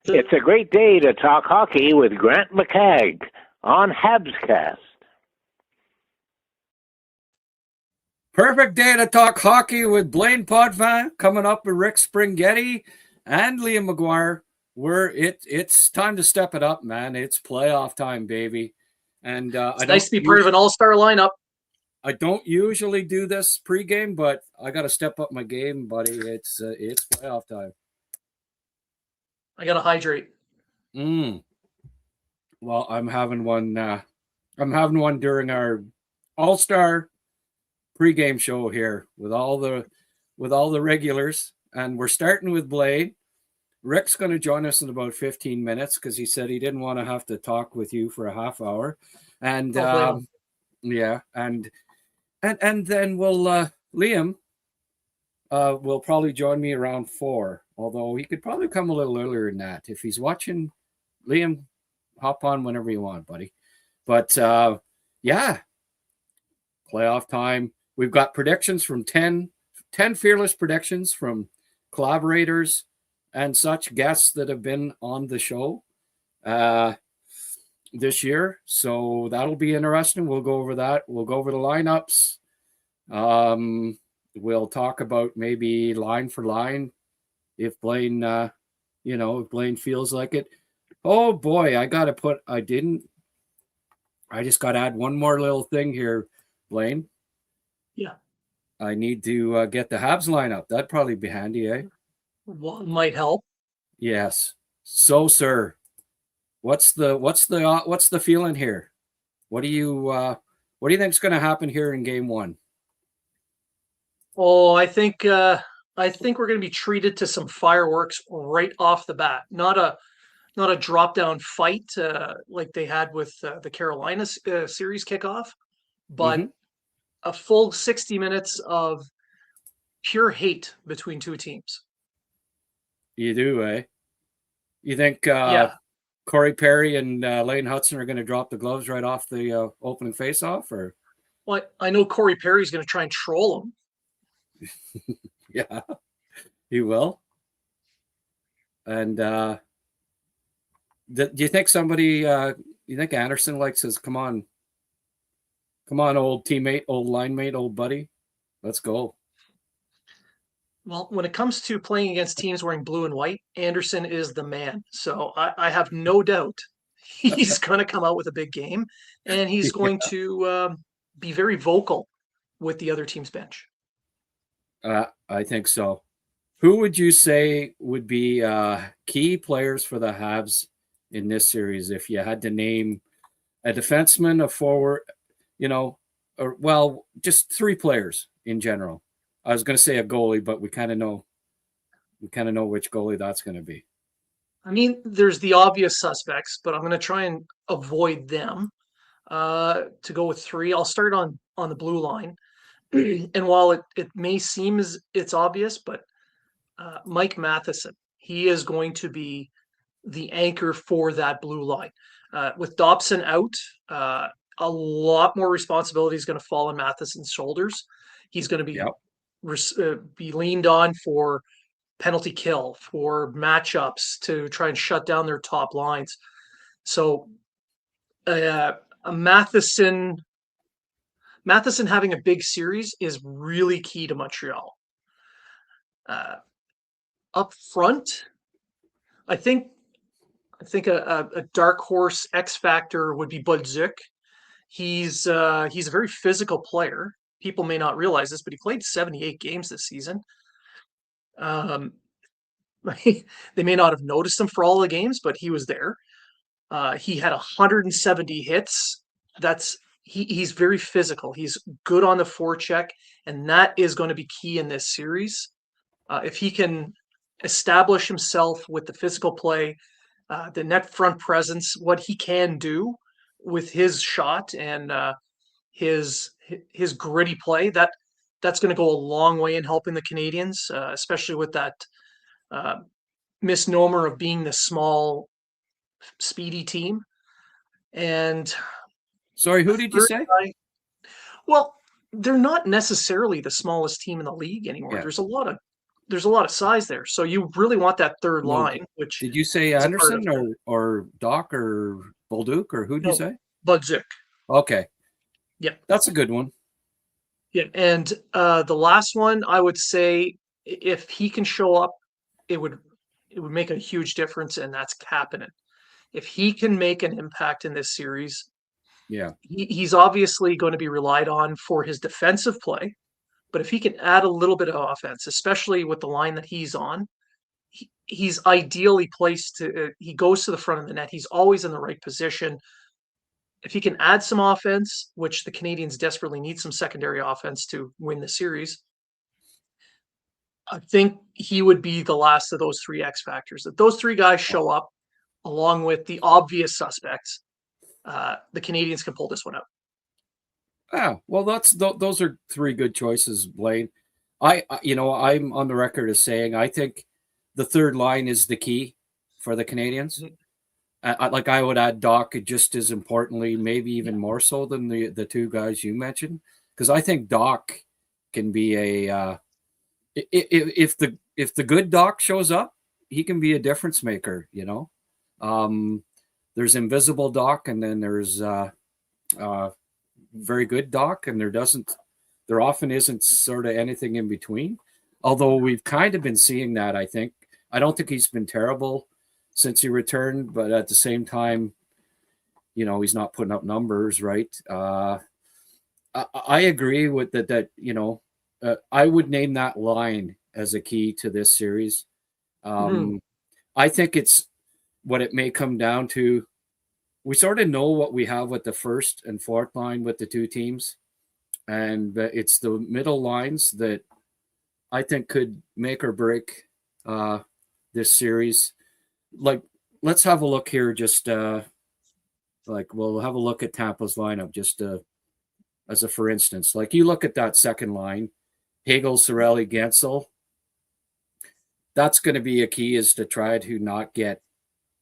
It's a great day to talk hockey with Grant McCagg on Habscast. Perfect day to talk hockey with Blain Potvin coming up with Rick Springhetti and Liam Maguire. It's time to step it up, man. It's playoff time, baby. And it's nice to be part of an all-star lineup. I don't usually do this pregame, but I got to step up my game, buddy. It's playoff time. I got to hydrate. Well, I'm having one. I'm having one during our all-star pregame show here with all the regulars, and we're starting with Blain. Rick's going to join us in about 15 minutes because he said he didn't want to have to talk with you for a half hour, and yeah, and then we'll Liam will probably join me around 4. Although he could probably come a little earlier than that if he's watching. Liam, hop on whenever you want, buddy. But yeah, playoff time. We've got predictions from 10 fearless predictions from collaborators and such guests that have been on the show this year. So that'll be interesting. We'll go over that. We'll go over the lineups. We'll talk about maybe line for line if Blain, if Blain feels like it. Oh boy, I just got to add one more little thing here, Blain. Yeah. I need to get the Habs lineup. That'd probably be handy, eh? Well, it might help. Yes. So, sir, what's the feeling here? What do you think's going to happen here in Game 1? Oh, I think we're going to be treated to some fireworks right off the bat. Not a drop down fight like they had with the Carolina series kickoff, but a full 60 minutes of pure hate between two teams. You do, eh? You think yeah. Corey Perry and Lane Hudson are going to drop the gloves right off the opening faceoff, or? Well, I know Corey Perry's going to try and troll him. Yeah, he will. And do you think somebody? You think Anderson says, "Come on, old teammate, old line mate, old buddy, let's go." Well, when it comes to playing against teams wearing blue and white, Anderson is the man. So I have no doubt he's going to come out with a big game, and he's going to be very vocal with the other team's bench. I think so. Who would you say would be key players for the Habs in this series if you had to name a defenseman, a forward, just 3 players in general? I was going to say a goalie, but we kind of know which goalie that's going to be. I mean, there's the obvious suspects, but I'm going to try and avoid them to go with 3. I'll start on the blue line. And while it may seem as it's obvious, but Mike Matheson, he is going to be the anchor for that blue line. With Dobson out, a lot more responsibility is going to fall on Matheson's shoulders. He's going to be be leaned on for penalty kill, for matchups to try and shut down their top lines. So a Matheson having a big series is really key to Montreal. Up front, I think a dark horse X factor would be Bolduc. He's a very physical player. People may not realize this, but he played 78 games this season. They may not have noticed him for all the games, but he was there. He had 170 hits. He's very physical. He's good on the forecheck, and that is going to be key in this series. If he can establish himself with the physical play, the net front presence, what he can do with his shot and his gritty play, that's going to go a long way in helping the Canadians, especially with that misnomer of being the small, speedy team. And sorry, who did you say? Well, they're not necessarily the smallest team in the league anymore. Yeah. There's a lot of there's a lot of size there. So you really want that third No, line, which did you say is a part of Anderson or Doc or Bolduc or who'd you no, say? Budzik. Okay, Yeah. that's a good one. Yeah. And the last one, I would say if he can show up, it would make a huge difference, and that's Kapanen. If he can make an impact in this series, Yeah. he's obviously going to be relied on for his defensive play. But if he can add a little bit of offense, especially with the line that he's on, he's ideally placed to. He goes to the front of the net. He's always in the right position. If he can add some offense, which the Canadians desperately need some secondary offense to win the series, I think he would be the last of those three X factors. If those three guys show up, along with the obvious suspects, the Canadians can pull this one out. Well, those are three good choices, Blain. I'm on the record as saying I think the third line is the key for the Canadians. I would add Doc just as importantly, maybe even more so than the two guys you mentioned, because I think Doc can be a if the good Doc shows up, he can be a difference maker. There's invisible Doc, and then there's very good Doc, and there often isn't sort of anything in between. Although we've kind of been seeing that, I think. I don't think he's been terrible since he returned, but at the same time, he's not putting up numbers, right? I agree with that. I would name that line as a key to this series. I think it's what it may come down to. We sort of know what we have with the first and fourth line with the two teams, and it's the middle lines that I think could make or break this series. Let's have a look here. Just we'll have a look at Tampa's lineup just as a for instance. Like you look at that second line, Hagel, Cirelli, Gensel. That's going to be a key, is to try to not get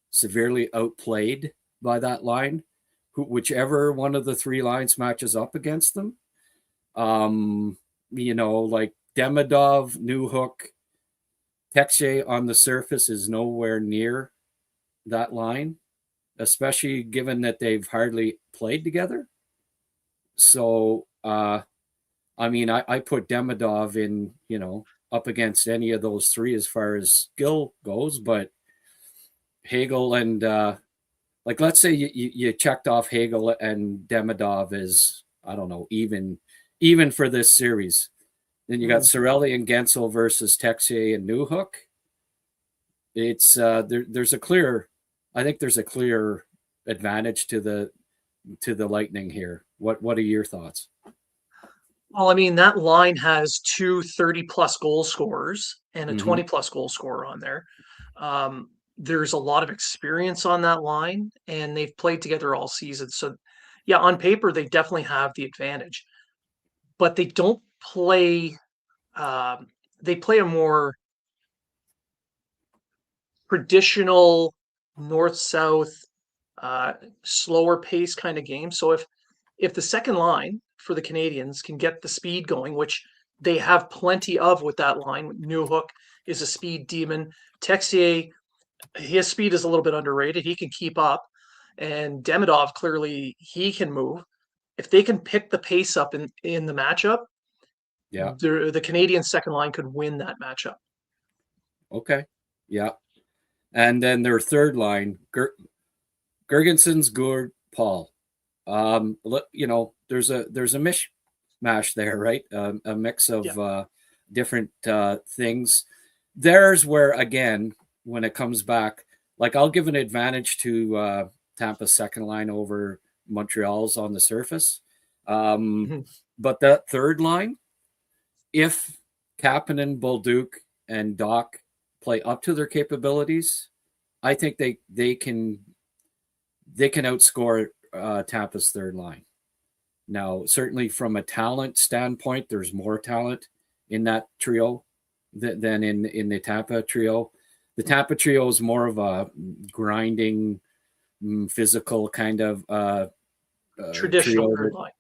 severely outplayed by that line, whichever one of the three lines matches up against them. Like Demidov, Newhook, Texier on the surface is nowhere near that line, especially given that they've hardly played together. So, I put Demidov in, up against any of those three as far as skill goes, but Hagel and let's say you checked off Hagel and Demidov as, I don't know, even for this series. Then you got Cirelli and Gensel versus Texier and Newhook. It's there's a clear advantage to the Lightning here. What are your thoughts? Well, that line has two 30-plus goal scorers and a 20-plus goal scorer on there. There's a lot of experience on that line, and they've played together all season. So, yeah, on paper, they definitely have the advantage. But they don't play they play a more traditional north-south, slower pace kind of game. So if the second line for the Canadians can get the speed going, which they have plenty of with that line. Newhook is a speed demon. Texier, his speed is a little bit underrated. He can keep up. And Demidov, clearly, he can move. If they can pick the pace up in the matchup, the Canadian second line could win that matchup. Okay. Yeah. And then their third line, Gergensons, Gourde, Paul. There's a mishmash there, right? A mix of different things. There's where, again, when it comes back, I'll give an advantage to Tampa's second line over Montreal's on the surface. But that third line, if Kapanen, Bolduc, and Doc play up to their capabilities, I think they can outscore Tampa's third line. Now, certainly from a talent standpoint, there's more talent in that trio than in the Tampa trio. The Tampa trio is more of a grinding, physical kind of traditional trio third line,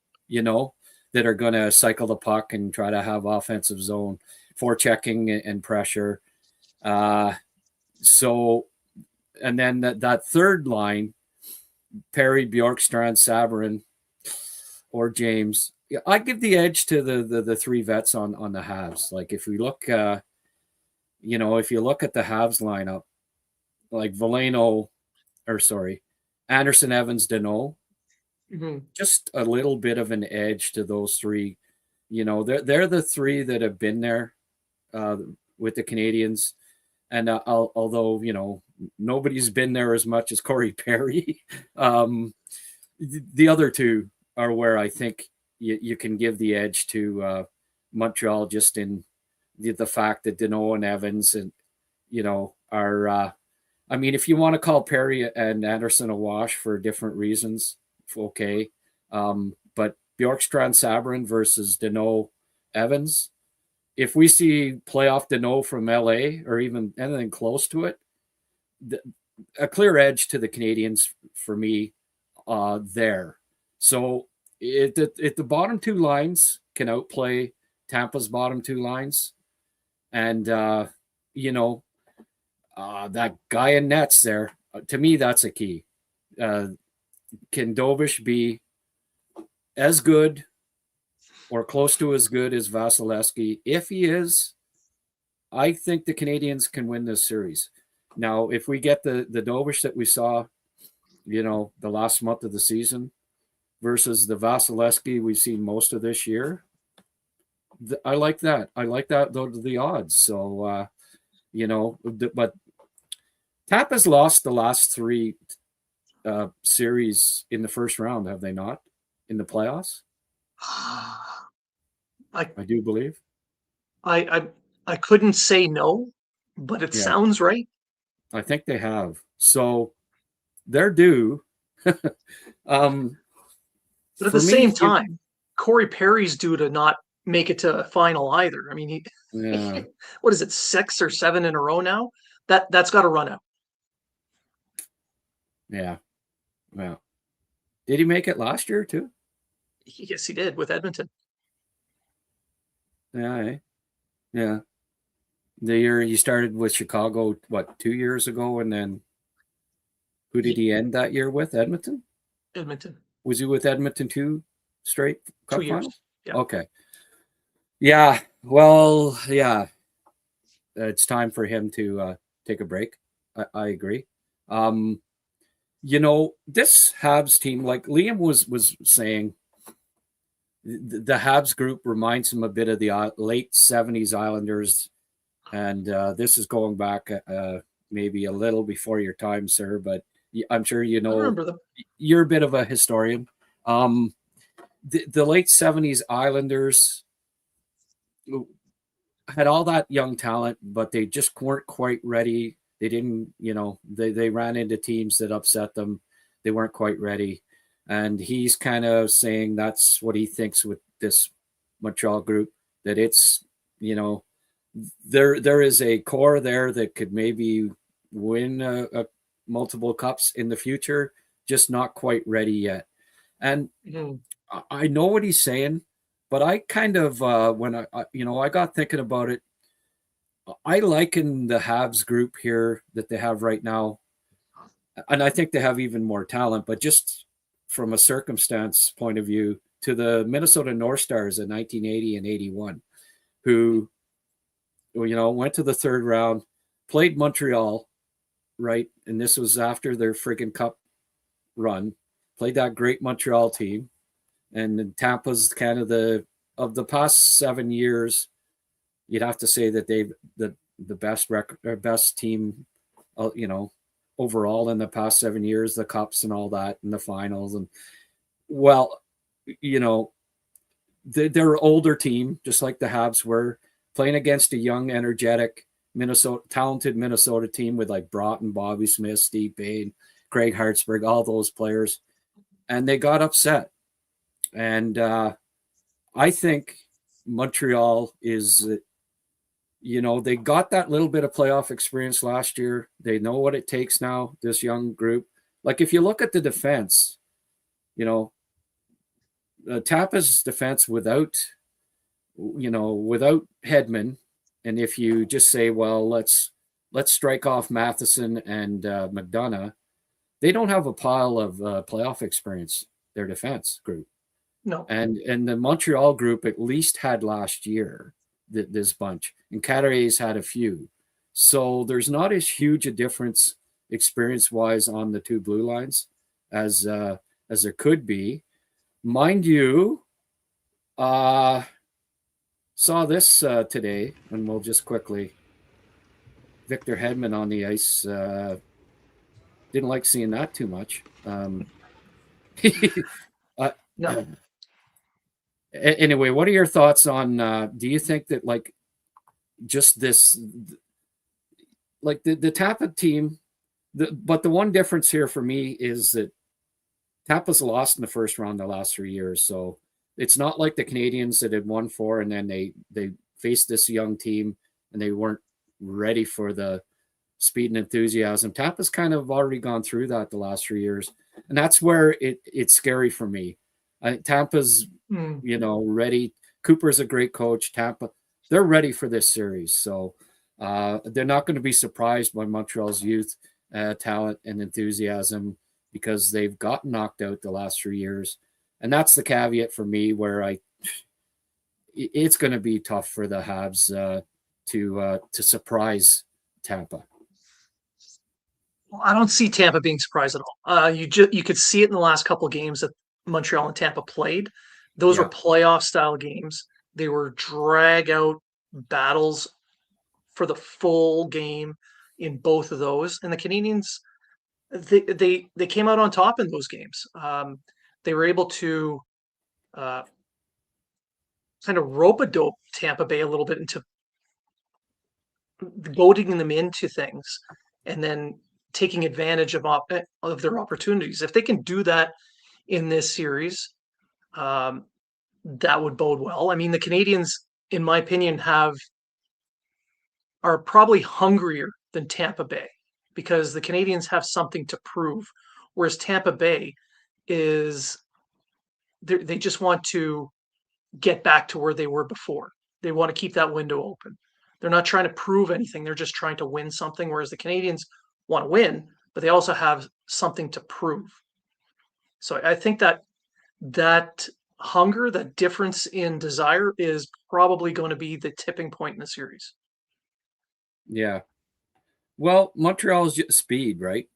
that are going to cycle the puck and try to have offensive zone. forechecking and pressure. So, and then that third line, Perry, Bjorkstrand, Sabrin, or James. Yeah, I give the edge to the three vets on the Habs. Like if we look, if you look at the Habs lineup, like Anderson, Evans, Deneau, just a little bit of an edge to those three. They're the three that have been there with the Canadians. And although, nobody's been there as much as Corey Perry, the other two are where I think you can give the edge to Montreal, just in the fact that Deneau and Evans are, if you want to call Perry and Anderson a wash for different reasons, okay. But Bjorkstrand, Sabrin versus Deneau, Evans, if we see playoff Deneau from LA or even anything close to it, a clear edge to the Canadians for me there. So if the bottom two lines can outplay Tampa's bottom two lines, and that guy in nets there, to me, that's a key. Can Dobish be as good or close to as good as Vasilevsky? If he is, I think the Canadians can win this series. Now, if we get the Dobish that we saw, the last month of the season versus the Vasilevsky we've seen most of this year, I like that. I like that, though, the odds. So, but Tampa's lost the last three series in the first round, have they not, in the playoffs? I do believe. I couldn't say no, but it sounds right. I think they have. So they're due. But at the same time, Corey Perry's due to not make it to a final either. I mean, what is it, 6 or 7 in a row now? That's got to run out. Yeah. Well, did he make it last year too? Yes, he did with Edmonton. Yeah. Yeah. The year he started with Chicago, 2 years ago, and then who did he end that year with? Edmonton. Was he with Edmonton 2 straight cup 2 years? finals? Yeah. Okay. Yeah. Well, yeah. It's time for him to take a break. I agree. This Habs team, like Liam was saying, the Habs group reminds him a bit of the late 70s Islanders. And this is going back maybe a little before your time, sir, but I'm sure I remember them. You're a bit of a historian. The late 70s Islanders had all that young talent, but they just weren't quite ready. They didn't, they ran into teams that upset them. They weren't quite ready. And he's kind of saying that's what he thinks with this Montreal group, that it's, there is a core there that could maybe win a multiple cups in the future, just not quite ready yet. And I know what he's saying, but I kind of when I got thinking about it, I liken the Habs group here that they have right now, and I think they have even more talent, but just from a circumstance point of view, to the Minnesota North Stars in 1980 and 81, who went to the third round, played Montreal, right? And this was after their friggin' cup run, played that great Montreal team. And Tampa's kind of of the past 7 years, you'd have to say that they've the best record, best team, overall in the past 7 years, the cups and all that, and the finals. And they're an older team, just like the Habs were, playing against a young, energetic talented Minnesota team with like Broughton, Bobby Smith, Steve Bain, Craig Hartsburg, all those players. And they got upset. And I think Montreal is, they got that little bit of playoff experience last year. They know what it takes now, this young group. Like if you look at the defense, Tampa's defense without Hedman And if you just say, well, let's strike off Matheson and McDonough, they don't have a pile of playoff experience, their defense group. No. And the Montreal group at least had last year, this bunch. And Catare's had a few. So there's not as huge a difference experience-wise on the two blue lines as there could be. Mind you, saw this today, and we'll just quickly. Victor Hedman on the ice. Didn't like seeing that too much. No. Anyway, what are your thoughts on? Do you think that like just this, like the Tampa team? But the one difference here for me is that Tampa's lost in the first round the last 3 years, so it's not like the Canadians that had won 4 and then they faced this young team and they weren't ready for the speed and enthusiasm. Tampa's kind of already gone through that the last 3 years, and that's where it's scary for me. Tampa's ready. Cooper's a great coach. Tampa, they're ready for this series, so they're not going to be surprised by Montreal's youth, talent, and enthusiasm because they've gotten knocked out the last 3 years, and that's the caveat for me where it's going to be tough for the Habs to surprise Tampa. Well, I don't see Tampa being surprised at all. You could see it in the last couple of games that Montreal and Tampa played. Those were playoff style games. They were drag out battles for the full game in both of those. And the Canadians, they came out on top in those games. They were able to kind of rope-a-dope Tampa Bay a little bit into goading them into things and then taking advantage of their opportunities. If they can do that in this series, that would bode well. I mean, the Canadians, in my opinion, are probably hungrier than Tampa Bay because the Canadians have something to prove, whereas Tampa Bay they just want to get back to where they were before. They want to keep that window open. They're not trying to prove anything. They're just trying to win something, whereas the Canadians want to win, but they also have something to prove. So I think that hunger, that difference in desire is probably going to be the tipping point in the series. Yeah. Well, Montreal's speed, right?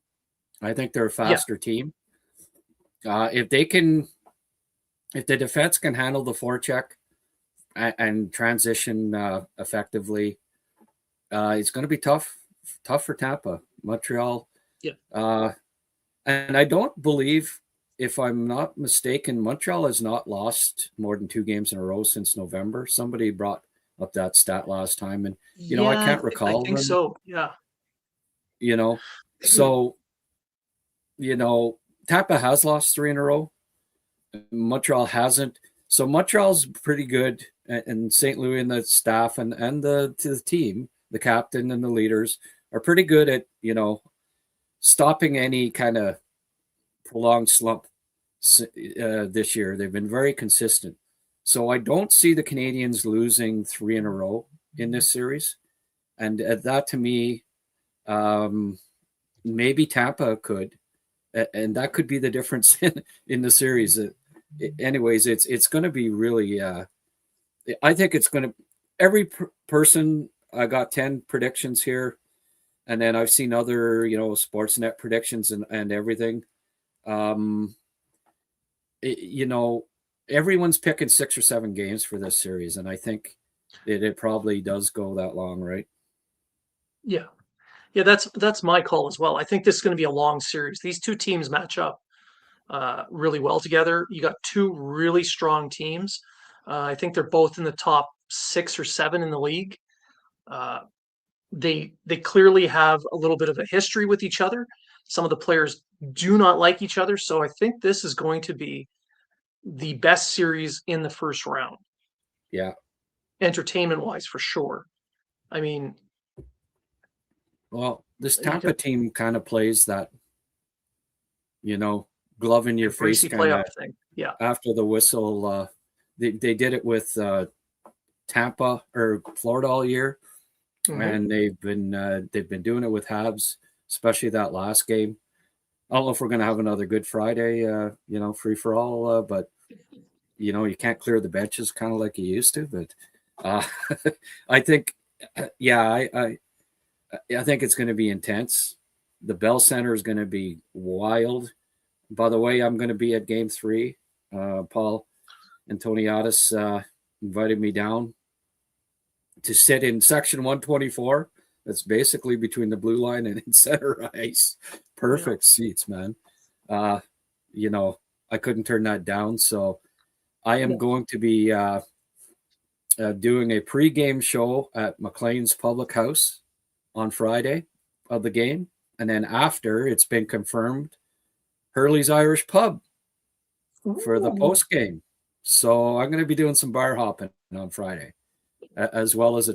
I think they're a faster team. If the defense can handle the forecheck and transition effectively, it's going to be tough for Tampa. Montreal. Yeah. And I don't believe, if I'm not mistaken, Montreal has not lost more than 2 games in a row since November. Somebody brought up that stat last time, and I can't recall. I think so. Yeah. So Tampa has lost 3 in a row. Montreal hasn't. So Montreal's pretty good, and St. Louis and the staff and the team, the captain and the leaders are pretty good at stopping any kind of prolonged slump this year. They've been very consistent. So I don't see the Canadians losing 3 in a row in this series. And that to me, maybe Tampa could. And that could be the difference in the series. Anyways, it's going to be really, I think it's going to, every person, I got 10 predictions here. And then I've seen other, Sportsnet predictions and everything. Everyone's picking 6 or 7 games for this series, and I think it probably does go that long, right? Yeah, that's my call as well. I think this is going to be a long series. These two teams match up really well together. You got 2 really strong teams. I think they're both in the top 6 or 7 in the league. They clearly have a little bit of a history with each other. Some of the players do not like each other, so I think this is going to be the best series in the first round. Yeah. Entertainment-wise, for sure. I mean, well, this Tampa team kind of plays that, glove in your face kind of thing. Yeah. After the whistle, they did it with Tampa or Florida all year. and they've been doing it with Habs, especially that last game. I don't know if we're going to have another Good Friday, free for all, but you can't clear the benches kind of like you used to. But I think, I think it's going to be intense. The Bell Center is going to be wild. By the way, I'm going to be at Game 3. Paul Antoniadis invited me down to sit in section 124. That's basically between the blue line and in center ice. Perfect seats, man. I couldn't turn that down. So I am going to be doing a pregame show at McLean's Public House on Friday of the game. And then after, it's been confirmed, Hurley's Irish Pub for the post game. So I'm going to be doing some bar hopping on Friday, as well as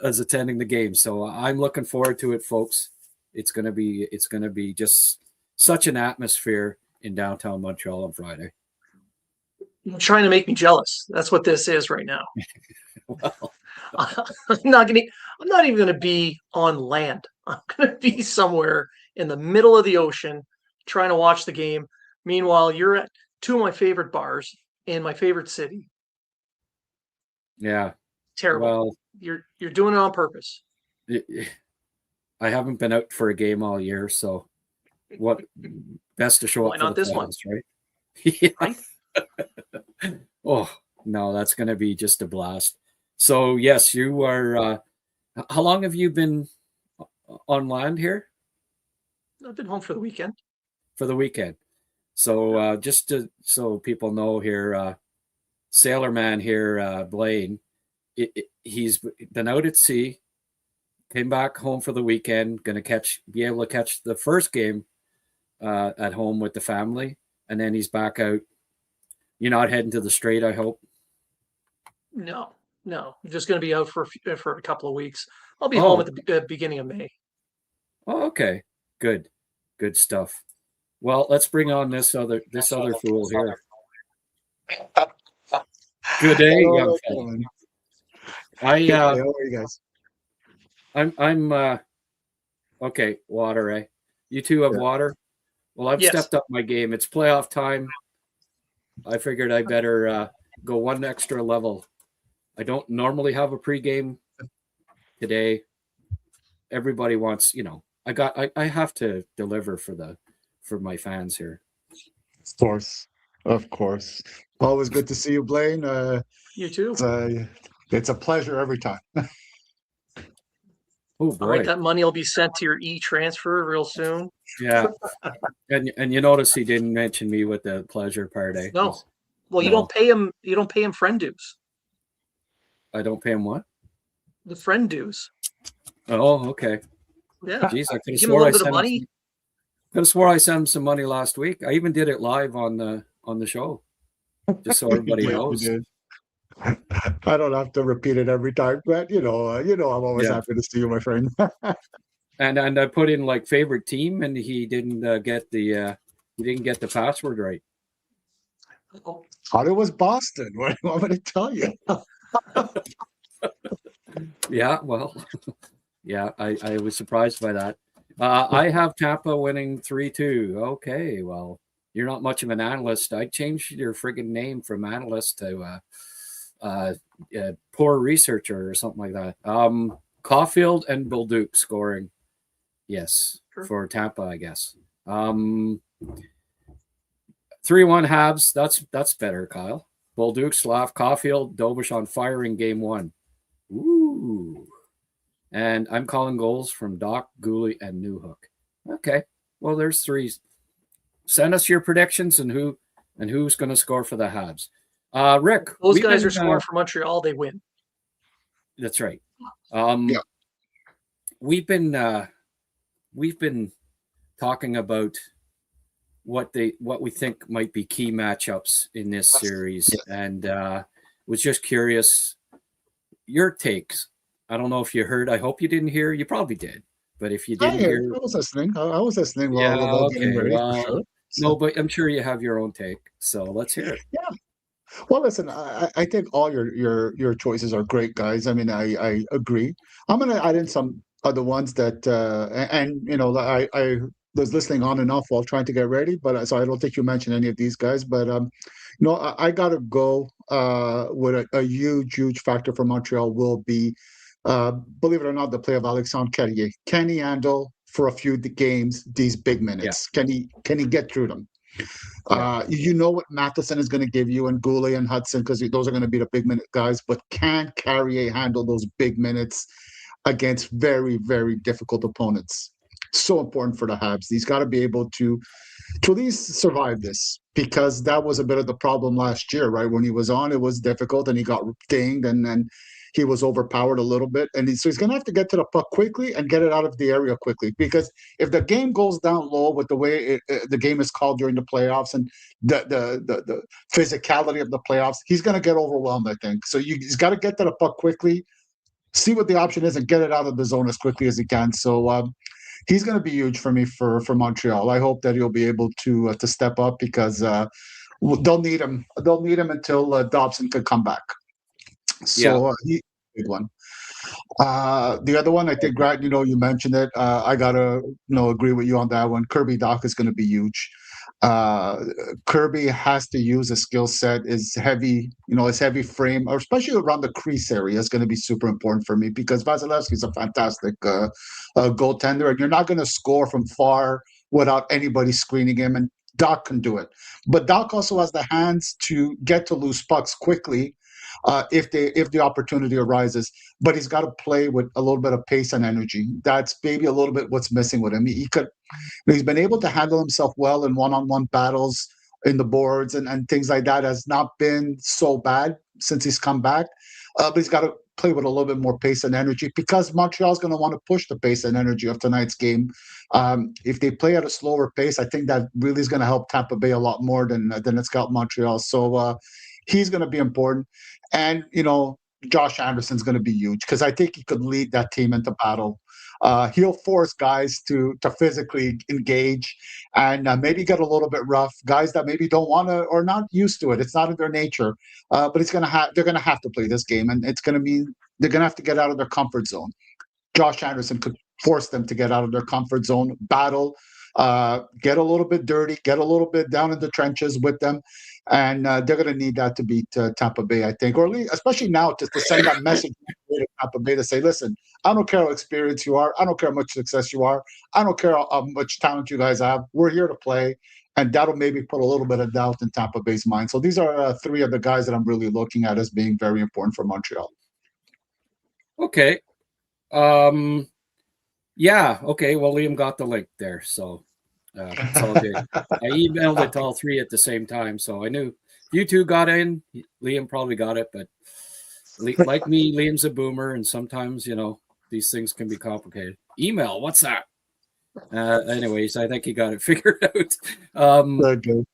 as attending the game. So I'm looking forward to it, folks. It's going to be just such an atmosphere in downtown Montreal on Friday. You're trying to make me jealous. That's what this is right now. Well, I'm not even going to be on land. I'm going to be somewhere in the middle of the ocean trying to watch the game. Meanwhile, you're at two of my favorite bars in my favorite city. yeah. Terrible. Well, you're doing it on purpose. I haven't been out for a game all year, so what best to show Why up for not the this playoffs, one? right? Yeah. Right? Oh, no, that's going to be just a blast. So, yes, you are how long have you been on land here? I've been home for the weekend. For the weekend. So, just so people know here, Sailorman here, Blain, he's been out at sea, came back home for the weekend, going to be able to catch the first game at home with the family, and then he's back out. You're not heading to the Strait, I hope? No. I'm just going to be out for a couple of weeks. I'll be home at the beginning of May. Oh, okay. Good stuff. Well, let's bring on this other fool here. Good day, young fella. How are you guys? I'm okay. Water, eh? You two have water. Well, I've stepped up my game. It's playoff time. I figured I better go one extra level. I don't normally have a pregame today. Everybody wants, I have to deliver for my fans here. Of course. Always good to see you, Blain. You too. It's a pleasure every time. Oh boy! All right, that money will be sent to your e-transfer real soon. Yeah, and you notice he didn't mention me with the pleasure part, eh? No, well, you don't pay him. You don't pay him friend dues. I don't pay him what? The friend dues. Oh, okay. Yeah. Jeez, I could have Give him a little bit of money. Could have swore I sent him some money last week. I even did it live on the show, just so everybody knows. I don't have to repeat it every time, but I'm always happy to see you, my friend. and I put in like favorite team, and he didn't get the password right. Thought it was Boston. What do you want me to tell you? Yeah, well, yeah, I was surprised by that. I have Tampa winning 3-2. Okay, well, you're not much of an analyst. I'd change your friggin' name from analyst to poor researcher or something like that. Caulfield and Bolduc scoring. Yes, for Tampa, I guess. 3-1 Habs. That's better, Kyle. Bolduc, Slav, Caulfield, Dovish on fire in game 1. Ooh. And I'm calling goals from Doc, Gooley, and Newhook. Okay. Well, there's 3. Send us your predictions and who's going to score for the Habs. Rick, those guys are scoring for Montreal. They win. That's right. We've been talking about what we think might be key matchups in this series, and was just curious your takes. I don't know if you heard. I hope you didn't hear. You probably did, but if you didn't hear, I was listening. I was listening while yeah, getting ready. well, for sure. no, but I'm sure you have your own take. So let's hear it. Yeah. Well, listen, I think all your choices are great, guys. I mean, I agree. I'm gonna add in some other ones that, and you know, I was listening on and off while trying to get ready, but so I don't think you mentioned any of these guys. But you know, I gotta go with a huge factor for Montreal will be, believe it or not, the play of Alexandre Carrier. Can he handle for a few games these big Yeah, minutes? Can he get through them? yeah, You know what Matheson is going to give you, and Goulet and Hudson, because those are going to be the big minute guys. But can Carrier handle those big minutes against very difficult opponents? So important for the Habs. He's got to be able to at least survive this, because that was a bit of the problem last year, right? When he was on, it was difficult and he got dinged, and then he was overpowered a little bit. And so he's going to have to get to the puck quickly and get it out of the area quickly, because if the game goes down low with the way the game is called during the playoffs and the physicality of the playoffs, he's going to get overwhelmed, I think. So he's got to get to the puck quickly, see what the option is, and get it out of the zone as quickly as he can. So he's going to be huge for me for Montreal. I hope that he'll be able to step up, because they'll need him. They'll need him until Dobson could come back. yeah. So he's a big one. The other one, I think, Grant, you know, you mentioned it. I gotta, agree with you on that one. Kirby Doc is going to be huge. Kirby has to use a skill set. His heavy frame, or especially around the crease area, is going to be super important for me, because Vasilevsky's a fantastic goaltender, and you're not going to score from far without anybody screening him. And Doc can do it, but Doc also has the hands to get to loose pucks quickly if the opportunity arises. But he's got to play with a little bit of pace and energy. That's maybe a little bit what's missing with him. He's been able to handle himself well in one-on-one battles in the boards and things like that. Has not been so bad since he's come back. But he's got to play with a little bit more pace and energy, because Montreal's going to want to push the pace and energy of tonight's game. If they play at a slower pace, I think that really is going to help Tampa Bay a lot more than it's got Montreal. So he's going to be important. And, Josh Anderson's going to be huge, because I think he could lead that team into battle. He'll force guys to physically engage and maybe get a little bit rough. Guys that maybe don't want to or not used to it. It's not in their nature. But they're going to have to play this game, and it's going to mean they're going to have to get out of their comfort zone. Josh Anderson could force them to get out of their comfort zone, battle, get a little bit dirty, get a little bit down in the trenches with them. And they're going to need that to beat Tampa Bay, I think, or at least, especially now, to send that message to Tampa Bay to say, listen, I don't care how experienced you are. I don't care how much success you are. I don't care how much talent you guys have. We're here to play. And that'll maybe put a little bit of doubt in Tampa Bay's mind. So these are three of the guys that I'm really looking at as being very important for Montreal. Okay. Yeah. Okay. Well, Liam got the link there, so it's all good. I emailed it to all three at the same time, so I knew you two got in. Liam probably got it, but like me, Liam's a boomer, and sometimes these things can be complicated. Email, what's that? Anyways, I think he got it figured out.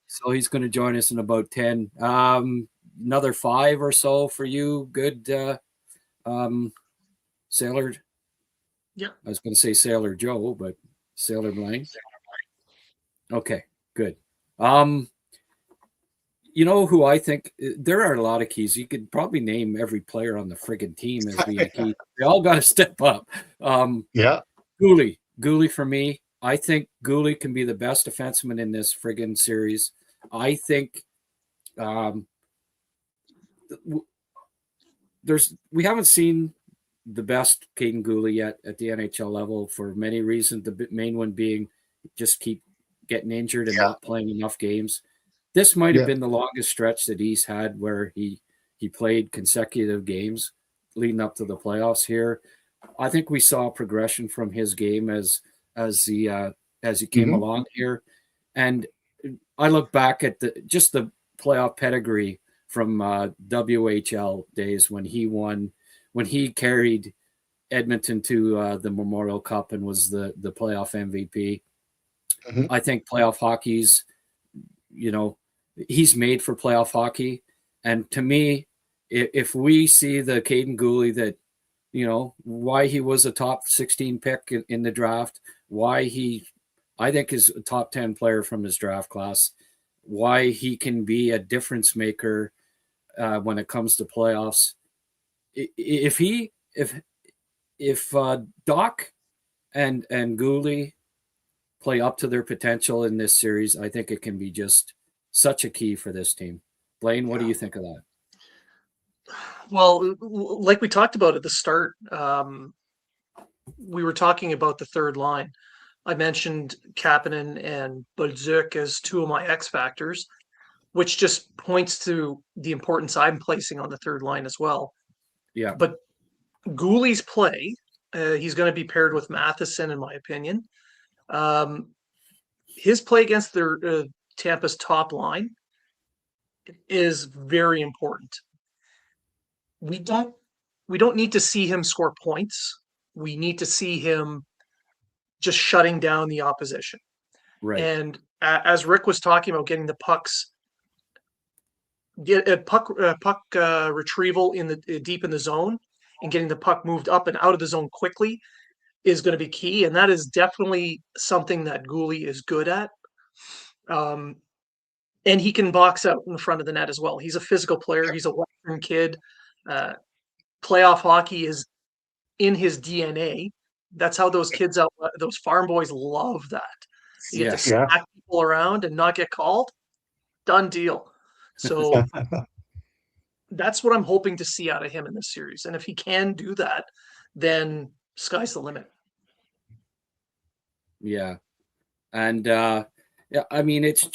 So he's going to join us in about 10. Another 5 or so for you. Good, Sailor. Yeah. I was going to say Sailor Joe, but Sailor Blain. Okay, good. You know who I think? There are a lot of keys. You could probably name every player on the friggin' team as being a key. They all got to step up. Yeah. Goulet for me. I think Goulet can be the best defenseman in this friggin' series. I think we haven't seen the best Caden Goulet yet at the NHL level for many reasons. The main one being just keep getting injured and not playing enough games. This might have been the longest stretch that he's had where he played consecutive games leading up to the playoffs here. I think we saw progression from his game as he came along here. And I look back at the playoff pedigree from WHL days when he carried Edmonton to the Memorial Cup and was the playoff MVP. I think playoff hockey's, he's made for playoff hockey. And to me, if we see the Caden Goulet that, why he was a top 16 pick in the draft, why I think is a top 10 player from his draft class, why he can be a difference maker when it comes to playoffs. If Doc and Gooley play up to their potential in this series, I think it can be just such a key for this team. Blain, what do you think of that? Well, like we talked about at the start, we were talking about the third line. I mentioned Kapanen and Bolduc as two of my X factors, which just points to the importance I'm placing on the third line as well. Yeah. But Gooley's play, he's going to be paired with Matheson, in my opinion. His play against their Tampa's top line is very important. We don't need to see him score points. We need to see him just shutting down the opposition. Right. And as Rick was talking about getting the pucks, get a puck retrieval in the deep in the zone and getting the puck moved up and out of the zone quickly is going to be key. And that is definitely something that Gooley is good at. And he can box out in front of the net as well. He's a physical player. He's a Western kid. Playoff hockey is in his DNA. That's how those kids out, those farm boys love that. You get to smack people around and not get called. Done deal. So that's what I'm hoping to see out of him in this series. And if he can do that, then sky's the limit. Yeah. And I mean, it's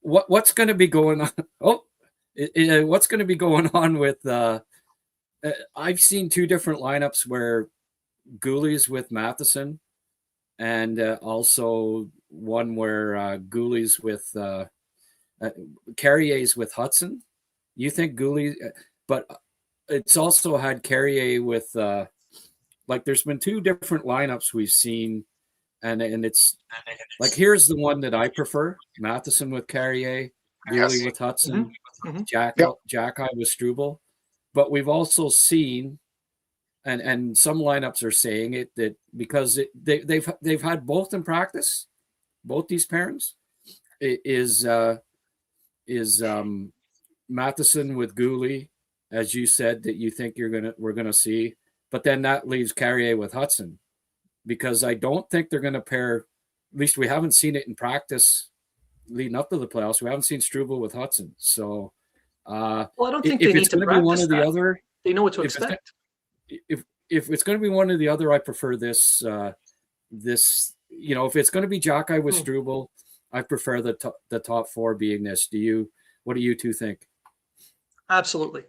what's going to be going on. What's going to be going on with I've seen two different lineups where Gooley's with Matheson, and also one where Gooley's with Carrier's with Hudson. You think Gooley, but it's also had Carrier with like there's been two different lineups we've seen, and it's like here's the one that I prefer: Matheson with Carrier, Gooley with Hudson, Jack-Eye with Struble. But we've also seen, and some lineups are saying it, that because they've had both in practice, both these pairings, is Matheson with Gooley, as you said, that you think we're gonna see, but then that leaves Carrier with Hudson, because I don't think they're gonna pair. At least we haven't seen it in practice leading up to the playoffs. We haven't seen Struble with Hudson, so. Well, I don't think they need to practice one or the other. They know what to expect. If it's going to be one or the other, I prefer this. If it's going to be Jack-Eye with Struble, I prefer the top four being this. What do you two think? Absolutely.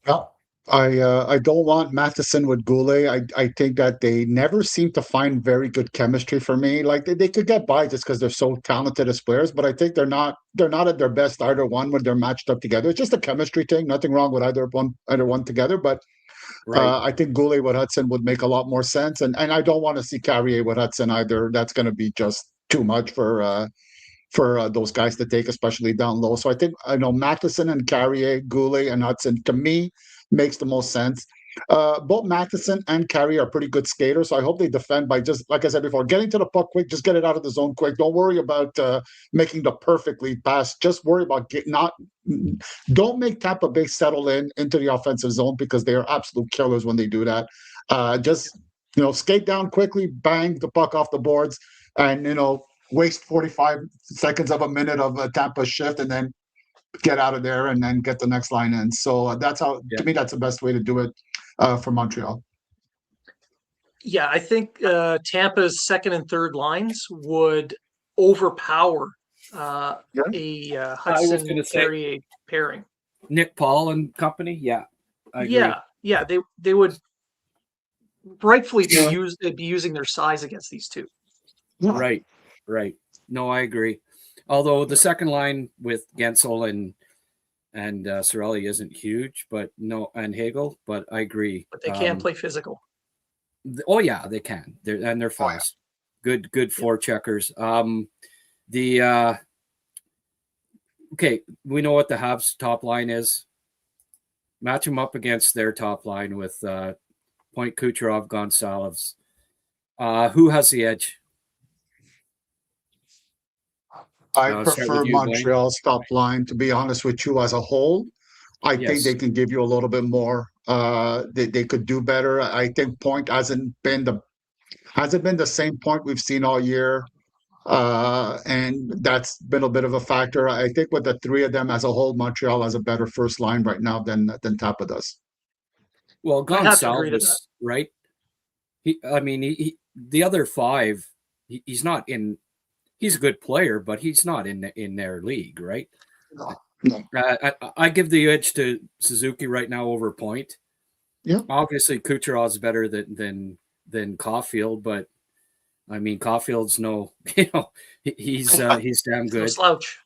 Well, I don't want Matheson with Goulet. I think that they never seem to find very good chemistry for me. Like they could get by just because they're so talented as players, but I think they're not at their best either one when they're matched up together. It's just a chemistry thing. Nothing wrong with either one together, but I think Goulet with Hudson would make a lot more sense. And I don't want to see Carrier with Hudson either. That's going to be just too much for those guys to take, especially down low. So I think Matheson and Carrier, Goulet and Hudson, to me, makes the most sense. Both Matheson and Carrier are pretty good skaters, so I hope they defend by just, like I said before, getting to the puck quick, just get it out of the zone quick. Don't worry about making the perfect lead pass. Just worry about don't make Tampa Bay settle into the offensive zone, because they are absolute killers when they do that. Just skate down quickly, bang the puck off the boards, and waste 45 seconds of a minute of a Tampa shift, and then get out of there and then get the next line in. So that's how, to me, that's the best way to do it for Montreal. Yeah, I think Tampa's second and third lines would overpower a Hudson Carrier pairing. Nick Paul and company, I agree. Yeah, they would rightfully be using their size against these two. Yeah. Right. No, I agree. Although the second line with Gensel and Cirelli isn't huge, and Hagel, but I agree. But they can play physical. Oh yeah, they can. They're fast. Good forecheckers. Okay, we know what the Habs top line is. Match them up against their top line with Point, Kucherov, Gonzalez. Who has the edge? I I'll start prefer with you, Blain. Montreal's top line, to be honest with you, as a whole. I think Yes. they can give you a little bit more. They could do better. I think point hasn't been the same point we've seen all year. And that's been a bit of a factor. I think with the three of them as a whole, Montreal has a better first line right now than Tampa does. Well, I have to agree to that. Gonsalves, right? The other five, he's not in. He's a good player, but he's not in their league, right? No. I give the edge to Suzuki right now over Point. Yeah. Obviously, Kucherov's better than Caulfield, but I mean, Caulfield's he's damn He's no good, slouch.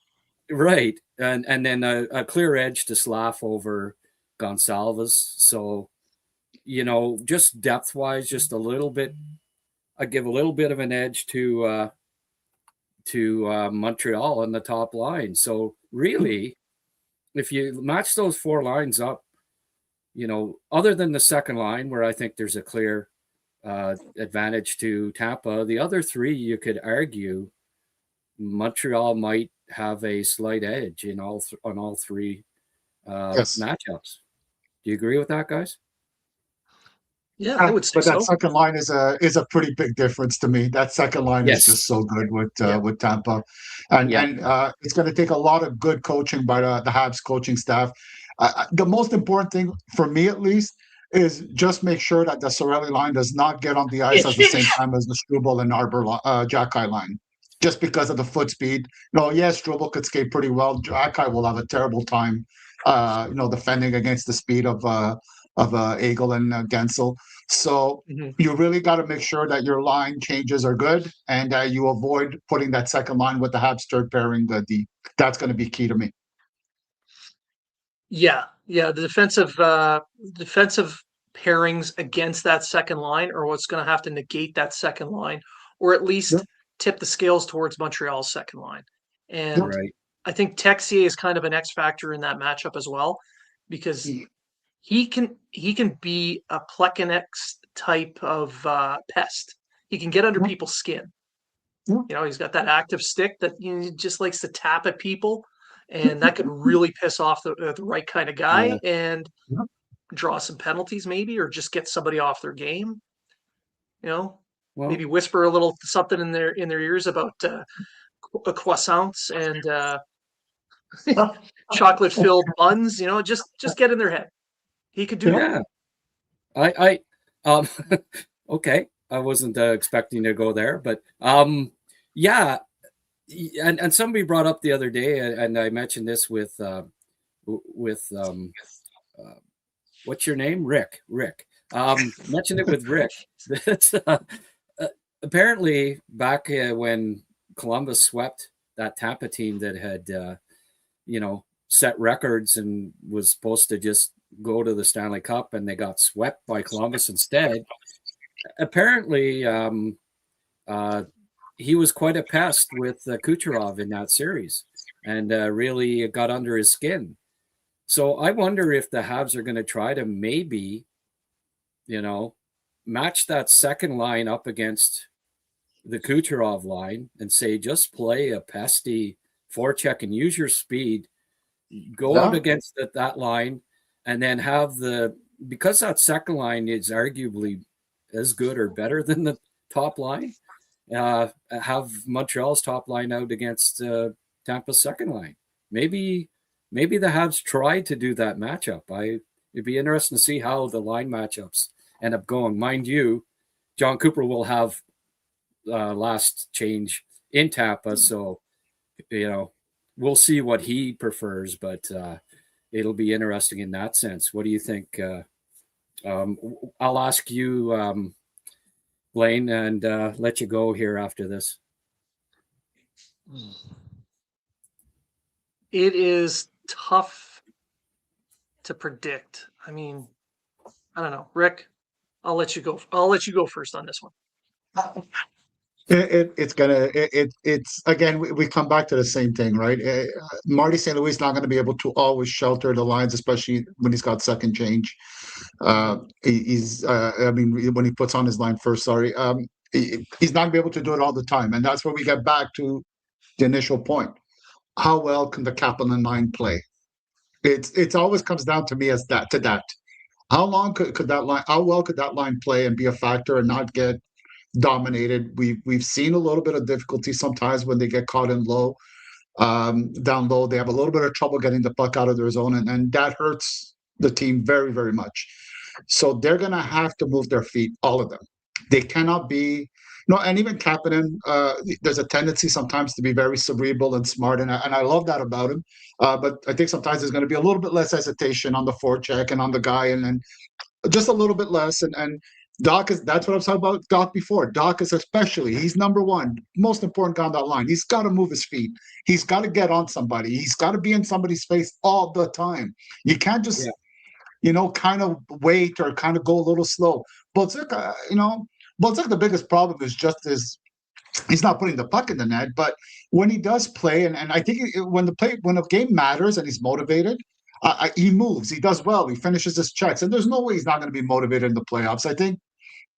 right? And then a clear edge to Slav over Gonsalves. So, just depth wise, just a little bit. I give a little bit of an edge to Montreal on the top line. So really, if you match those four lines up, other than the second line where I think there's a clear advantage to Tampa, the other three you could argue Montreal might have a slight edge on all three Yes. matchups. Do you agree with that, guys? Yeah, I would say But so. that second line is a pretty big difference to me. That second line is just so good with Tampa, and it's going to take a lot of good coaching by the Habs coaching staff. The most important thing for me, at least, is just make sure that the Sorelli line does not get on the ice at the same time as the Struble and Arbor Jacky line, just because of the foot speed. Struble could skate pretty well. Jacky will have a terrible time, defending against the speed of Eagle and Gensel. So you really got to make sure that your line changes are good and that you avoid putting that second line with the Habs third pairing. That's going to be key to me. Yeah. The defensive pairings against that second line are what's going to have to negate that second line, or at least tip the scales towards Montreal's second line. And I think Texier is kind of an X factor in that matchup as well, because he can be a Plekanec type of pest. He can get under people's skin. He's got that active stick that he just likes to tap at people, and that could really piss off the right kind of guy and draw some penalties, maybe, or just get somebody off their game. Maybe whisper a little something in their ears about croissants and chocolate filled buns. Just get in their head. He could do that. I okay. I wasn't expecting to go there, but and somebody brought up the other day, and I mentioned this with what's your name, Rick. Mentioned it with Rick. Apparently, back when Columbus swept that Tampa team that had set records and was supposed to just go to the Stanley Cup, and they got swept by Columbus instead. Apparently, he was quite a pest with Kucherov in that series, and really got under his skin. So I wonder if the Habs are going to try to maybe, match that second line up against the Kucherov line and say, just play a pesty forecheck and use your speed, go out against that line, and then have because that second line is arguably as good or better than the top line, have Montreal's top line out against Tampa's second line. Maybe the Habs try to do that matchup. It'd be interesting to see how the line matchups end up going. Mind you, John Cooper will have last change in Tampa, so we'll see what he prefers, but it'll be interesting in that sense. What do you think? I'll ask you, Blain, and let you go here after this. It is tough to predict. I mean, I don't know. Rick, I'll let you go. I'll let you go first on this one. It's again, we come back to the same thing, right? Marty St. Louis is not going to be able to always shelter the lines, especially when he's got second change. When he puts on his line first, he's not going to be able to do it all the time. And that's where we get back to the initial point. How well can the Kaplan line play? It's always comes down to me as that to that. How long could that line? How well could that line play and be a factor and not get dominated? We've seen a little bit of difficulty sometimes when they get caught in low, down low. They have a little bit of trouble getting the puck out of their zone, and that hurts the team very, very much. So they're gonna have to move their feet, all of them. They cannot be no, and even Kapanen, there's a tendency sometimes to be very cerebral and smart, and I love that about him. But I think sometimes there's going to be a little bit less hesitation on the forecheck and on the guy, and just a little bit less. And Doc that's what I was talking about Doc before. Doc is especially, he's number one, most important guy on that line. He's got to move his feet. He's got to get on somebody. He's got to be in somebody's face all the time. You can't just, kind of wait or kind of go a little slow. But Balin, the biggest problem is just he's not putting the puck in the net. But when he does play, and I think when a game matters and he's motivated, he moves. He does well. He finishes his checks, and there's no way he's not going to be motivated in the playoffs. I think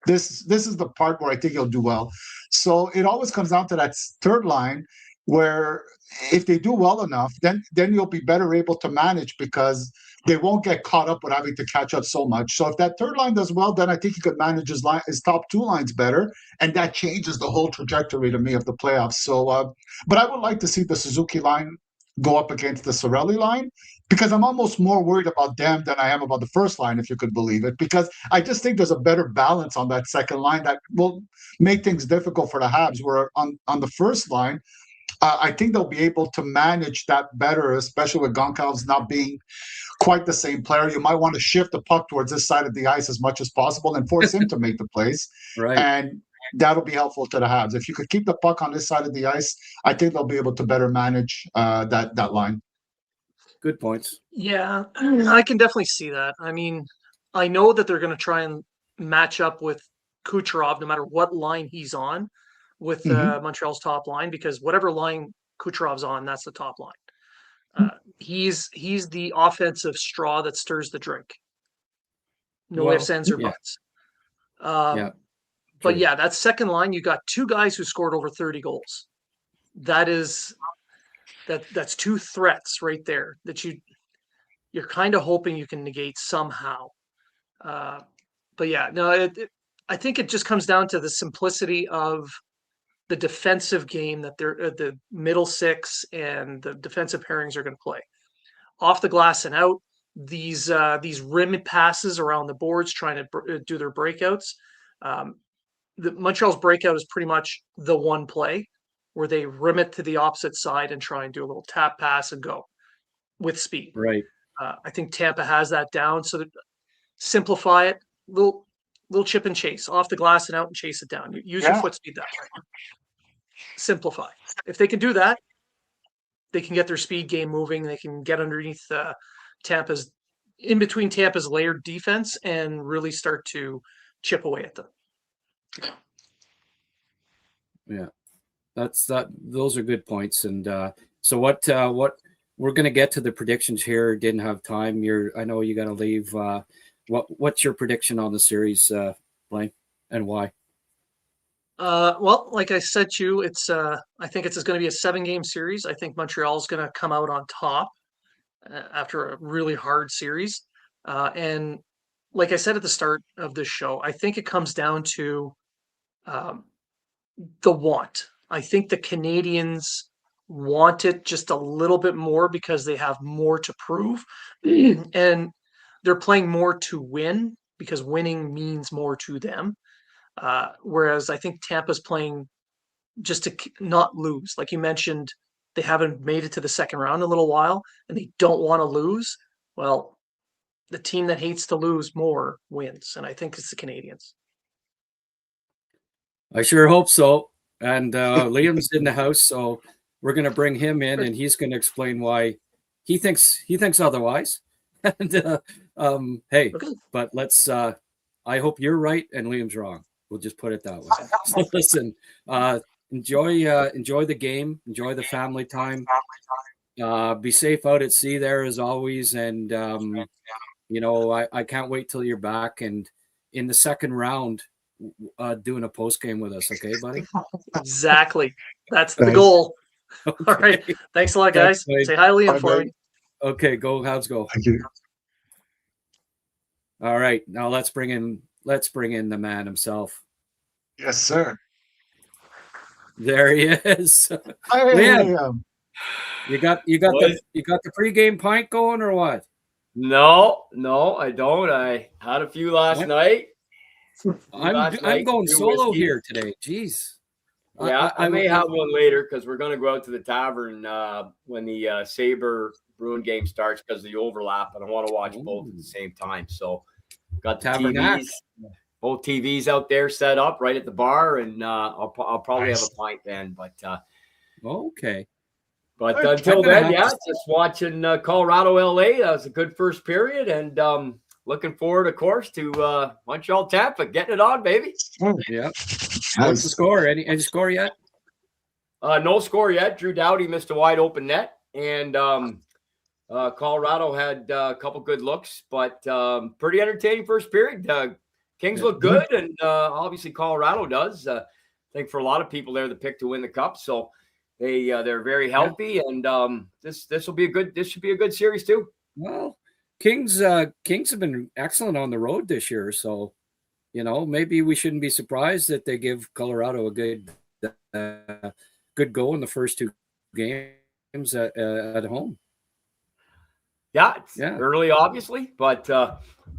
this is the part where I think he'll do well. So it always comes down to that third line, where if they do well enough, then you'll be better able to manage because they won't get caught up with having to catch up so much. So if that third line does well, then I think he could manage his top two lines better, and that changes the whole trajectory to me of the playoffs. So, but I would like to see the Suzuki line go up against the Cirelli line, because I'm almost more worried about them than I am about the first line, if you could believe it, because I just think there's a better balance on that second line that will make things difficult for the Habs, where on the first line, I think they'll be able to manage that better, especially with Goncalves not being quite the same player. You might want to shift the puck towards this side of the ice as much as possible and force him to make the plays. Right. And that'll be helpful to the Habs. If you could keep the puck on this side of the ice, I think they'll be able to better manage that line. Good points. Yeah, I can definitely see that. I mean, I know that they're going to try and match up with Kucherov no matter what line he's on with Montreal's top line, because whatever line Kucherov's on, that's the top line. He's the offensive straw that stirs the drink. No ifs, ands, or buts. But yeah, that second line, you got two guys who scored over 30 goals. That's two threats right there that you're kind of hoping you can negate somehow. But yeah, no, I think it just comes down to the simplicity of the defensive game that the middle six and the defensive pairings are going to play. Off the glass and out, these rim passes around the boards, trying to do their breakouts. The Montreal's breakout is pretty much the one play where they rim it to the opposite side and try and do a little tap pass and go with speed. Right. I think Tampa has that down. So simplify it, little chip and chase, off the glass and out and chase it down. Use your foot speed that way. Simplify. If they can do that, they can get their speed game moving. They can get underneath Tampa's layered defense and really start to chip away at them. Yeah, those are good points. And so what we're going to get to the predictions here. Didn't have time. I know you got to leave. What's your prediction on the series, Blain, and why? Well, like I said to you, I think it's going to be a 7-game series. I think Montreal is going to come out on top after a really hard series. And like I said at the start of this show, I think it comes down to the want. I think the Canadians want it just a little bit more because they have more to prove. And they're playing more to win because winning means more to them. Whereas I think Tampa's playing just to not lose. Like you mentioned, they haven't made it to the second round in a little while, and they don't want to lose. Well, the team that hates to lose more wins, and I think it's the Canadians. I sure hope so. And Liam's in the house, so we're going to bring him in, and he's going to explain why he thinks otherwise. And hey, okay. But let's. I hope you're right and Liam's wrong. We'll just put it that way. So listen, enjoy the game, enjoy the family time. Be safe out at sea there as always, and I can't wait till you're back and in the second round doing a post game with us. Okay, buddy? Exactly. That's the goal. Okay. All right. Thanks a lot, Thanks, guys. Blain. Say hi, Liam, Bye, for Blain. me. Okay, go Habs, go. Thank you. All right, now let's bring in the man himself. Yes, sir. There he is. Hi, Liam, you got Boys. the pregame pint going or what? No, I don't. I had a few last night. I'm going few solo whiskeys. here today. Jeez. Yeah, I may have one later because we're going to go out to the tavern when the Sabre Bruin game starts because of the overlap, and I want to watch both at the same time. So, got the Tabernacle. TVs, both TVs out there set up right at the bar, and I'll probably have a pint then. But okay. But Okay. until I'm gonna then, have just watching Colorado, LA. That was a good first period, and looking forward, of course, to Montreal, Tampa, getting it on, baby. Yeah. What's the Nice. score? Any score yet? No score yet. Drew Doughty missed a wide open net, and Colorado had a couple good looks, but pretty entertaining first period. Kings look good, and obviously Colorado does. I think for a lot of people, they're the pick to win the cup, so they're very healthy, and this should be a good series too. Well, Kings have been excellent on the road this year, so maybe we shouldn't be surprised that they give Colorado a good go in the first two games at home. Yeah, it's early, obviously, but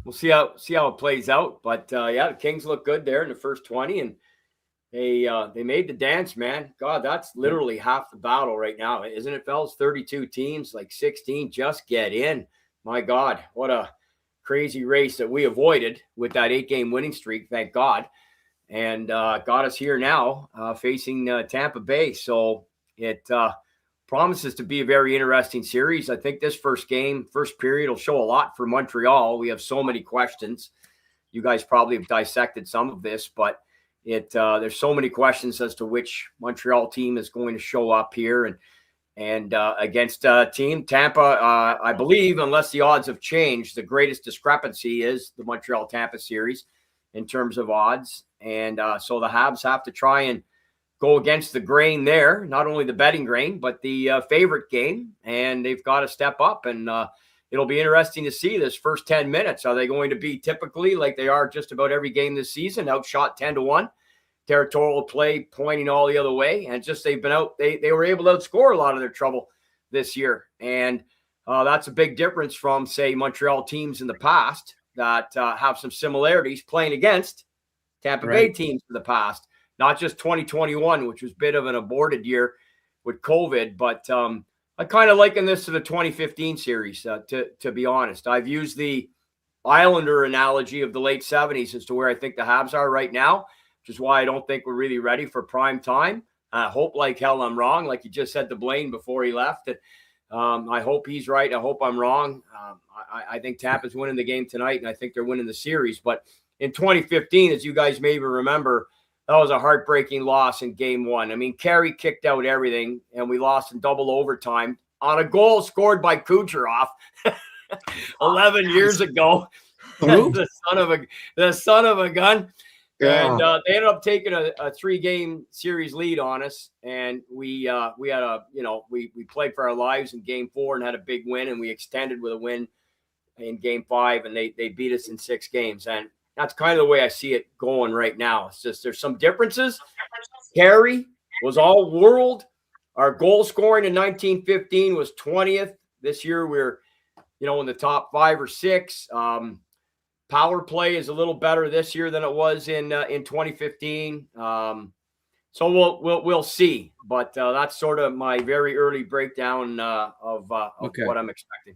we'll see how it plays out. But the Kings look good there in the first 20, and they made the dance, man. God, that's literally half the battle right now, isn't it, fellas? 32 teams, like 16 just get in. My God, what a crazy race that we avoided with that 8-game winning streak, thank God, and got us here now facing Tampa Bay. So it promises to be a very interesting series. I think this first period will show a lot for Montreal. We have so many questions. You guys probably have dissected some of this, but there's so many questions as to which Montreal team is going to show up here and against team Tampa. I believe, unless the odds have changed, the greatest discrepancy is the Montreal Tampa series in terms of odds, and so the Habs have to try and go against the grain there, not only the betting grain, but the favorite game, and they've got to step up, and it'll be interesting to see this first 10 minutes. Are they going to be typically, like they are just about every game this season, outshot 10-1, territorial play pointing all the other way, and just they've been out, they were able to outscore a lot of their trouble this year, and that's a big difference from, say, Montreal teams in the past that have some similarities playing against Tampa Bay teams in the past. Not just 2021, which was a bit of an aborted year with COVID, but I kind of liken this to the 2015 series, to be honest. I've used the Islander analogy of the late 70s as to where I think the Habs are right now, which is why I don't think we're really ready for prime time. I hope like hell I'm wrong, like you just said to Blain before he left. I hope he's right. I hope I'm wrong. I think Tampa's winning the game tonight, and I think they're winning the series. But in 2015, as you guys maybe remember, that was a heartbreaking loss in game one. I mean, Carey kicked out everything, and we lost in double overtime on a goal scored by Kucherov 11 years ago. the son of a gun. Yeah. And they ended up taking a 3-game series lead on us, and we had we played for our lives in game 4 and had a big win, and we extended with a win in game 5, and they beat us in 6 games. And that's kind of the way I see it going right now. It's just there's some differences. Carey was all world. Our goal scoring in 1915 was 20th. This year we're, in the top 5 or 6. Power play is a little better this year than it was in 2015. So we'll see. But that's sort of my very early breakdown of what I'm expecting.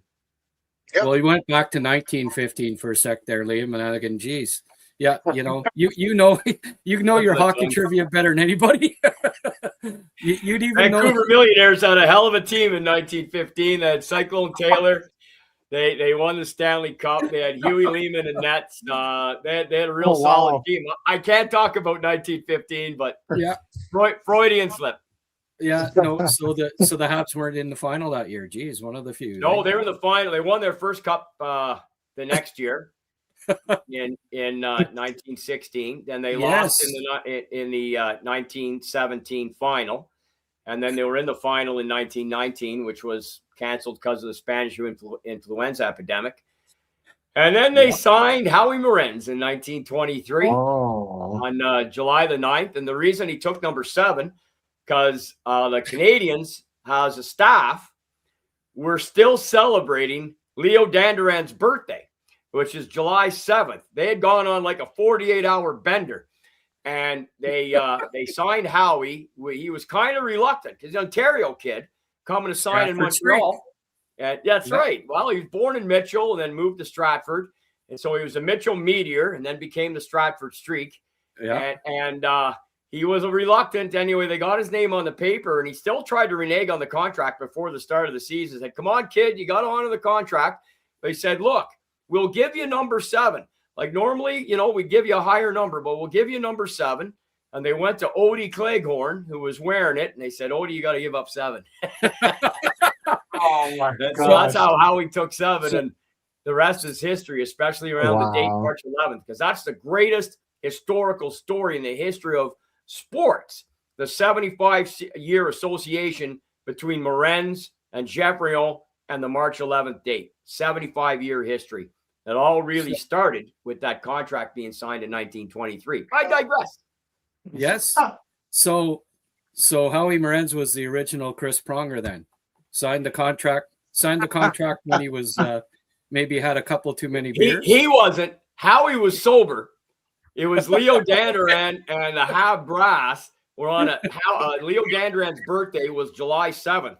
Yep. Well, you went back to 1915 for a sec there, Liam, and I'm thinking, geez, yeah, you know your hockey trivia better than anybody. You'd even Vancouver Millionaires had a hell of a team in 1915. They had Cyclone Taylor. They won the Stanley Cup. They had Huey Lehman and Nets. They had a real solid team. I can't talk about 1915, but yeah, Freudian slip. Yeah, no. So the Habs weren't in the final that year. Geez, one of the few. No, they were in the final. They won their first cup the next year in 1916. Then they lost in the 1917 final, And then they were in the final in 1919, which was canceled because of the Spanish influenza epidemic. And then they signed Howie Morenz in 1923 on July the 9th. And the reason he took number 7, because the Canadians, as a staff, were still celebrating Leo Danduran's birthday, which is July 7th. They had gone on like a 48-hour bender. And they signed Howie. He was kind of reluctant because he's an Ontario kid coming to sign in Montreal. And that's right. Well, he was born in Mitchell and then moved to Stratford. And so he was a Mitchell Meteor and then became the Stratford Streak. Yeah. And he was a reluctant. Anyway, they got his name on the paper, and he still tried to renege on the contract before the start of the season. He said, come on, kid, you got to honor the contract. They said, look, we'll give you number 7. Like normally, we give you a higher number, but we'll give you number 7. And they went to Odie Cleghorn, who was wearing it, and they said, Odie, you got to give up 7. Oh, my God. So that's how Howie took 7, and the rest is history, especially around the date March 11th, because that's the greatest historical story in the history of sports. The 75-year association between Morenz and Geoffrion and the March 11th date. 75-year history. It all really started with that contract being signed in 1923. I digress. Yes. So Howie Morenz was the original Chris Pronger then. Signed the contract when he was maybe had a couple too many beers. He wasn't. Howie was sober. It was Leo Danduran and the Hab Brass were on Leo Danduran's birthday was July 7th.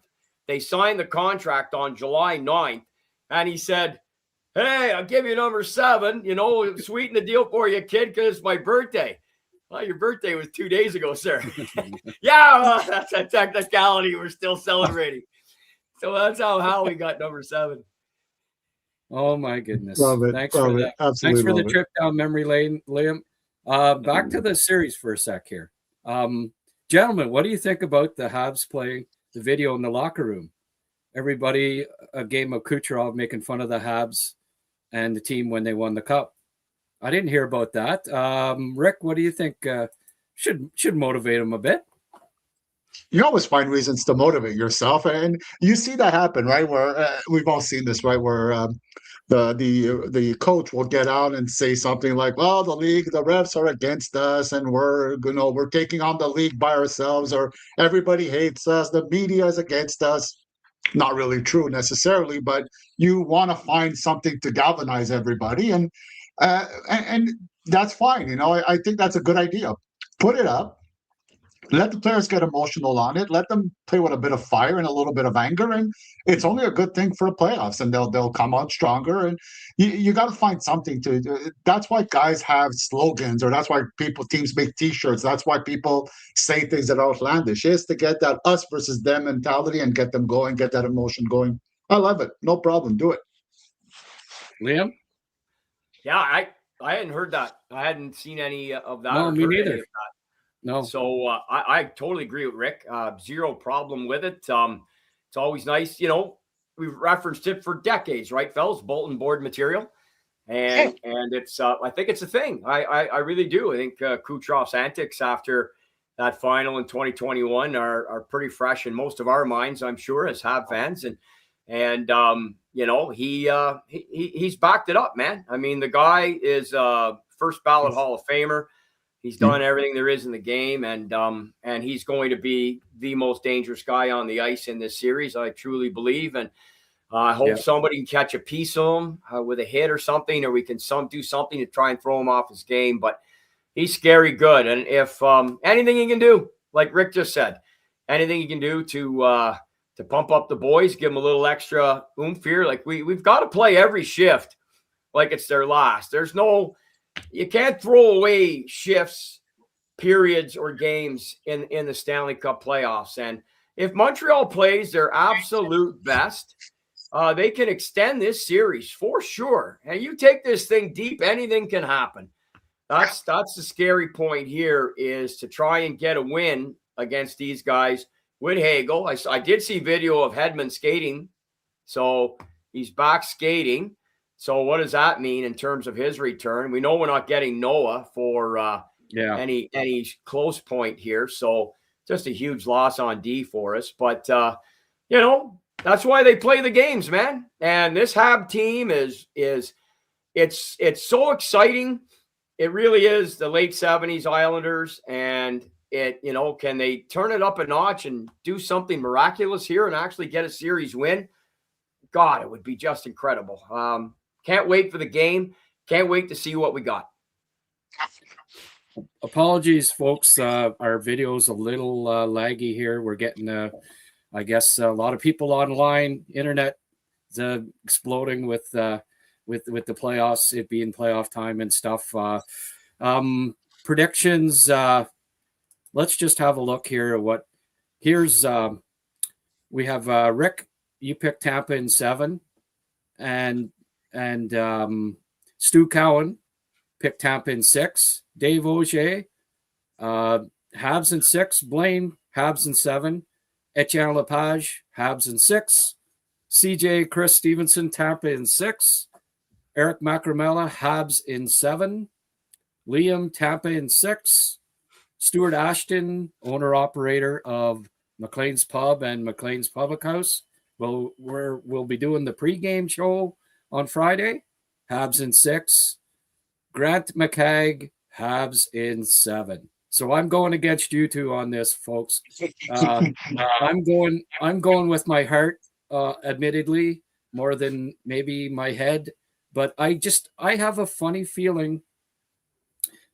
They signed the contract on July 9th, and he said, hey, I'll give you number 7, sweeten the deal for you, kid, because it's my birthday. Well, your birthday was 2 days ago, sir. Yeah, that's a technicality. We're still celebrating. So that's how Howie got number 7. Oh, my goodness. Love it. Thanks for that. Absolutely. Thanks for the trip down memory lane, Liam. Back to the series for a sec here. Gentlemen, what do you think about the Habs playing the video in the locker room? Everybody, a game of Kucherov making fun of the Habs and the team when they won the cup. I didn't hear about that. Rick, what do you think should motivate him a bit? You always find reasons to motivate yourself, and you see that happen, right? Where we've all seen this, right? Where the coach will get out and say something like, "Well, the refs are against us, and we're taking on the league by ourselves, or everybody hates us, the media is against us." Not really true necessarily, but you want to find something to galvanize everybody, and that's fine. I think that's a good idea. Put it up. Let the players get emotional on it. Let them play with a bit of fire and a little bit of anger, and it's only a good thing for the playoffs. And they'll come out stronger. And you got to find something to do. That's why guys have slogans, or that's why teams make T-shirts. That's why people say things that are outlandish. Is to get that us versus them mentality and get them going, get that emotion going. I love it. No problem. Do it. Liam? Yeah, I hadn't heard that. I hadn't seen any of that. No, me neither. No. So I totally agree with Rick. Zero problem with it. It's always nice. We've referenced it for decades, right, fellas? Bulletin board material. And it's I think it's a thing. I really do. I think Kucherov's antics after that final in 2021 are pretty fresh in most of our minds, I'm sure, as Hab fans. And he's backed it up, man. I mean, the guy is first ballot Hall of Famer. He's done everything there is in the game, and he's going to be the most dangerous guy on the ice in this series, I truly believe. And I hope somebody can catch a piece of him with a hit or something, or we can do something to try and throw him off his game. But he's scary good. And if anything he can do, like Rick just said, anything he can do to pump up the boys, give them a little extra oomph here. Like we've got to play every shift like it's their last. You can't throw away shifts, periods, or games in the Stanley Cup playoffs. And if Montreal plays their absolute best, they can extend this series for sure. And you take this thing deep, anything can happen. That's the scary point here, is to try and get a win against these guys with Hagel. I did see video of Hedman skating. So he's back skating. So what does that mean in terms of his return? We know we're not getting Noah for any close point here. So just a huge loss on D for us. But, you know, that's why they play the games, man. And this Hab team it's so exciting. It really is the late 70s Islanders. And it, you know, can they turn it up a notch and do something miraculous here and actually get a series win? God, it would be just incredible. Can't wait for the game. Can't wait to see what we got. Apologies, folks. Our video's a little laggy here. We're getting, I guess, a lot of people online. Internet exploding with the playoffs, it being playoff time and stuff. Predictions. Let's just have a look here at we have Rick. You picked Tampa in 7, and Stu Cowan picked Tampa in 6. Dave Auger, Habs in 6. Blain, Habs in 7. Etienne Lepage, Habs in 6. CJ Chris Stevenson, Tampa in 6. Eric Macramella, Habs in 7. Liam, Tampa in 6. Stuart Ashton, owner-operator of McLean's Pub and McLean's Public House. We'll be doing the pregame show on Friday. Habs in 6. Grant McCagg, Habs in 7. So I'm going against you two on this, folks. I'm going with my heart, admittedly, more than maybe my head. But I have a funny feeling.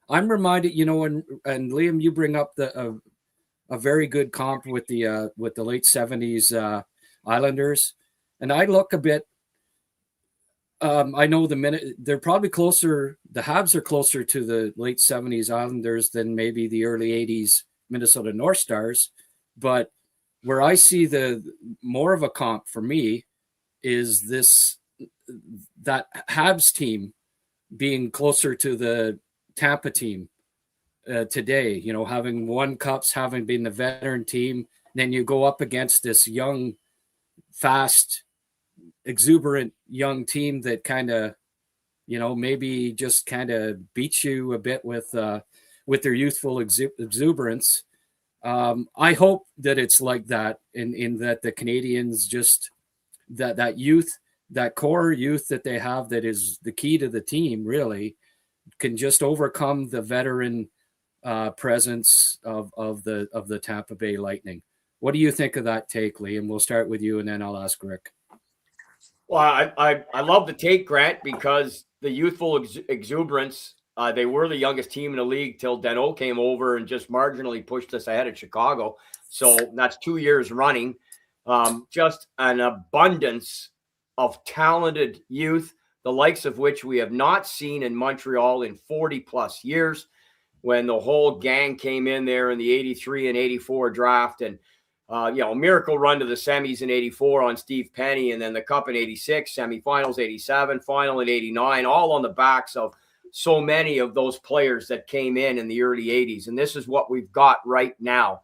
I'm reminded, you know, and Liam, you bring up a very good comp with the late 70s Islanders, and I look a bit. I know they're probably closer. The Habs are closer to the late 70s Islanders than maybe the early 80s Minnesota North Stars. But where I see the more of a comp for me is that Habs team being closer to the Tampa team today. You know, having won cups, having been the veteran team, then you go up against this young, fast, exuberant young team that kind of, you know, maybe just kind of beats you a bit with their youthful exuberance. I hope that it's like that in that the Canadians just that youth, that core youth that they have, that is the key to the team, really can just overcome the veteran presence of the Tampa Bay Lightning. What do you think of that take, Lee? And we'll start with you, and then I'll ask Rick. Well, I love the take, Grant, because the youthful exuberance, they were the youngest team in the league till Danault came over and just marginally pushed us ahead of Chicago. So that's 2 years running. Just an abundance of talented youth, the likes of which we have not seen in Montreal in 40 plus years, when the whole gang came in there in the 83 and 84 draft, and miracle run to the semis in 84 on Steve Penny, and then the cup in 86, semifinals 87, final in 89, all on the backs of so many of those players that came in the early 80s. And this is what we've got right now.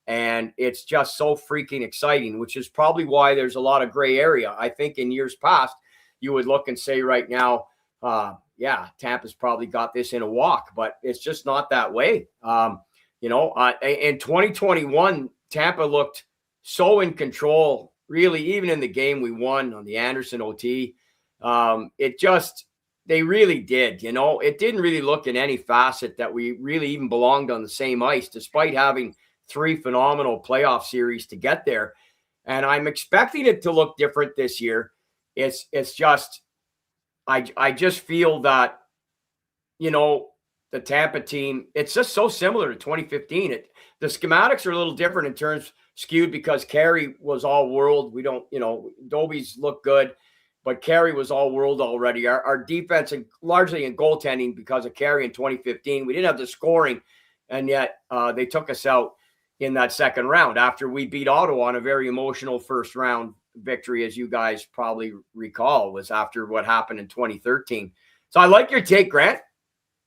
And it's just so freaking exciting, which is probably why there's a lot of gray area. I think in years past, you would look and say right now, Tampa's probably got this in a walk, but it's just not that way. In 2021, Tampa looked so in control, really, even in the game we won on the Anderson OT. They really did. You know, it didn't really look in any facet that we really even belonged on the same ice, despite having 3 phenomenal playoff series to get there. And I'm expecting it to look different this year. It's just, I just feel that, you know, the Tampa team, it's just so similar to 2015. The schematics are a little different in terms skewed because Carey was all world. We don't, Doby's look good, but Carey was all world already. Our defense, and largely in goaltending because of Carey in 2015, we didn't have the scoring, and yet they took us out in that second round after we beat Ottawa on a very emotional first round victory, as you guys probably recall, was after what happened in 2013. So I like your take, Grant.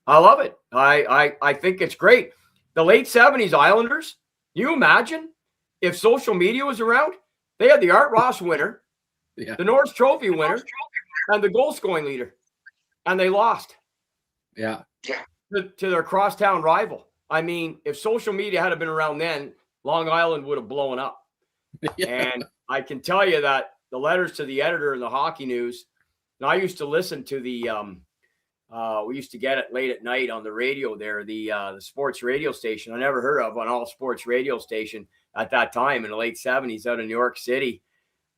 I love it. I think it's great. The late 70s Islanders, you imagine if social media was around, they had the Art Ross winner, the Norris Trophy winner, and the goal scoring leader, and they lost. Yeah. To their crosstown rival. I mean, if social media had been around then, Long Island would have blown up. Yeah. And I can tell you that the letters to the editor in the Hockey News, and I used to listen to the we used to get it late at night on the radio there, the sports radio station I never heard of, an all sports radio station at that time in the late 70s out of New York City.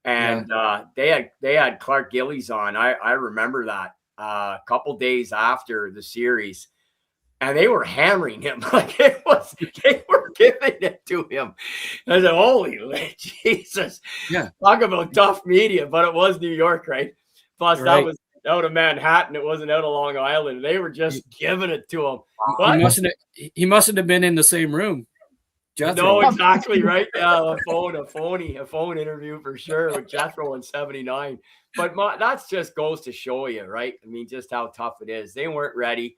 And they had Clark Gillies on. I remember that a couple days after the series, and they were hammering him like they were giving it to him. I said, "Holy Jesus!" Yeah, talk about tough media, but it was New York, right? Plus, that was out of Manhattan. It wasn't out of Long Island. They were just giving it to him. But he mustn't have been in the same room. Jethro. No, exactly right. Yeah, a phone interview for sure with Jethro in '79. But that's just goes to show you, right? I mean, just how tough it is. They weren't ready,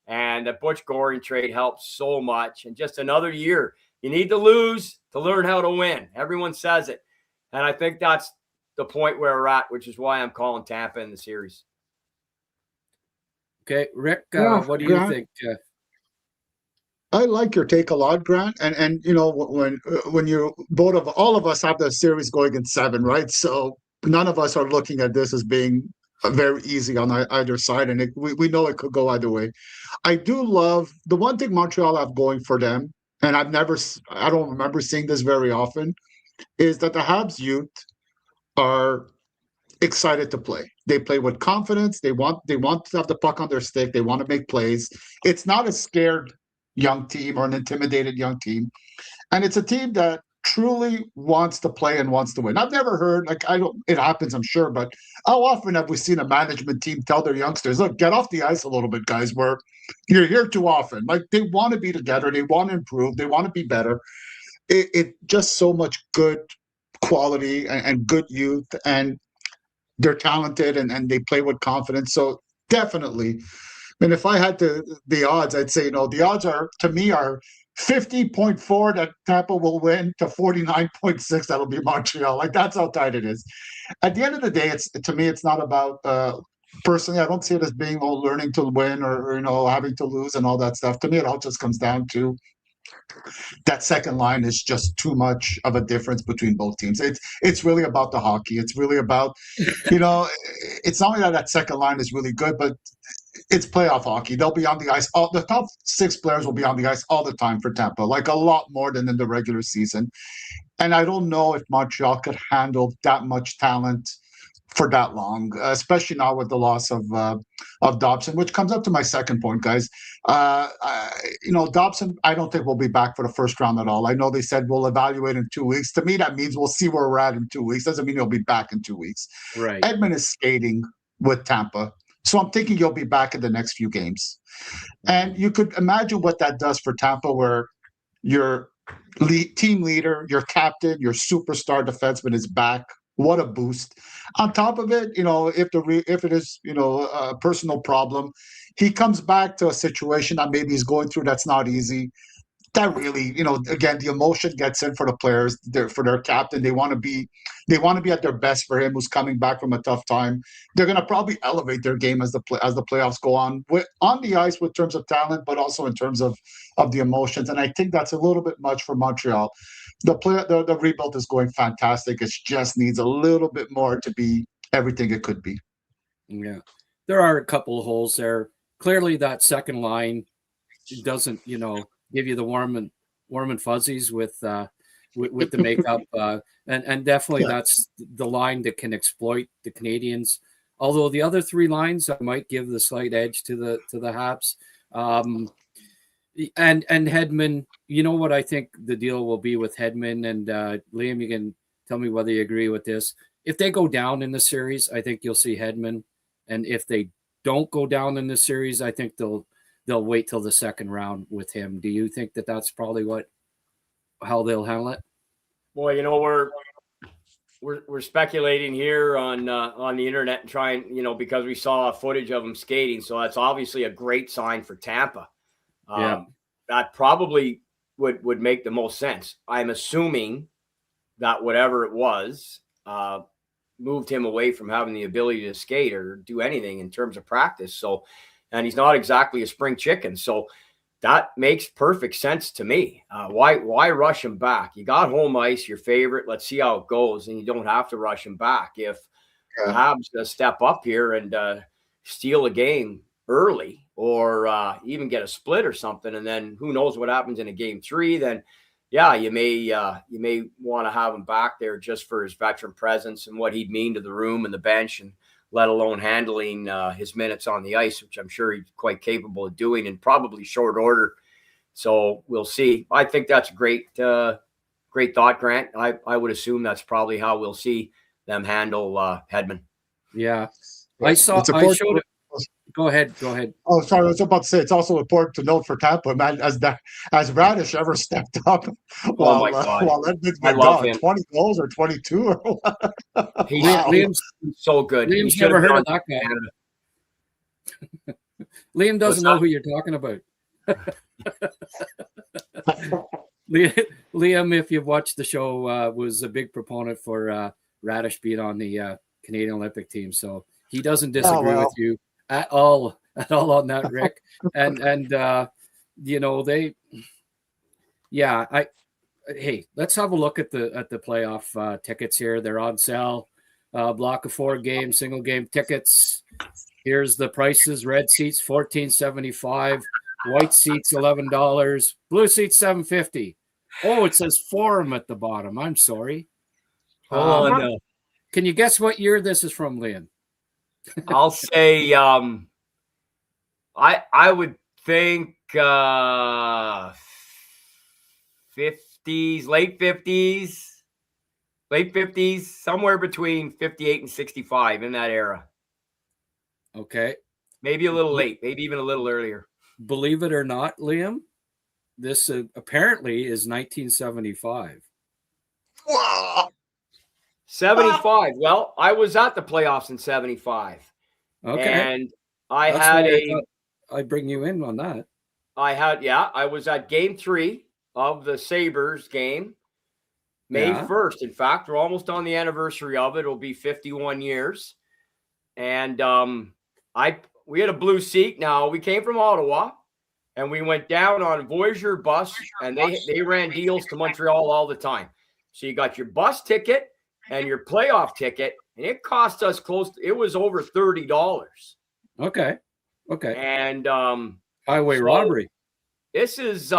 and the Butch Goring trade helped so much. And just another year, you need to lose to learn how to win. Everyone says it, and I think that's the point where we're at, which is why I'm calling Tampa in the series. Okay, Rick, what do you think? I like your take a lot, Grant. And you know, when you all of us have the series going in 7, right? So none of us are looking at this as being very easy on either side, and we know it could go either way. I do love the one thing Montreal have going for them, and I don't remember seeing this very often, is that the Habs youth are excited to play. They play with confidence. They want to have the puck on their stick. They want to make plays. It's not a scared young team or an intimidated young team, and it's a team that truly wants to play and wants to win. I've never heard, it happens, I'm sure, but how often have we seen a management team tell their youngsters, look, get off the ice a little bit, guys, where you're here too often. Like, they want to be together, they want to improve, they want to be better. It just so much good quality and good youth, and they're talented and they play with confidence. So definitely, I mean, if I had the odds, I'd say, the odds are 50.4 that Tampa will win to 49.6 that'll be Montreal. Like, that's how tight it is. At the end of the day, to me, it's not about personally, I don't see it as being learning to win or having to lose and all that stuff. To me, it all just comes down to that second line is just too much of a difference between both teams. It's really about the hockey. It's really about, it's not only that second line is really good, but it's playoff hockey. They'll be on the ice. The top 6 players will be on the ice all the time for Tampa, like a lot more than in the regular season. And I don't know if Montreal could handle that much talent for that long, especially now with the loss of Dobson, which comes up to my second point, guys. Dobson, I don't think we'll be back for the first round at all. I know they said we'll evaluate in 2 weeks. To me, that means we'll see where we're at in 2 weeks. Doesn't mean he'll be back in 2 weeks. Right. Edmund is skating with Tampa, so I'm thinking he'll be back in the next few games. And you could imagine what that does for Tampa, where your team leader, your captain, your superstar defenseman is back. What a boost. On top of it, if it is, a personal problem, he comes back to a situation that maybe he's going through that's not easy. That really, again, the emotion gets in for the players, for their captain. They want to be at their best for him, who's coming back from a tough time. They're going to probably elevate their game as the playoffs go on the ice with terms of talent, but also in terms of the emotions. And I think that's a little bit much for Montreal. The rebuild is going fantastic. It just needs a little bit more to be everything it could be. Yeah, there are a couple of holes there. Clearly, that second line doesn't, give you the warm and fuzzies with the makeup, and definitely that's the line that can exploit the Canadians. Although the other 3 lines, I might give the slight edge to the Habs. And Hedman, what I think the deal will be with Hedman, and Liam, you can tell me whether you agree with this. If they go down in the series, I think you'll see Hedman, and if they don't go down in the series, I think they'll wait till the second round with him. Do you think that that's probably how they'll handle it? Boy, we're speculating here on the internet and trying, because we saw footage of him skating, so that's obviously a great sign for Tampa. That probably would make the most sense. I'm assuming that whatever it was moved him away from having the ability to skate or do anything in terms of practice. So, and he's not exactly a spring chicken. So that makes perfect sense to me. Why rush him back? You got home ice, your favorite. Let's see how it goes, and you don't have to rush him back. If the Habs step up here and steal a game early, or even get a split or something, and then who knows what happens in a game 3, then yeah, you may want to have him back there just for his veteran presence and what he'd mean to the room and the bench, and let alone handling his minutes on the ice, which I'm sure he's quite capable of doing in probably short order. So we'll see. I think that's a great thought, Grant. I would assume that's probably how we'll see them handle Hedman. Yeah. I showed it. Go ahead. Oh, sorry. I was about to say it's also important to note for Tampa, man, as Radish ever stepped up while Edmonds been gone. 20 goals or 22 or what? Liam's so good. Liam's never heard of that guy. Liam doesn't know who you're talking about. Liam, if you've watched the show, was a big proponent for Radish being on the Canadian Olympic team, so he doesn't disagree with you at all on that, Rick. and hey, let's have a look at the playoff tickets here. They're on sale. Block of 4 games, single game tickets. Here's the prices. Red seats $14.75, white seats $11, blue seats $7.50. Oh, it says Forum at the bottom. I'm sorry. Oh no. Can you guess what year this is from, Liam? I'll say I would think 50s, late 50s, somewhere between 58 and 65 in that era. Okay. Maybe a little late, maybe even a little earlier. Believe it or not, Liam, this apparently is 1975. Wow. 75. Well, I was at the playoffs in 75. Okay. And I'd bring you in on that. I was at game 3 of the Sabres game. May 1st. In fact, we're almost on the anniversary of it. It'll be 51 years. And we had a blue seat. Now, we came from Ottawa, and we went down on Voyager bus, and they ran deals to Montreal all the time. So you got your bus ticket and your playoff ticket, and it cost us it was over $30. Okay. And highway robbery. This is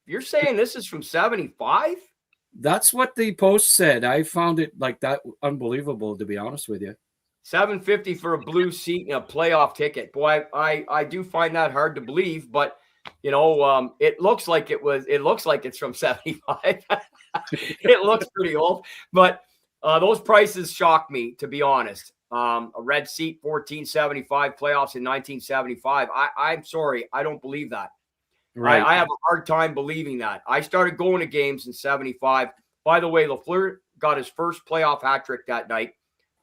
you're saying this is from 75? That's what the Post said. I found it like that unbelievable, to be honest with you. $7.50 for a blue seat and a playoff ticket. Boy, I do find that hard to believe, but it looks like it's from 75. It looks pretty old, but those prices shock me, to be honest. A red seat, $14.75, playoffs in 1975. I'm sorry, I don't believe that. Right. I have a hard time believing that. I started going to games in 75. By the way, Lafleur got his first playoff hat trick that night.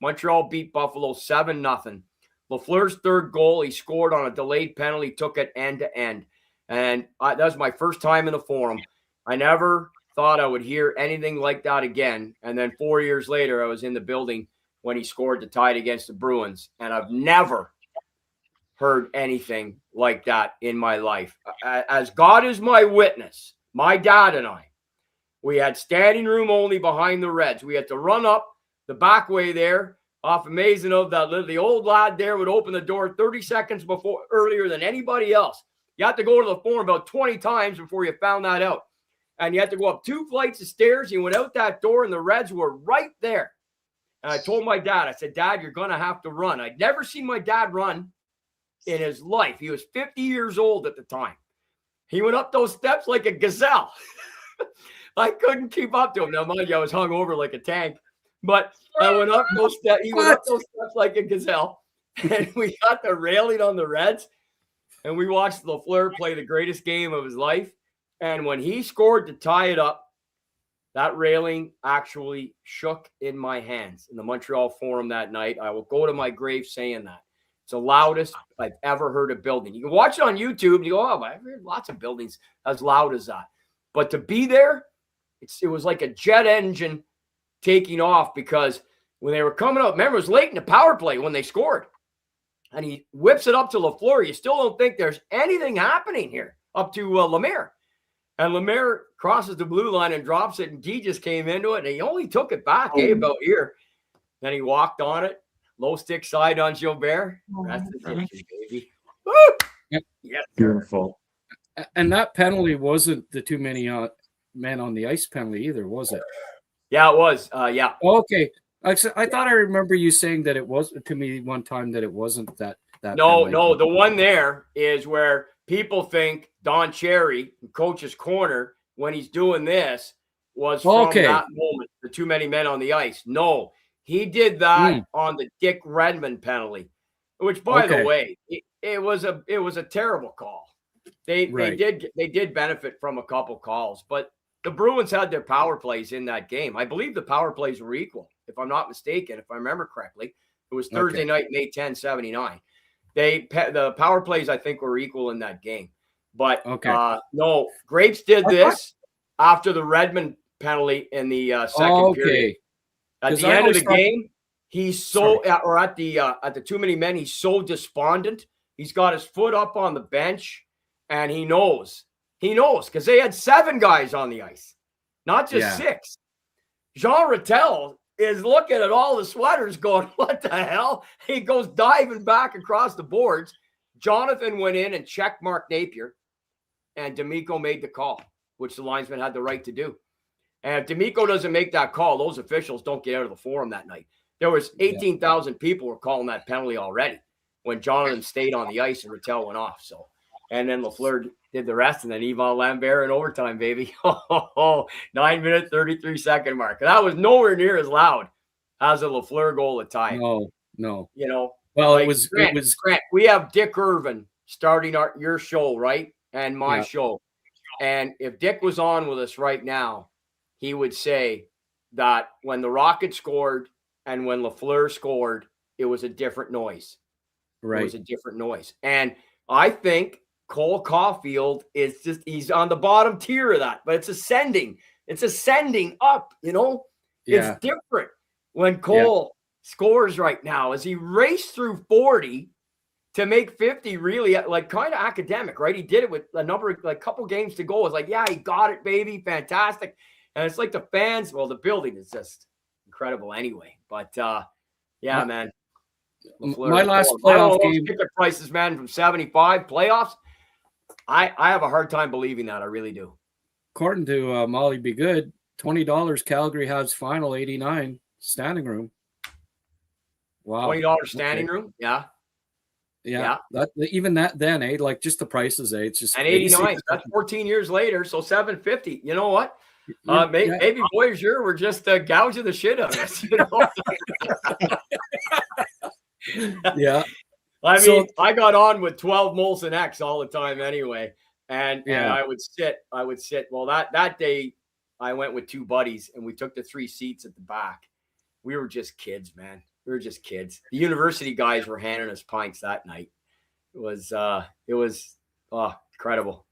Montreal beat Buffalo 7-0. Lafleur's third goal, he scored on a delayed penalty, took it end to end. And that was my first time in the Forum. I never thought I would hear anything like that again. And then 4 years later, I was in the building when he scored to tie it against the Bruins. And I've never heard anything like that in my life. As God is my witness, my dad and I, we had standing room only behind the Reds. We had to run up the back way there off of Maisonneuve. The old lad there would open the door 30 seconds earlier than anybody else. You had to go to the Forum about 20 times before you found that out. And you had to go up 2 flights of stairs. You went out that door, and the Reds were right there. And I told my dad, I said, Dad, you're going to have to run. I'd never seen my dad run in his life. He was 50 years old at the time. He went up those steps like a gazelle. I couldn't keep up to him. Now, mind you, I was hung over like a tank. But I went up those steps. He went up those steps like a gazelle. And we got the railing on the Reds. And we watched Lafleur play the greatest game of his life. And when he scored to tie it up, that railing actually shook in my hands in the Montreal Forum that night. I will go to my grave saying that. It's the loudest I've ever heard a building. You can watch it on YouTube and you go, oh, I've heard lots of buildings as loud as that. But to be there, it was like a jet engine taking off, because when they were coming up, remember, it was late in the power play when they scored. And he whips it up to Lafleur. You still don't think there's anything happening here. up to Lemaire. And Lemaire crosses the blue line and drops it, and G just came into it, and he only took it back, about here. Then he walked on it, low stick side on Gilbert. That's the issue, baby. Woo! Yep. Yes, Beautiful. And that penalty wasn't the too many men on the ice penalty either, was it? Yeah, it was. Yeah. Okay. I thought I remember you saying that it was to me one time that it wasn't that. No, the one there is where people think Don Cherry, coach's corner, when he's doing this, was from that moment, the too many men on the ice. No, he did that on the Dick Redmond penalty, which, by the way, it was a terrible call. They did benefit from a couple calls, but the Bruins had their power plays in that game. I believe the power plays were equal, if I'm not mistaken, if I remember correctly. It was Thursday night, May 10, 79. The power plays, I think, were equal in that game. But no, Grapes did this after the Redmond penalty in the second period. At the end of the game, he's so or at the too many men, he's so despondent. He's got his foot up on the bench, and he knows because they had 7 guys on the ice, not just 6. Jean Rattel is looking at all the sweaters going, what the hell? He goes diving back across the boards. Jonathan went in and checked Mark Napier, and D'Amico made the call, which the linesman had the right to do. And if D'Amico doesn't make that call, those officials don't get out of the forum that night. There was 18,000 people were calling that penalty already when Jonathan stayed on the ice and Rattel went off. So, and then Lafleur did the rest, and then Yvon Lambert in overtime, baby. 9-minute, 33-second mark. And that was nowhere near as loud as a Lafleur goal at tie. No. You know, well, like it was Grant, we have Dick Irvin starting your show, right? And my show. And if Dick was on with us right now, he would say that when the Rockets scored and when Lafleur scored, it was a different noise. Right. It was a different noise. And I think Cole Caulfield is just, he's on the bottom tier of that, but it's ascending. It's ascending up, you know? Yeah. It's different when Cole scores right now as he raced through 40 to make 50 really like kind of academic, right? He did it with a number of like couple games to go. It's like, yeah, he got it, baby. Fantastic. And it's like the fans, well, the building is just incredible anyway. But yeah, man. LaFleur, my last playoff game ticket prices, man, from 75 playoffs. I have a hard time believing that. I really do. According to Molly Be Good, $20 Calgary Habs final 89 standing room. Wow. $20 standing room. Yeah. Yeah. That, even that then, like just the prices, it's just and 89. That's 14 years later. So 750. You know what? Maybe Voyager were just gouging the shit out of us. You know? Yeah. I mean, I got on with 12 Molson X all the time anyway. And I would sit. Well, that day I went with 2 buddies and we took the 3 seats at the back. We were just kids, man. We were just kids. The university guys were handing us pints that night. It was incredible.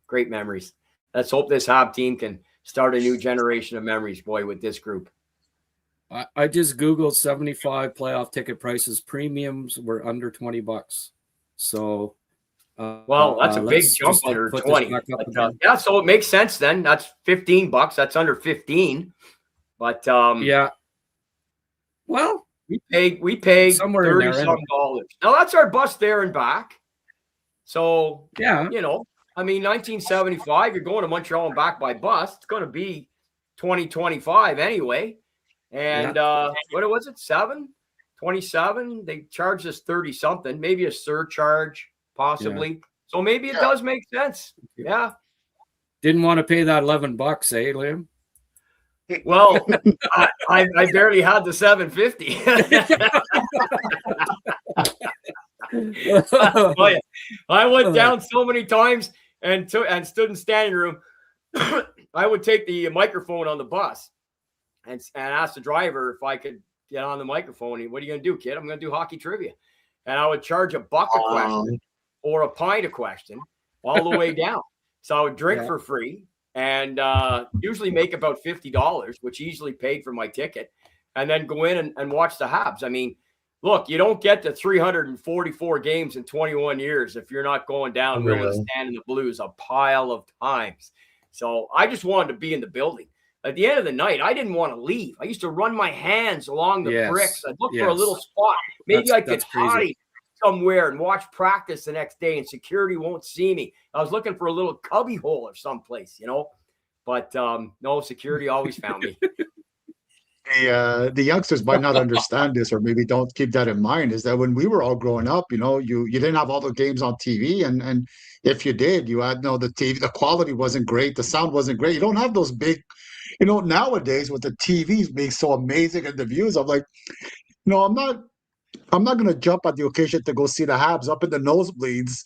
Great memories. Let's hope this Hab team can start a new generation of memories, boy, with this group. I just Googled 75 playoff ticket prices. Premiums were under $20. So, well, that's a big jump under 20. Yeah, so it makes sense then. That's $15. That's under 15. But yeah. Well, we paid somewhere $30-some. Now that's our bus there and back. So yeah, you know, I mean, 1975, you're going to Montreal and back by bus. It's going to be 2025 anyway. And what was it? 27? They charged us 30 something, maybe a surcharge, possibly. Yeah. So maybe it does make sense. Yeah. Didn't want to pay that $11, eh, Liam? Well, I barely had the 750. I went down so many times and stood in standing room. I would take the microphone on the bus and ask the driver if I could get on the microphone. What are you going to do, kid? I'm going to do hockey trivia. And I would charge $1 a question or a pint a question all the way down. So I would drink for free and usually make about $50, which easily paid for my ticket, and then go in and watch the Habs. I mean, look, you don't get to 344 games in 21 years if you're not going down willing to stand in the Blues a pile of times. So I just wanted to be in the building. At the end of the night, I didn't want to leave. I used to run my hands along the bricks. I'd look for a little spot. Maybe I could hide somewhere and watch practice the next day and security won't see me. I was looking for a little cubby hole or someplace, but no, security always found me. The youngsters might not understand this, or maybe don't keep that in mind, is that when we were all growing up, you didn't have all the games on TV, and if you did, you had the TV, the quality wasn't great, the sound wasn't great. You don't have those big, nowadays with the TVs being so amazing and the views. I'm like, I'm not going to jump at the occasion to go see the Habs up in the nosebleeds.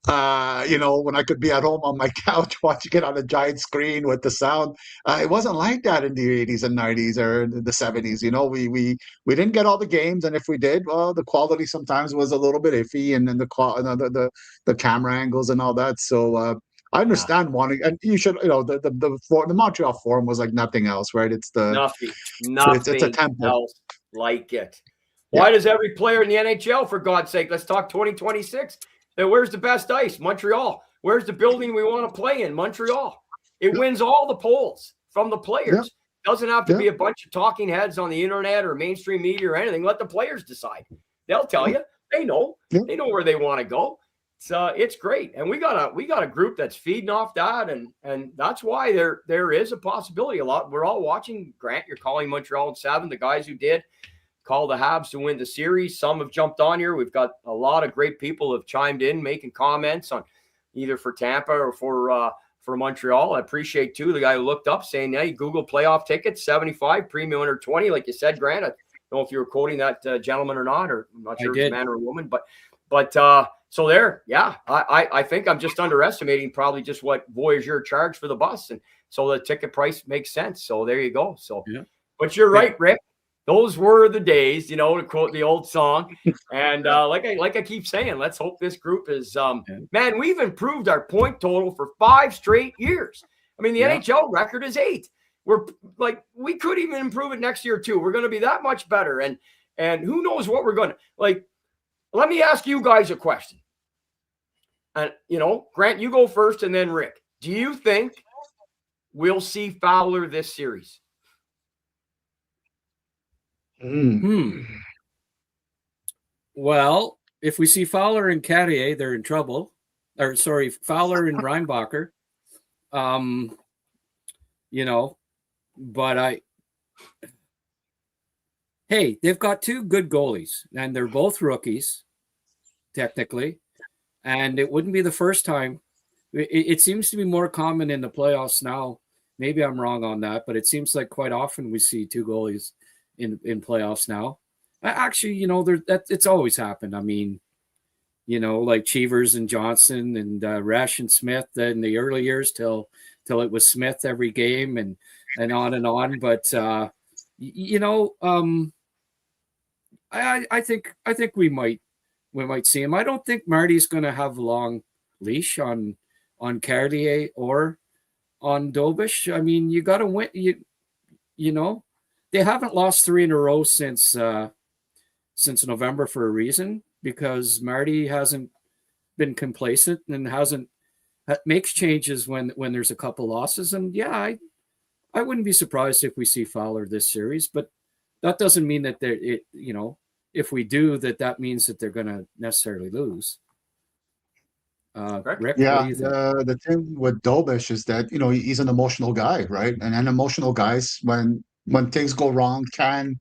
When I could be at home on my couch watching it on a giant screen with the sound. It wasn't like that in the 80s and 90s or the 70s. We didn't get all the games, and if we did, well, the quality sometimes was a little bit iffy, and then the camera angles and all that. So I understand wanting, and you should, the Montreal Forum was like nothing else, right? It's nothing it's a temple else like it. Why does every player in the NHL, for God's sake, let's talk 2026? Where's the best ice? Montreal. Where's the building we want to play in? Montreal. It wins all the polls from the players. Doesn't have to be a bunch of talking heads on the internet or mainstream media or anything. Let the players decide. They'll tell you. They know. They know where they want to go. It's great. And we got a group that's feeding off that, and that's why there is a possibility. We're all watching. Grant, you're calling Montreal in 7. The guys who did call the Habs to win the series. Some have jumped on here. We've got a lot of great people who have chimed in, making comments on either for Tampa or for Montreal. I appreciate too the guy who looked up saying, "Hey, Google playoff tickets, 75, premium under 20." Like you said, Grant. I don't know if you were quoting that gentleman or not, or I'm not sure if it's a man or a woman, but so there, I think I'm just underestimating probably just what Voyageur charged for the bus, and so the ticket price makes sense. So there you go. So, but you're right, Rick. Those were the days, to quote the old song. And like I keep saying, let's hope this group is man, we've improved our point total for 5 straight years. I mean, the NHL record is 8. We're like, we could even improve it next year too. We're going to be that much better. And who knows what we're going to like. Let me ask you guys a question. And Grant, you go first, and then Rick. Do you think we'll see Fowler this series? Well, if we see Fowler and Carrier, they're in trouble. Or sorry, Fowler and Reinbacher. But they've got 2 good goalies, and they're both rookies, technically. And it wouldn't be the first time. It seems to be more common in the playoffs now. Maybe I'm wrong on that, but it seems like quite often we see 2 goalies in playoffs now. Actually, it's always happened. I mean, like Cheevers and Johnson and Resch and Smith in the early years till it was Smith every game and on and on. But I think we might see him. I don't think Marty's going to have a long leash on Cartier or on Dobish. I mean, you got to win. They haven't lost 3 in a row since November for a reason, because Marty hasn't been complacent and makes changes when there's a couple losses. And I wouldn't be surprised if we see Fowler this series, but that doesn't mean that if we do, that means that they're going to necessarily lose. Rick, the thing with Dobish is that he's an emotional guy, right? And emotional guys, when things go wrong, can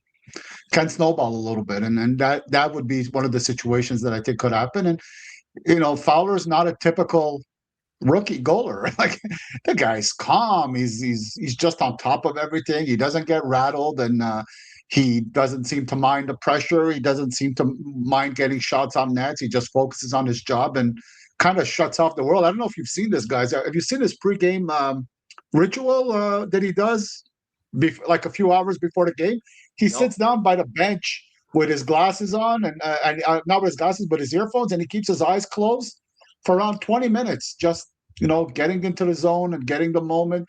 snowball a little bit, and that would be one of the situations that I think could happen. And Fowler is not a typical rookie goaler. Like, the guy's calm. He's just on top of everything. He doesn't get rattled, and he doesn't seem to mind the pressure. He doesn't seem to mind getting shots on nets. He just focuses on his job and kind of shuts off the world. I don't know if you've seen this, guys. Have you seen his pregame ritual that he does? Like a few hours before the game, he sits down by the bench with his glasses on, and not with his glasses, but his earphones, and he keeps his eyes closed for around 20 minutes, just getting into the zone and getting the moment.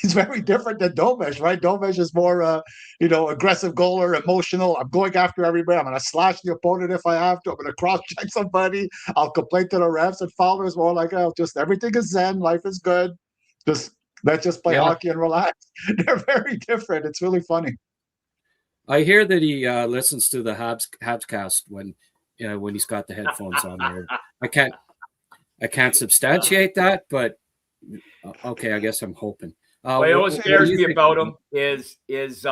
he's very different than Domesh, right? Domesh is more, aggressive goaler, emotional. I'm going after everybody. I'm going to slash the opponent if I have to. I'm going to cross-check somebody. I'll complain to the refs. And Fowler is more like, oh, just everything is zen. Life is good. Let's just play hockey and relax. They're very different. It's really funny. I hear that he listens to the Habs cast when he's got the headphones on there. I can't substantiate that, but okay, I guess I'm hoping. What scares me about him is his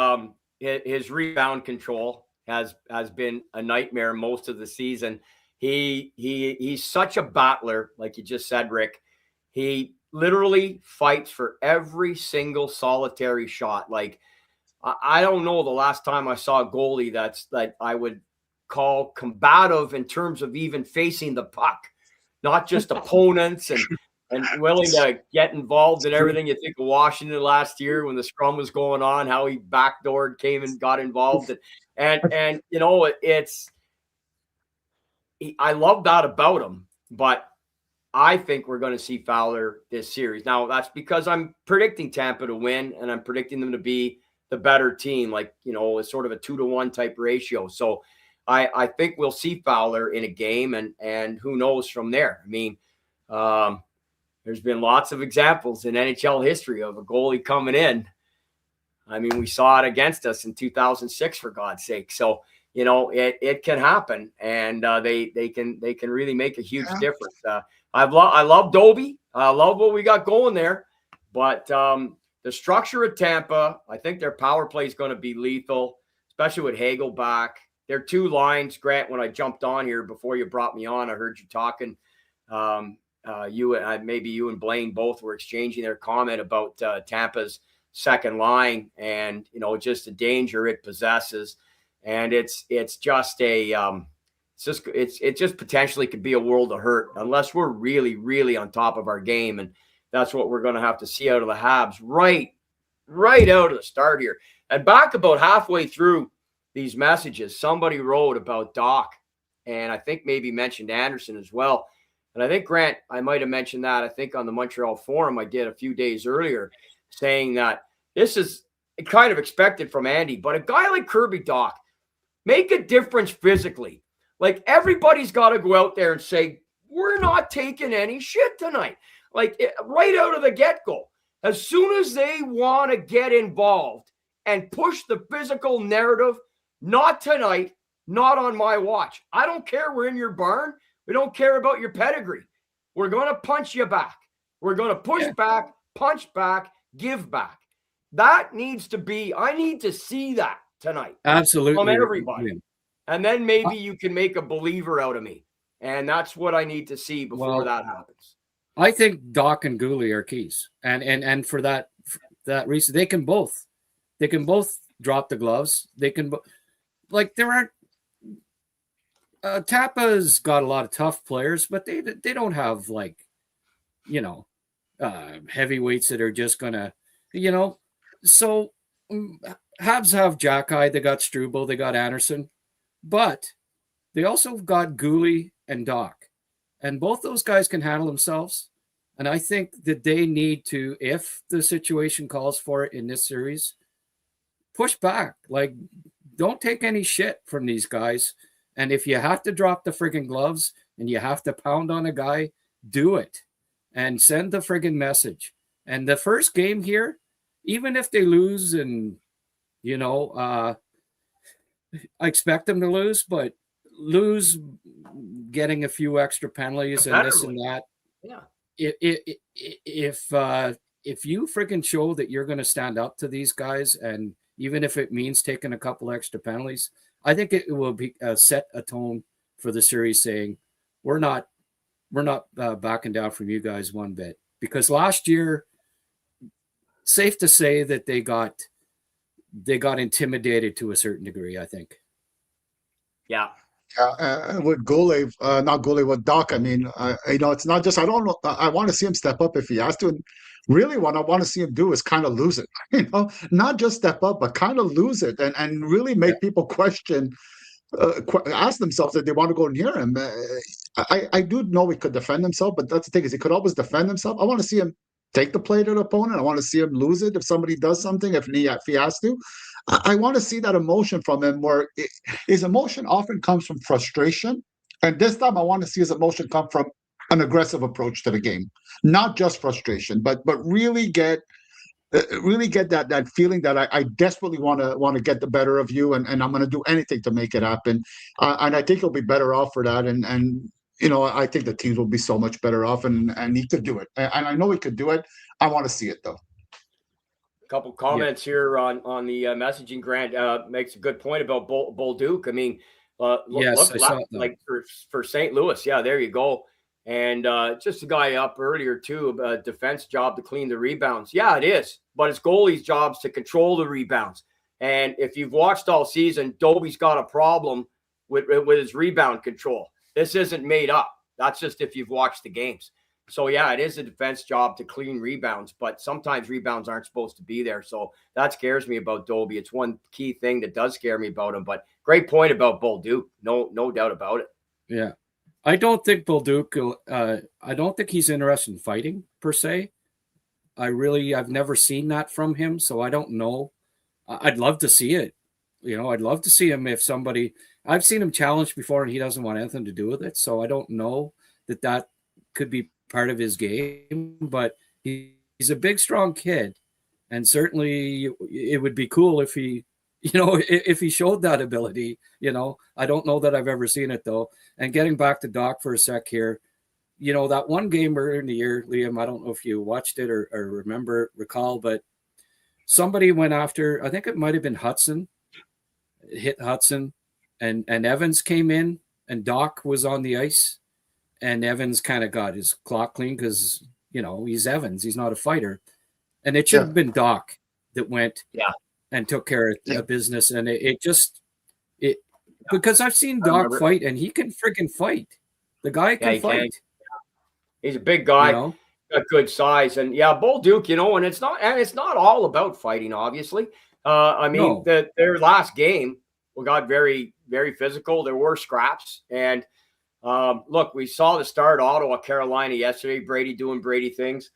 rebound control has been a nightmare most of the season. He's such a battler, like you just said, Rick. He literally fights for every single solitary shot. Like, I don't know the last time I saw a goalie that I would call combative in terms of even facing the puck, not just opponents and willing to get involved in everything. You think of Washington last year when the scrum was going on, how he backdoored, came and got involved. And I love that about him, but I think we're going to see Fowler this series. Now, that's because I'm predicting Tampa to win, and I'm predicting them to be the better team, like, it's sort of a 2-to-1 type ratio. So I think we'll see Fowler in a game, and who knows from there. I mean, there's been lots of examples in NHL history of a goalie coming in. I mean, we saw it against us in 2006, for God's sake. So, it can happen, and they can really make a huge difference. I love Dobie. I love what we got going there, but the structure of Tampa, I think their power play is going to be lethal, especially with Hagel back. Their two lines, Grant, when I jumped on here before you brought me on, I heard you talking. Maybe you and Blain both were exchanging their comment about Tampa's second line and, just the danger it possesses. And it just potentially could be a world of hurt unless we're really, really on top of our game. And that's what we're going to have to see out of the Habs right out of the start here. And back about halfway through these messages, somebody wrote about Doc, and I think maybe mentioned Anderson as well. And I think, Grant, I might have mentioned that, I think on the Montreal Forum I did a few days earlier, saying that this is kind of expected from Andy, but a guy like Kirby Doc, make a difference physically. Like, everybody's got to go out there and say, we're not taking any shit tonight. Like, right out of the get-go, as soon as they want to get involved and push the physical narrative, not tonight, not on my watch. I don't care. We're in your barn. We don't care about your pedigree. We're going to punch you back. We're going to push back, punch back, give back. That needs to be, I need to see that tonight. Absolutely. From everybody. And then maybe you can make a believer out of me. And that's what I need to see before that happens. I think Doc and Gooley are keys, and for that reason, they can both drop the gloves. They can, there aren't. Tampa's got a lot of tough players, but they don't have heavyweights that are just gonna, So Habs have Jackeye, they got Struble, they got Anderson, but they also got Gooley and Doc. And both those guys can handle themselves. And I think that they need to, if the situation calls for it in this series, push back. Like, don't take any shit from these guys. And if you have to drop the friggin' gloves and you have to pound on a guy, do it. And send the friggin' message. And the first game here, even if they lose and, I expect them to lose, but lose getting a few extra penalties and this and that. Yeah. If you freaking show that you're going to stand up to these guys, and even if it means taking a couple extra penalties, I think it will be set a tone for the series, saying we're not backing down from you guys one bit. Because last year, safe to say that they got intimidated to a certain degree, I think. Yeah. With Goalie, not Goalie, with Doc, I mean, it's not just, I don't know, I want to see him step up if he has to. And really what I want to see him do is kind of lose it, not just step up, but kind of lose it and really make people question, ask themselves if they want to go near him. I do know he could defend himself, but that's the thing is he could always defend himself. I want to see him take the play to the opponent. I want to see him lose it if somebody does something, if he has to. I want to see that emotion from him where his emotion often comes from frustration. And this time I want to see his emotion come from an aggressive approach to the game, not just frustration, but really get that feeling that I desperately want to get the better of you, and I'm going to do anything to make it happen. And I think he'll be better off for that. And I think the teams will be so much better off, and he could do it. And I know he could do it. I want to see it though. Couple comments here on the messaging. Grant makes a good point about Bolduc. I mean, like for St. Louis, yeah, there you go. And just a guy up earlier too, a defense job to clean the rebounds. Yeah, it is, but it's goalies' jobs to control the rebounds. And if you've watched all season, Dobie's got a problem with his rebound control. This isn't made up. That's just if you've watched the games. So, yeah, it is a defense job to clean rebounds, but sometimes rebounds aren't supposed to be there. So that scares me about Dobie. It's one key thing that does scare me about him. But great point about Bolduc. No doubt about it. Yeah. I don't think Bolduc, I don't think he's interested in fighting per se. I've never seen that from him, so I don't know. I'd love to see it. I'd love to see him if somebody, I've seen him challenged before and he doesn't want anything to do with it. So I don't know that could be part of his game, but he's a big, strong kid. And certainly it would be cool if he, if he showed that ability. I don't know that I've ever seen it though. And getting back to Doc for a sec here, that one game earlier in the year, Liam, I don't know if you watched it or recall, but somebody went after, I think it might've been Hudson, hit Hudson, and Evans came in and Doc was on the ice, and Evans kind of got his clock clean because, he's Evans. He's not a fighter. And it should have been Doc that went and took care of business. And because I've seen Doc fight and he can freaking fight. The guy can fight. He's a big guy, got good size. And Bolduc, and it's not all about fighting, obviously. Their last game got very, very physical. There were scraps. And look, we saw the start Ottawa, Carolina yesterday, Brady doing Brady things.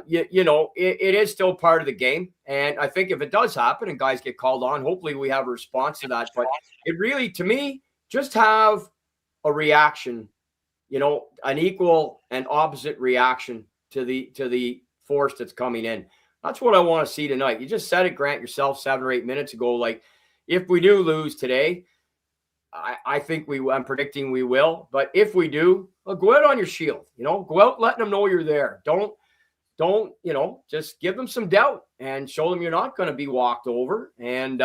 It is still part of the game. And I think if it does happen and guys get called on, hopefully we have a response to that. But it really, to me, just have a reaction, an equal and opposite reaction to the force that's coming in. That's what I want to see tonight. You just said it, Grant, yourself 7 or 8 minutes ago. Like, if we do lose today, I think I'm predicting we will. But if we do, go out on your shield. Go out letting them know you're there. Don't, just give them some doubt and show them you're not going to be walked over. And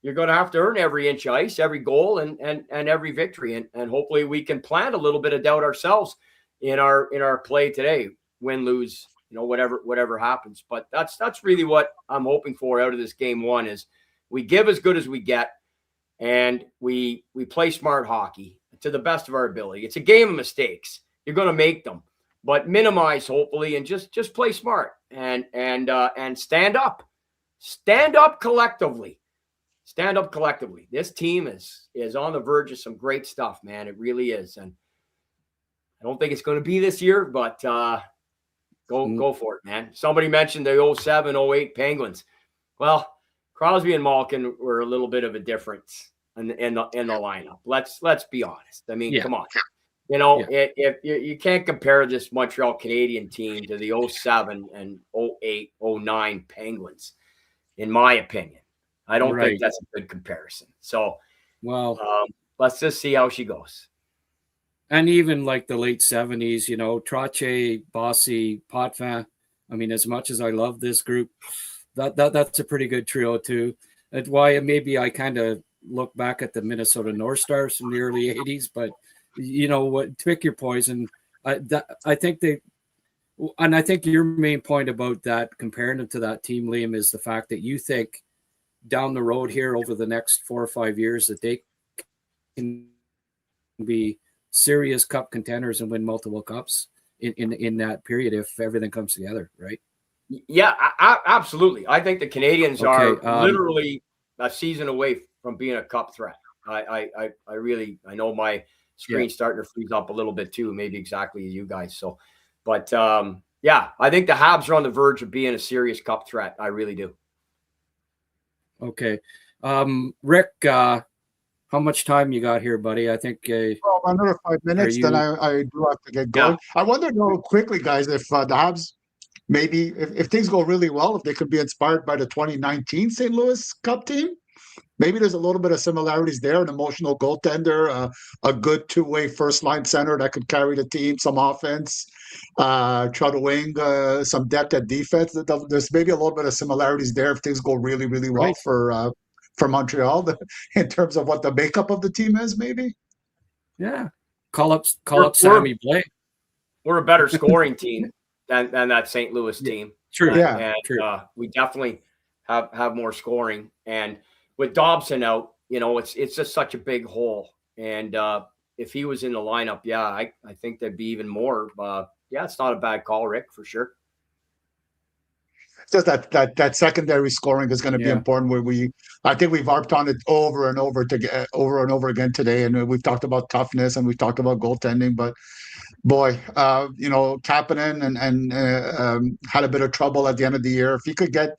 you're going to have to earn every inch ice, every goal, and every victory. And hopefully we can plant a little bit of doubt ourselves in our play today. Win, lose, whatever happens. But that's really what I'm hoping for out of this game one is we give as good as we get. And we play smart hockey to the best of our ability. It's a game of mistakes. You're going to make them, but minimize hopefully, and just play smart and stand up. Stand up collectively. Stand up collectively. This team is on the verge of some great stuff, man. It really is, and I don't think it's going to be this year, but go for it, man. Somebody mentioned the 07, 08 Penguins. Well, Crosby and Malkin were a little bit of a difference in the lineup. Let's be honest. I mean, come on. If you can't compare this Montreal Canadian team to the 07 and 08, 09 Penguins, in my opinion. I don't think that's a good comparison. So, let's just see how she goes. And even like the late 70s, Trottier, Bossy, Potvin. I mean, as much as I love this group, that's a pretty good trio too. That's why maybe I kind of look back at the Minnesota North Stars from the early 80s, but pick your poison. I think your main point about that, comparing them to that team, Liam, is the fact that you think down the road here over the next 4 or 5 years that they can be serious cup contenders and win multiple cups in that period if everything comes together, right? Yeah, absolutely. I think the Canadians are literally a season away from being a cup threat. I know my screen's starting to freeze up a little bit too, maybe exactly as you guys. So, but yeah, I think the Habs are on the verge of being a serious cup threat. I really do. Okay. Rick, how much time you got here, buddy? I think well, another 5 minutes, then I do have to get going. Yeah. I wonder, quickly, guys, if the Habs, maybe if things go really well, if they could be inspired by the 2019 St. Louis Cup team. Maybe there's a little bit of similarities there, an emotional goaltender, a good two-way first-line center that could carry the team, some offense, try to wing some depth at defense. There's maybe a little bit of similarities there if things go really, really well for Montreal in terms of what the makeup of the team is, maybe. Yeah. Call up Sammy Blain. We're a better scoring team than that St. Louis team. True. Yeah. And true. We definitely have more scoring. And with Dobson out, it's just such a big hole. And if he was in the lineup, I think there'd be even more. It's not a bad call, Rick, for sure. Just that secondary scoring is going to be important. I think we've harped on it over and over again today, and we've talked about toughness and we've talked about goaltending. But boy, Kapanen and had a bit of trouble at the end of the year. If he could get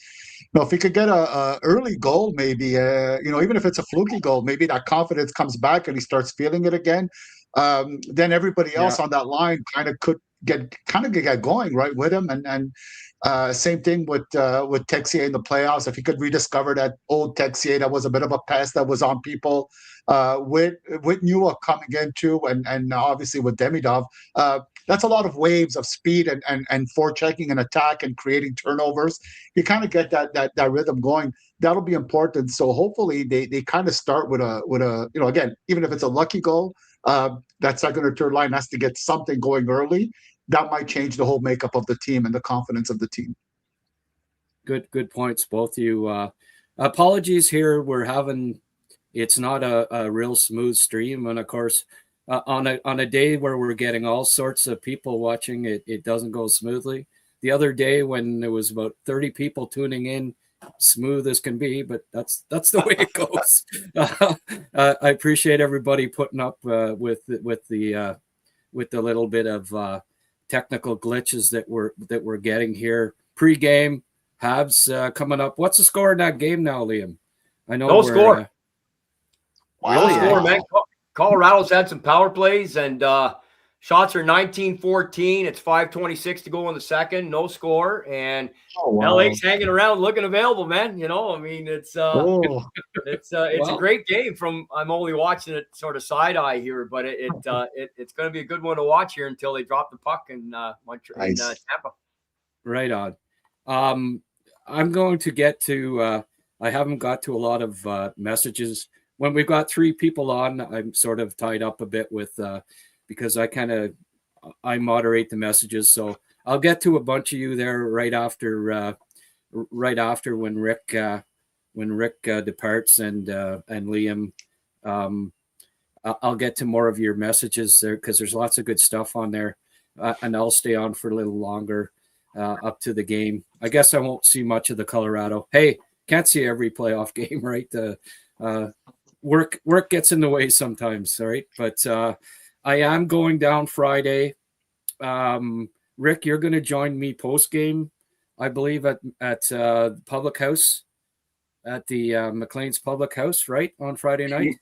a early goal, maybe even if it's a fluky goal, maybe that confidence comes back and he starts feeling it again. Then everybody else on that line kind of get going right with him, and same thing with Texier in the playoffs. If he could rediscover that old Texier that was a bit of a pest that was on people, with Nua coming in too, and obviously with Demidov, that's a lot of waves of speed and forechecking and attack and creating turnovers. You kind of get that rhythm going. That'll be important. So hopefully they kind of start with a again, even if it's a lucky goal, that second or third line has to get something going early. That might change the whole makeup of the team and the confidence of the team. Good points, both of you. Apologies here. It's not a real smooth stream. And of course, on a day where we're getting all sorts of people watching, it doesn't go smoothly. The other day when there was about 30 people tuning in, smooth as can be, but that's the way it goes. I appreciate everybody putting up with the little bit of technical glitches that we're getting here. Pre-game, Habs coming up. What's the score in that game now, Liam? I know no score. No score, man. Colorado's had some power plays, and shots are 19-14. It's 5:26 to go in the second. No score, and LA's hanging around, looking available, man. It's a great game. I'm only watching it sort of side eye here, but it's going to be a good one to watch here until they drop the puck in Montreal, in Tampa. Right on. I'm going to get to. I haven't got to a lot of messages. When we've got three people on, I'm sort of tied up a bit with because I moderate the messages, so I'll get to a bunch of you there right after when Rick departs and Liam. I'll get to more of your messages there because there's lots of good stuff on there, and I'll stay on for a little longer up to the game. I guess I won't see much of the Colorado. Hey, can't see every playoff game, right? Work gets in the way sometimes, all right? But I am going down Friday. Rick, you're going to join me post game, I believe, at Public House, at the McLean's Public House, right, on Friday night.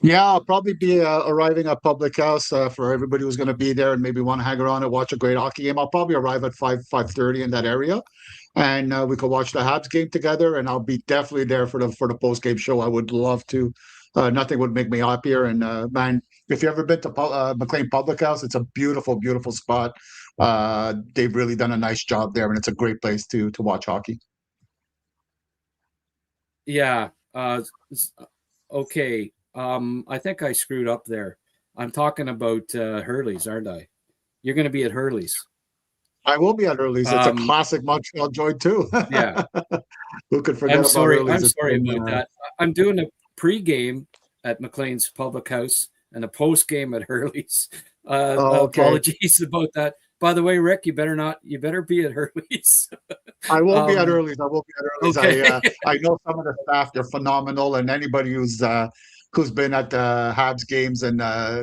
Yeah, I'll probably be arriving at Public House for everybody who's going to be there and maybe want to hang around and watch a great hockey game. I'll probably arrive at 5:30 in that area, and we could watch the Habs game together. And I'll be definitely there for the post game show. I would love to. Nothing would make me happier. And man, if you've ever been to McLean Public House, it's a beautiful, beautiful spot. They've really done a nice job there, and it's a great place to watch hockey. Yeah. Okay. I think I screwed up there. I'm talking about Hurley's, aren't I? You're going to be at Hurley's. I will be at Hurley's. It's a classic Montreal joint too. Yeah. Who could forget about Hurley's? I'm sorry about that. I'm doing a pre-game at McLean's Public House and a post-game at Hurley's. Okay. Apologies about that. By the way, Rick, you better be at Hurley's. I will be at Hurley's. Okay. I know some of the staff, they're phenomenal, and anybody who's who's been at the Habs games, and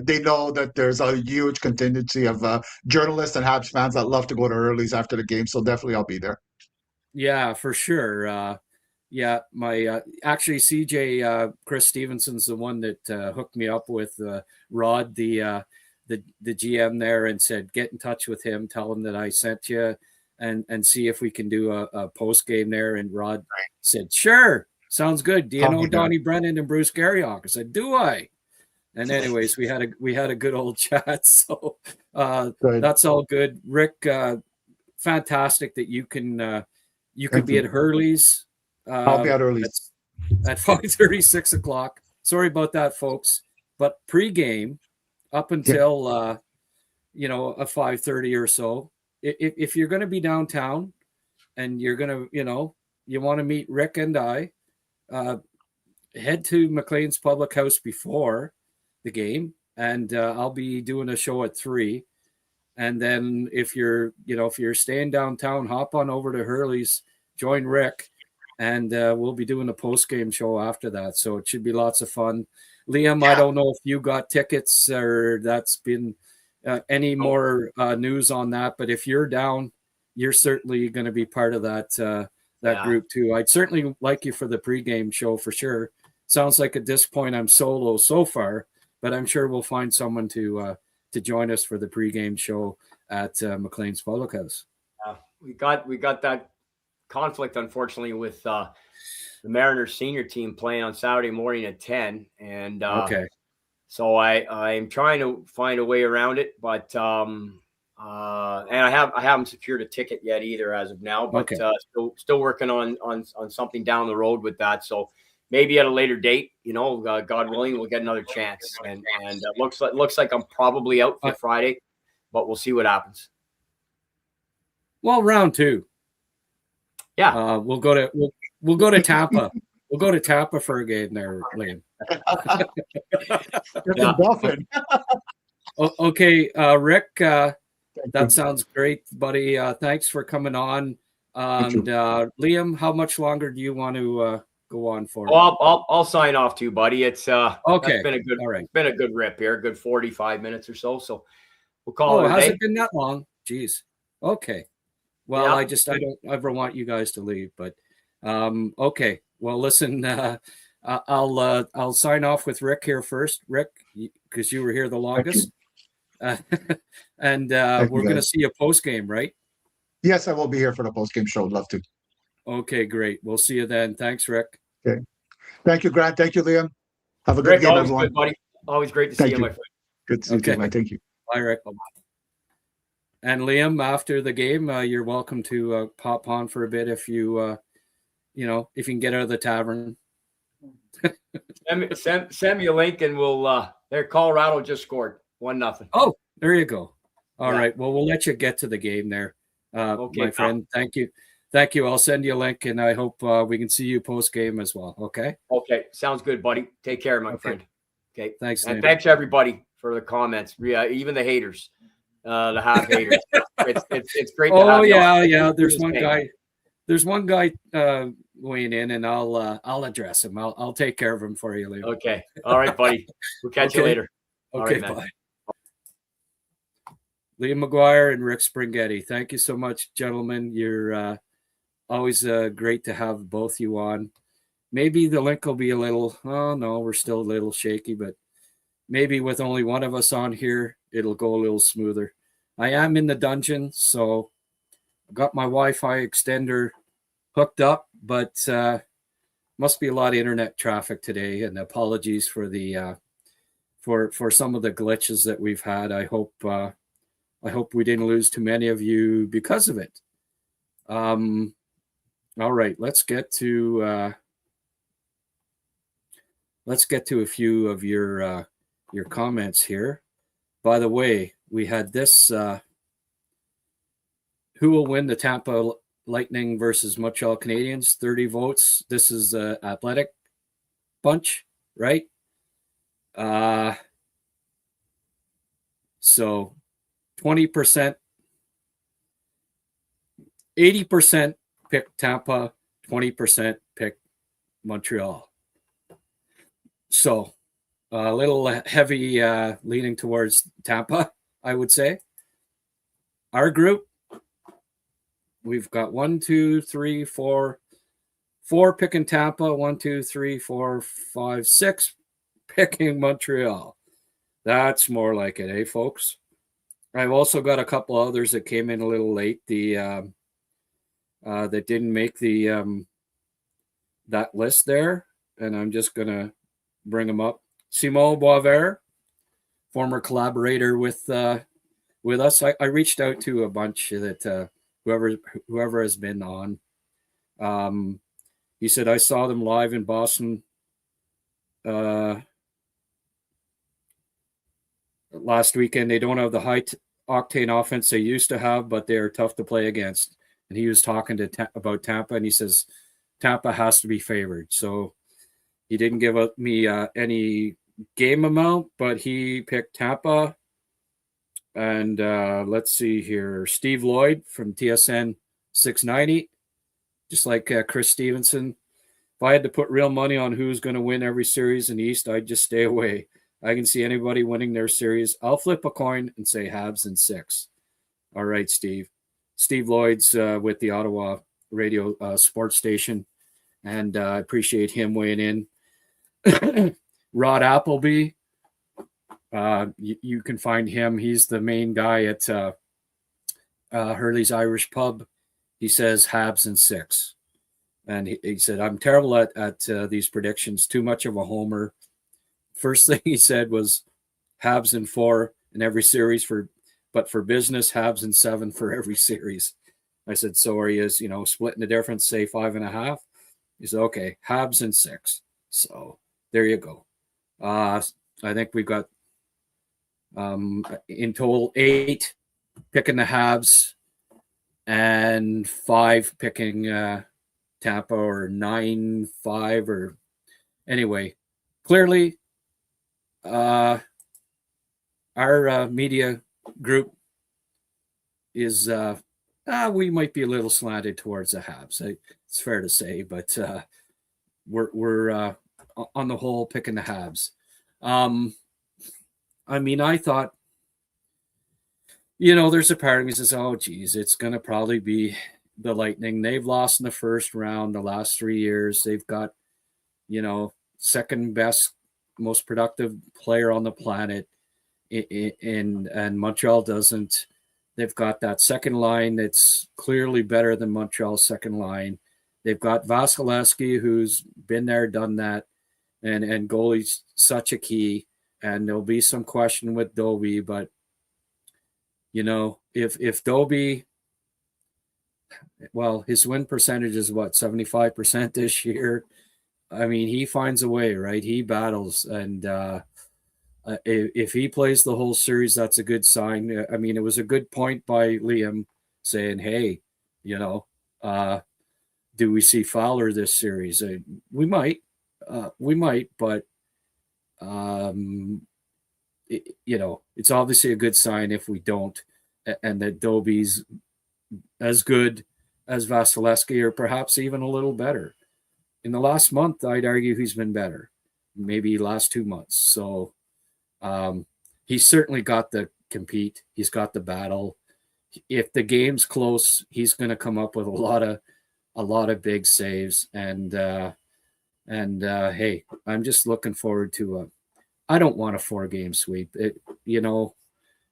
they know that there's a huge contingency of journalists and Habs fans that love to go to Hurley's after the game. So definitely, I'll be there. Yeah, for sure. Yeah, my actually CJ Chris Stevenson's the one that hooked me up with Rod, the GM there, and said get in touch with him, tell him that I sent you, and see if we can do a post game there. And Rod said, sure, sounds good. Do you know Donnie Brennan and Bruce Garriock? I said, do I? And anyways, we had a good old chat. So that's all good. Rick, fantastic that you can be at Hurley's. I'll be at Hurley's at 5:30, 6 o'clock. Sorry about that, folks. But pregame up until a 5:30 or so. If you're going to be downtown and you're going to, you want to meet Rick and I, head to McLean's Public House before the game, and I'll be doing a show at 3. And then if you're staying downtown, hop on over to Hurley's, join Rick, and we'll be doing a post-game show after that. So it should be lots of fun. Liam, I don't know if you got tickets or that's been any more news on that, but if you're down, you're certainly going to be part of that group too. I'd certainly like you for the pregame show for sure. Sounds like at this point I'm solo so far, but I'm sure we'll find someone to join us for the pregame show at McLean's Public House. We got that conflict, unfortunately, with the Mariners senior team playing on Saturday morning at 10. And so I'm trying to find a way around it, but and I haven't secured a ticket yet either as of now, but still working on something down the road with that. So maybe at a later date, God willing, we'll get another chance. And it looks like I'm probably out for Friday, but we'll see what happens. Well, round 2. Yeah, we'll go to Tampa. We'll go to Tampa for a game there, Liam. Okay, Rick, that sounds great, buddy. Thanks for coming on. And Liam, how much longer do you want to go on for? Well, I'll sign off too, buddy. It's okay. It's been a good rip here, good 45 minutes or so. So we'll call it a day. Hasn't been that long. Jeez. Okay. Well, I don't ever want you guys to leave, but okay. Well, listen, I'll sign off with Rick here first. Rick, because you were here the longest. And we're going to see a post game, right? Yes, I will be here for the post game show. I'd love to. Okay, great. We'll see you then. Thanks, Rick. Okay. Thank you, Grant. Thank you, Liam. Have a good game, everyone. Good, buddy. Always great to see you, my friend. Good to see you, man. Thank you. Bye, Rick. Bye-bye. And Liam, after the game, you're welcome to pop on for a bit if you, if you can get out of the tavern. Send me a link, and we'll. There, Colorado just scored 1-0. Oh, there you go. All right. Well, we'll let you get to the game there, my friend. Thank you. I'll send you a link, and I hope we can see you post game as well. Okay. Okay. Sounds good, buddy. Take care, my friend. Okay. Thanks. And thanks everybody for the comments. Yeah, even the haters. The half haters. It's great. Oh yeah. There's one guy weighing in, and I'll address him. I'll take care of him for you, Liam. Okay. All right, buddy. We'll catch you later. Okay. Right, bye. Liam Maguire and Rick Springhetti. Thank you so much, gentlemen. You're always great to have both you on. Maybe the link will be a little. Oh no, we're still a little shaky, but maybe with only one of us on here, it'll go a little smoother. I am in the dungeon, so I got my Wi-Fi extender hooked up, but must be a lot of internet traffic today. And apologies for the for some of the glitches that we've had. I hope we didn't lose too many of you because of it. All right, let's get to a few of your comments here. By the way, we had this, who will win the Tampa Lightning versus Montreal Canadiens? 30 votes. This is the Athletic bunch, right? So 20%, 80% pick Tampa, 20% pick Montreal. So a little heavy leaning towards Tampa, I would say. Our group, we've got 1, 2, 3, 4 picking Tampa, 1, 2, 3, 4, 5, 6 picking Montreal. That's more like it, eh, folks? I've also got a couple others that came in a little late. That didn't make the that list there, and I'm just gonna bring them up. Simon Boisvert, former collaborator with us. I reached out to a bunch that whoever has been on. He said I saw them live in Boston last weekend. They don't have the high octane offense they used to have, but they are tough to play against. And he was talking to about Tampa, and he says Tampa has to be favored. So he didn't give me any game amount, but he picked Tampa. And let's see here. Steve Lloyd from TSN 690, just like Chris Stevenson. If I had to put real money on who's going to win every series in the East, I'd just stay away. I can see anybody winning their series. I'll flip a coin and say Habs in 6. All right, Steve. Steve Lloyd's with the Ottawa radio sports station, and I appreciate him weighing in. Rod Appleby, you can find him. He's the main guy at Hurley's Irish Pub. He says Habs in 6. And he said, I'm terrible at these predictions, too much of a homer. First thing he said was Habs in 4 in every series, but for business, Habs in 7 for every series. I said, so are you, splitting the difference, say 5.5? He said, okay, Habs in 6. So there you go. I think we've got in total 8 picking the Habs and 5 picking Tampa, or 9-5, or anyway. Clearly, our media group is we might be a little slanted towards the Habs. It's fair to say, but we're on the whole picking the Habs. I mean, I thought, there's a part of me that says, oh, geez, it's going to probably be the Lightning. They've lost in the first round the last 3 years. They've got, second best, most productive player on the planet, and Montreal doesn't. They've got that second line that's clearly better than Montreal's second line. They've got Vasilevsky, who's been there, done that, and goalie's such a key. And there'll be some question with Dobie, but if Dobie, well, his win percentage is 75% this year. I mean, he finds a way, right? He battles, and if he plays the whole series, that's a good sign. I mean, it was a good point by Liam saying, "Hey, do we see Fowler this series? We might, but it's obviously a good sign if we don't, and that Dobie's as good as Vasilevsky, or perhaps even a little better. In the last month, I'd argue he's been better, maybe last 2 months. So he's certainly got the compete. He's got the battle. If the game's close, he's going to come up with a lot of big saves. And hey, I'm just looking forward to I don't want a 4-game sweep,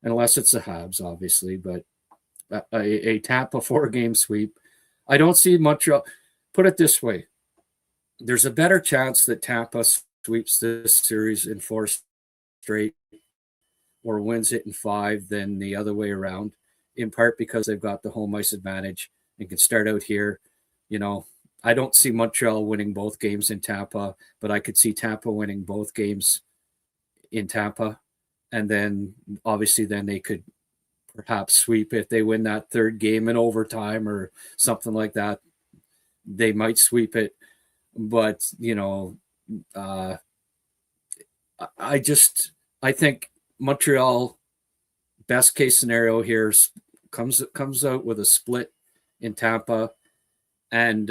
unless it's the Habs, obviously, but a Tampa 4-game sweep. I don't see Montreal. Put it this way. There's a better chance that Tampa sweeps this series in 4 straight or wins it in 5 than the other way around, in part because they've got the home ice advantage and can start out here. I don't see Montreal winning both games in Tampa, but I could see Tampa winning both games in Tampa. And then obviously then they could perhaps sweep if they win that 3rd game in overtime or something like that. They might sweep it. But, I think Montreal, best case scenario here, comes out with a split in Tampa. And,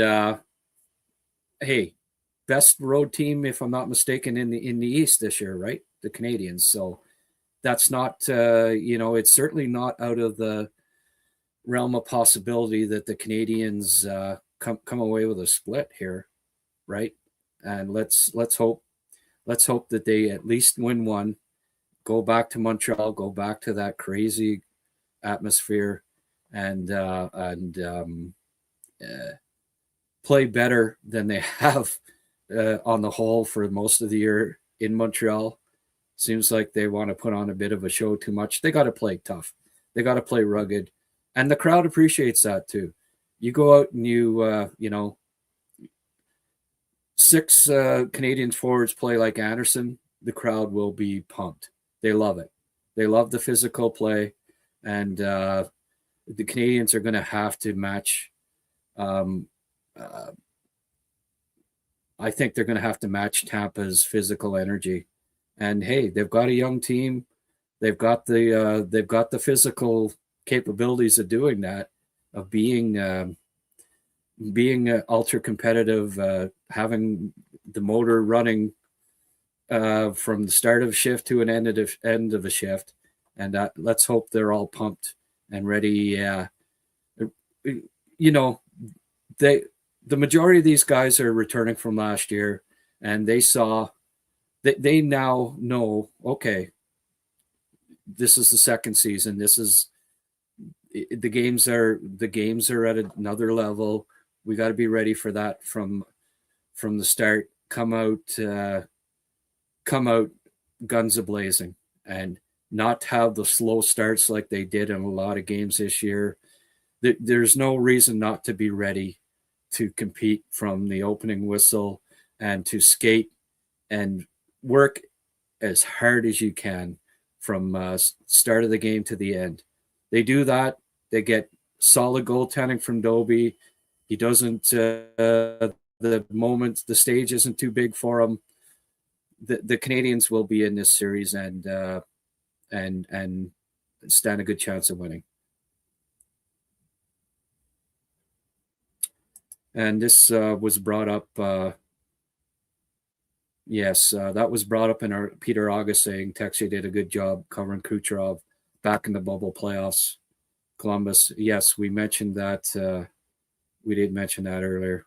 hey, best road team, if I'm not mistaken, in the East this year, right? The Canadiens. So that's not, it's certainly not out of the realm of possibility that the Canadiens come away with a split here, right? And let's hope that they at least win one, go back to Montreal, go back to that crazy atmosphere, and play better than they have on the whole for most of the year in Montreal. Seems like they want to put on a bit of a show too much. They got to play tough. They got to play rugged. And the crowd appreciates that too. You go out and you 6 Canadian forwards play like Anderson, the crowd will be pumped. They love it. They love the physical play. And the Canadians are going to have to match. I think they're going to have to match Tampa's physical energy. And hey, they've got a young team. They've got the physical capabilities of doing that, of being ultra competitive, having the motor running from the start of a shift to an end of a shift. And let's hope they're all pumped and ready. The majority of these guys are returning from last year, and they now know, okay, this is the second season. This is the games are at another level. We got to be ready for that from the start. Come out guns a-blazing, and not have the slow starts like they did in a lot of games this year. There's no reason not to be ready to compete from the opening whistle, and to skate and work as hard as you can from start of the game to the end. They do that. They get solid goaltending from Dobie. He doesn't. The stage isn't too big for him. The Canadians will be in this series and stand a good chance of winning. And this was brought up. That was brought up in our Peter August saying Texas did a good job covering Kucherov back in the bubble playoffs. Columbus, yes, we mentioned that. We did mention that earlier.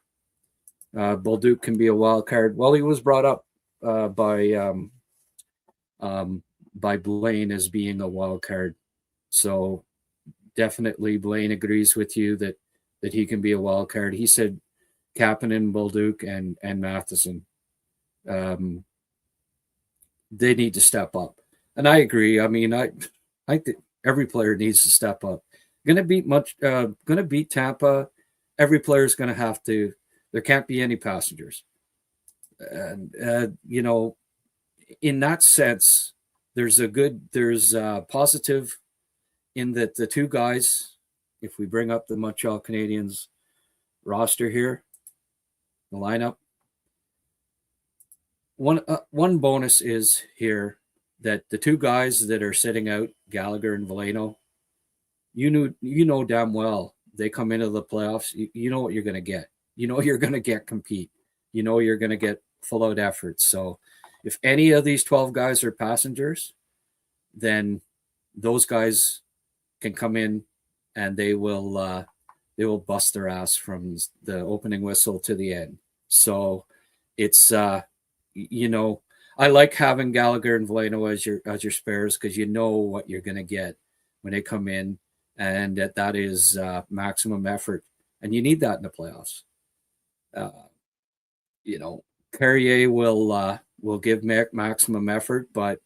Bolduc can be a wild card. Well, he was brought up by Blain as being a wild card. So definitely Blain agrees with you that he can be a wild card. He said Kapanen, Bolduc, and Matheson. They need to step up. And I agree. I mean, I think every player needs to step up. Gonna beat Tampa. Every player is going to have to. There can't be any passengers. And in that sense, there's positive in that the two guys, if we bring up the Montreal Canadiens roster here, the lineup, one bonus is here that the two guys that are sitting out, Gallagher and Veleno, you know damn well they come into the playoffs, you know what you're going to get. You know you're going to get compete. You know you're going to get full-out efforts. So if any of these 12 guys are passengers, then those guys can come in and they will bust their ass from the opening whistle to the end. So it's I like having Gallagher and Veleno as your spares, because you know what you're going to get when they come in, and that is maximum effort, and you need that in the playoffs. Carrier will give maximum effort, but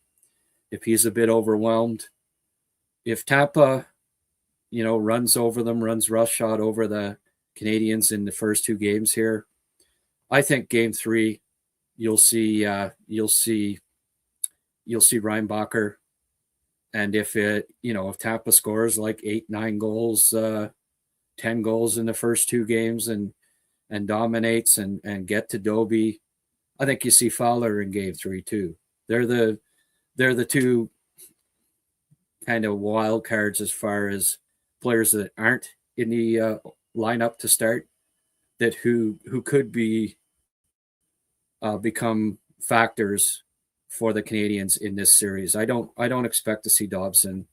if he's a bit overwhelmed, if Tampa, runs over them, runs roughshod over the Canadians in the first two games here, I think Game 3, you'll see Reinbacher, and if Tampa scores like 8-9 goals, 10 goals in the first two games and dominates and get to Dobie, I think you see Fowler in Game 3 too. They're the two kind of wild cards as far as players that aren't in the lineup to start, that who could be become factors for the Canadians in this series. I don't expect to see Dobson,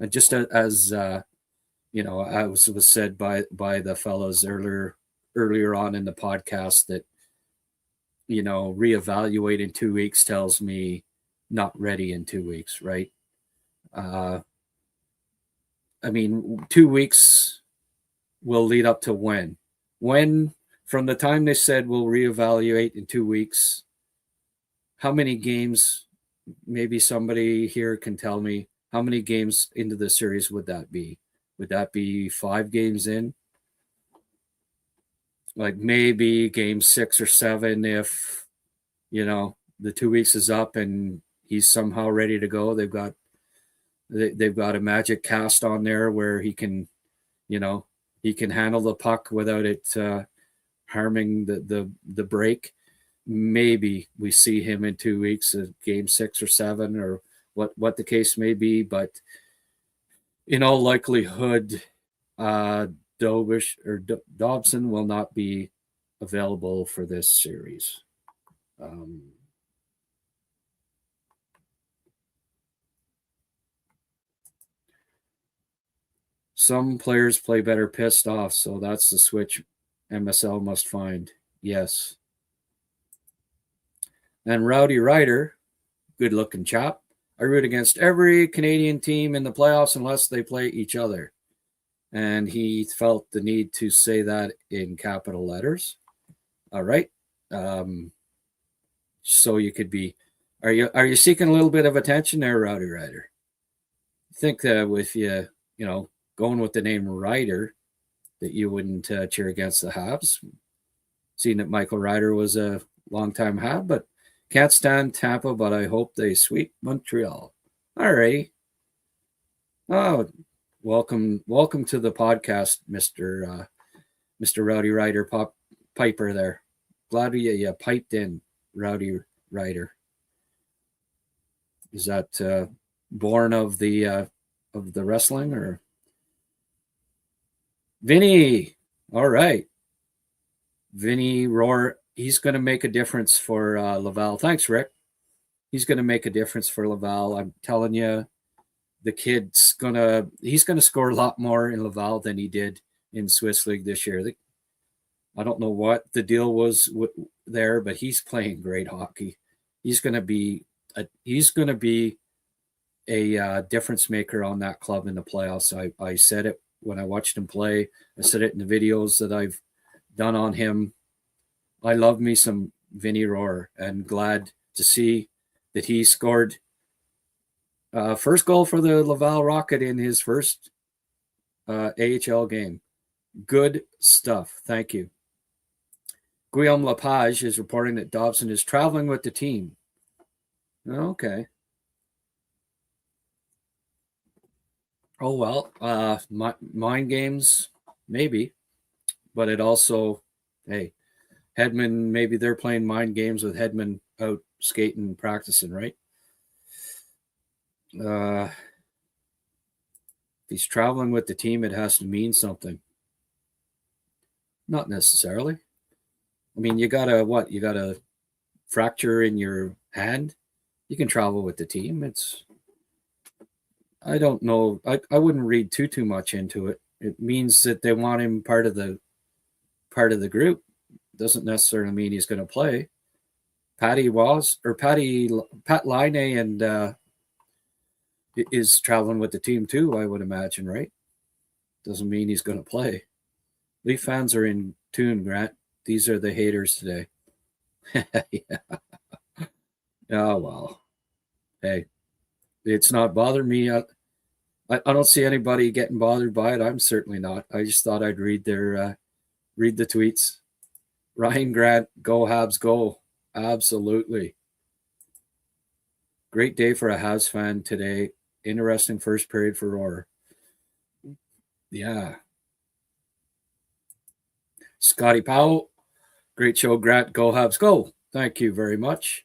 and just as as was said by the fellows earlier on in the podcast, that reevaluate in 2 weeks tells me not ready in 2 weeks, right? 2 weeks will lead up to when from the time they said we'll reevaluate in 2 weeks, how many games, maybe somebody here can tell me, how many games into the series would that be? Would that be 5 games in? Like maybe game 6 or 7 if, the 2 weeks is up and he's somehow ready to go. They've got a magic cast on there where he can handle the puck without it harming the break. Maybe we see him in 2 weeks, game 6 or 7, or what the case may be. But in all likelihood, Dobson will not be available for this series. Some players play better pissed off, so that's the switch MSL must find. Yes. And Rowdy Ryder, good-looking chap. I root against every Canadian team in the playoffs unless they play each other. And he felt the need to say that in capital letters. All right. So you could be, are you seeking a little bit of attention there, Rowdy Ryder? I think that with you going with the name Ryder, that you wouldn't cheer against the Habs. Seeing that Michael Ryder was a longtime Hab, but can't stand Tampa, but I hope they sweep Montreal. All righty. Oh, welcome to the podcast, Mr. Rowdy Ryder Piper there. Glad you piped in, Rowdy Ryder. Is that born of the wrestling, or Vinny? All right, Vinny Roar. He's going to make a difference for Laval. Thanks, Rick. He's going to make a difference for Laval. I'm telling you, the kid's he's gonna score a lot more in Laval than he did in Swiss League this year. I don't know what the deal was there, but he's playing great hockey. He's going to be a difference maker on that club in the playoffs. I said it when I watched him play. I said it in the videos that I've done on him. I love me some Vinny Roar, and glad to see that he scored first goal for the Laval Rocket in his first AHL game. Good stuff. Thank you. Guillaume Lepage is reporting that Dobson is traveling with the team. Okay. Oh, well, mind games, maybe. But it also, hey, Hedman, maybe they're playing mind games with Hedman out skating, practicing, right? If he's traveling with the team, it has to mean something. Not necessarily. I mean, you got a fracture in your hand. You can travel with the team. I don't know. I wouldn't read too much into it. It means that they want him part of the group. Doesn't necessarily mean he's going to play. Pat Laine and is traveling with the team too, I would imagine, right? Doesn't mean he's going to play. Leaf fans are in tune, Grant. These are the haters today. Yeah. Oh, well. Hey, it's not bothering me. I don't see anybody getting bothered by it. I'm certainly not. I just thought I'd read the tweets. Ryan Grant, go Habs, go. Absolutely. Great day for a Habs fan today. Interesting first period for Roar. Yeah. Scotty Powell, great show, Grant. Go Habs, go. Thank you very much.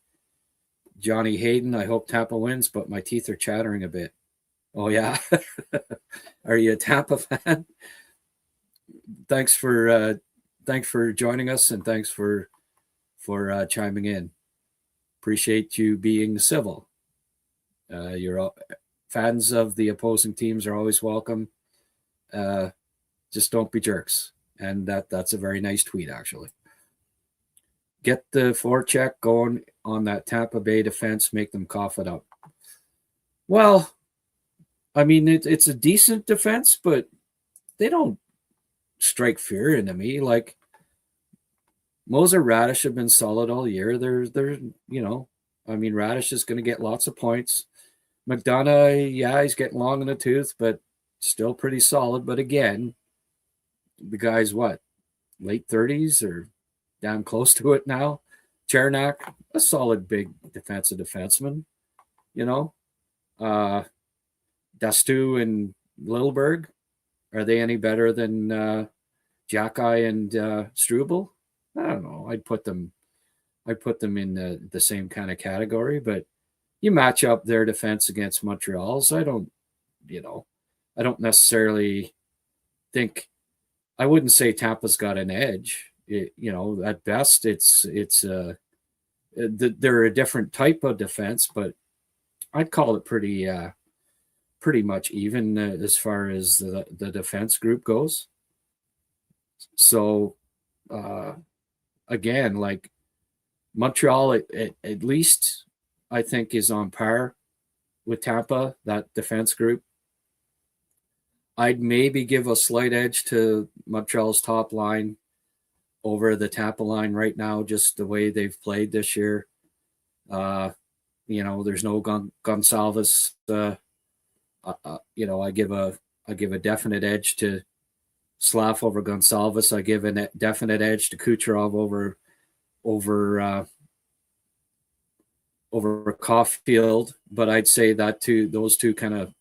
Johnny Hayden, I hope Tampa wins, but my teeth are chattering a bit. Oh, yeah. Are you a Tampa fan? Thanks for joining us, and thanks for for chiming in. Appreciate you being civil. Fans of the opposing teams are always welcome. Just don't be jerks. And that's a very nice tweet, actually. Get the forecheck going on that Tampa Bay defense. Make them cough it up. Well, I mean, it's a decent defense, but they don't strike fear into me. Like, Moser, Radish have been solid all year. They're I mean, Radish is going to get lots of points. McDonough, yeah, he's getting long in the tooth, but still pretty solid. But again, the guy's what, late 30s or down close to it now? Chernak, a solid big defensive defenseman, Dastu and Littleberg, are they any better than Jackeye and Struble? I don't know. I'd put them in the same kind of category, but you match up their defense against Montreal's. I don't necessarily think, I wouldn't say Tampa's got an edge. At best, they're a different type of defense, but I'd call it pretty much even as far as the defense group goes. So, again, like Montreal, at least I think is on par with Tampa, that defense group. I'd maybe give a slight edge to Montreal's top line over the Tampa line right now, just the way they've played this year. There's no Gonsalves. I give a definite edge to Slav over Gonsalves. I give a definite edge to Kucherov over Caulfield, but I'd say that those two kind of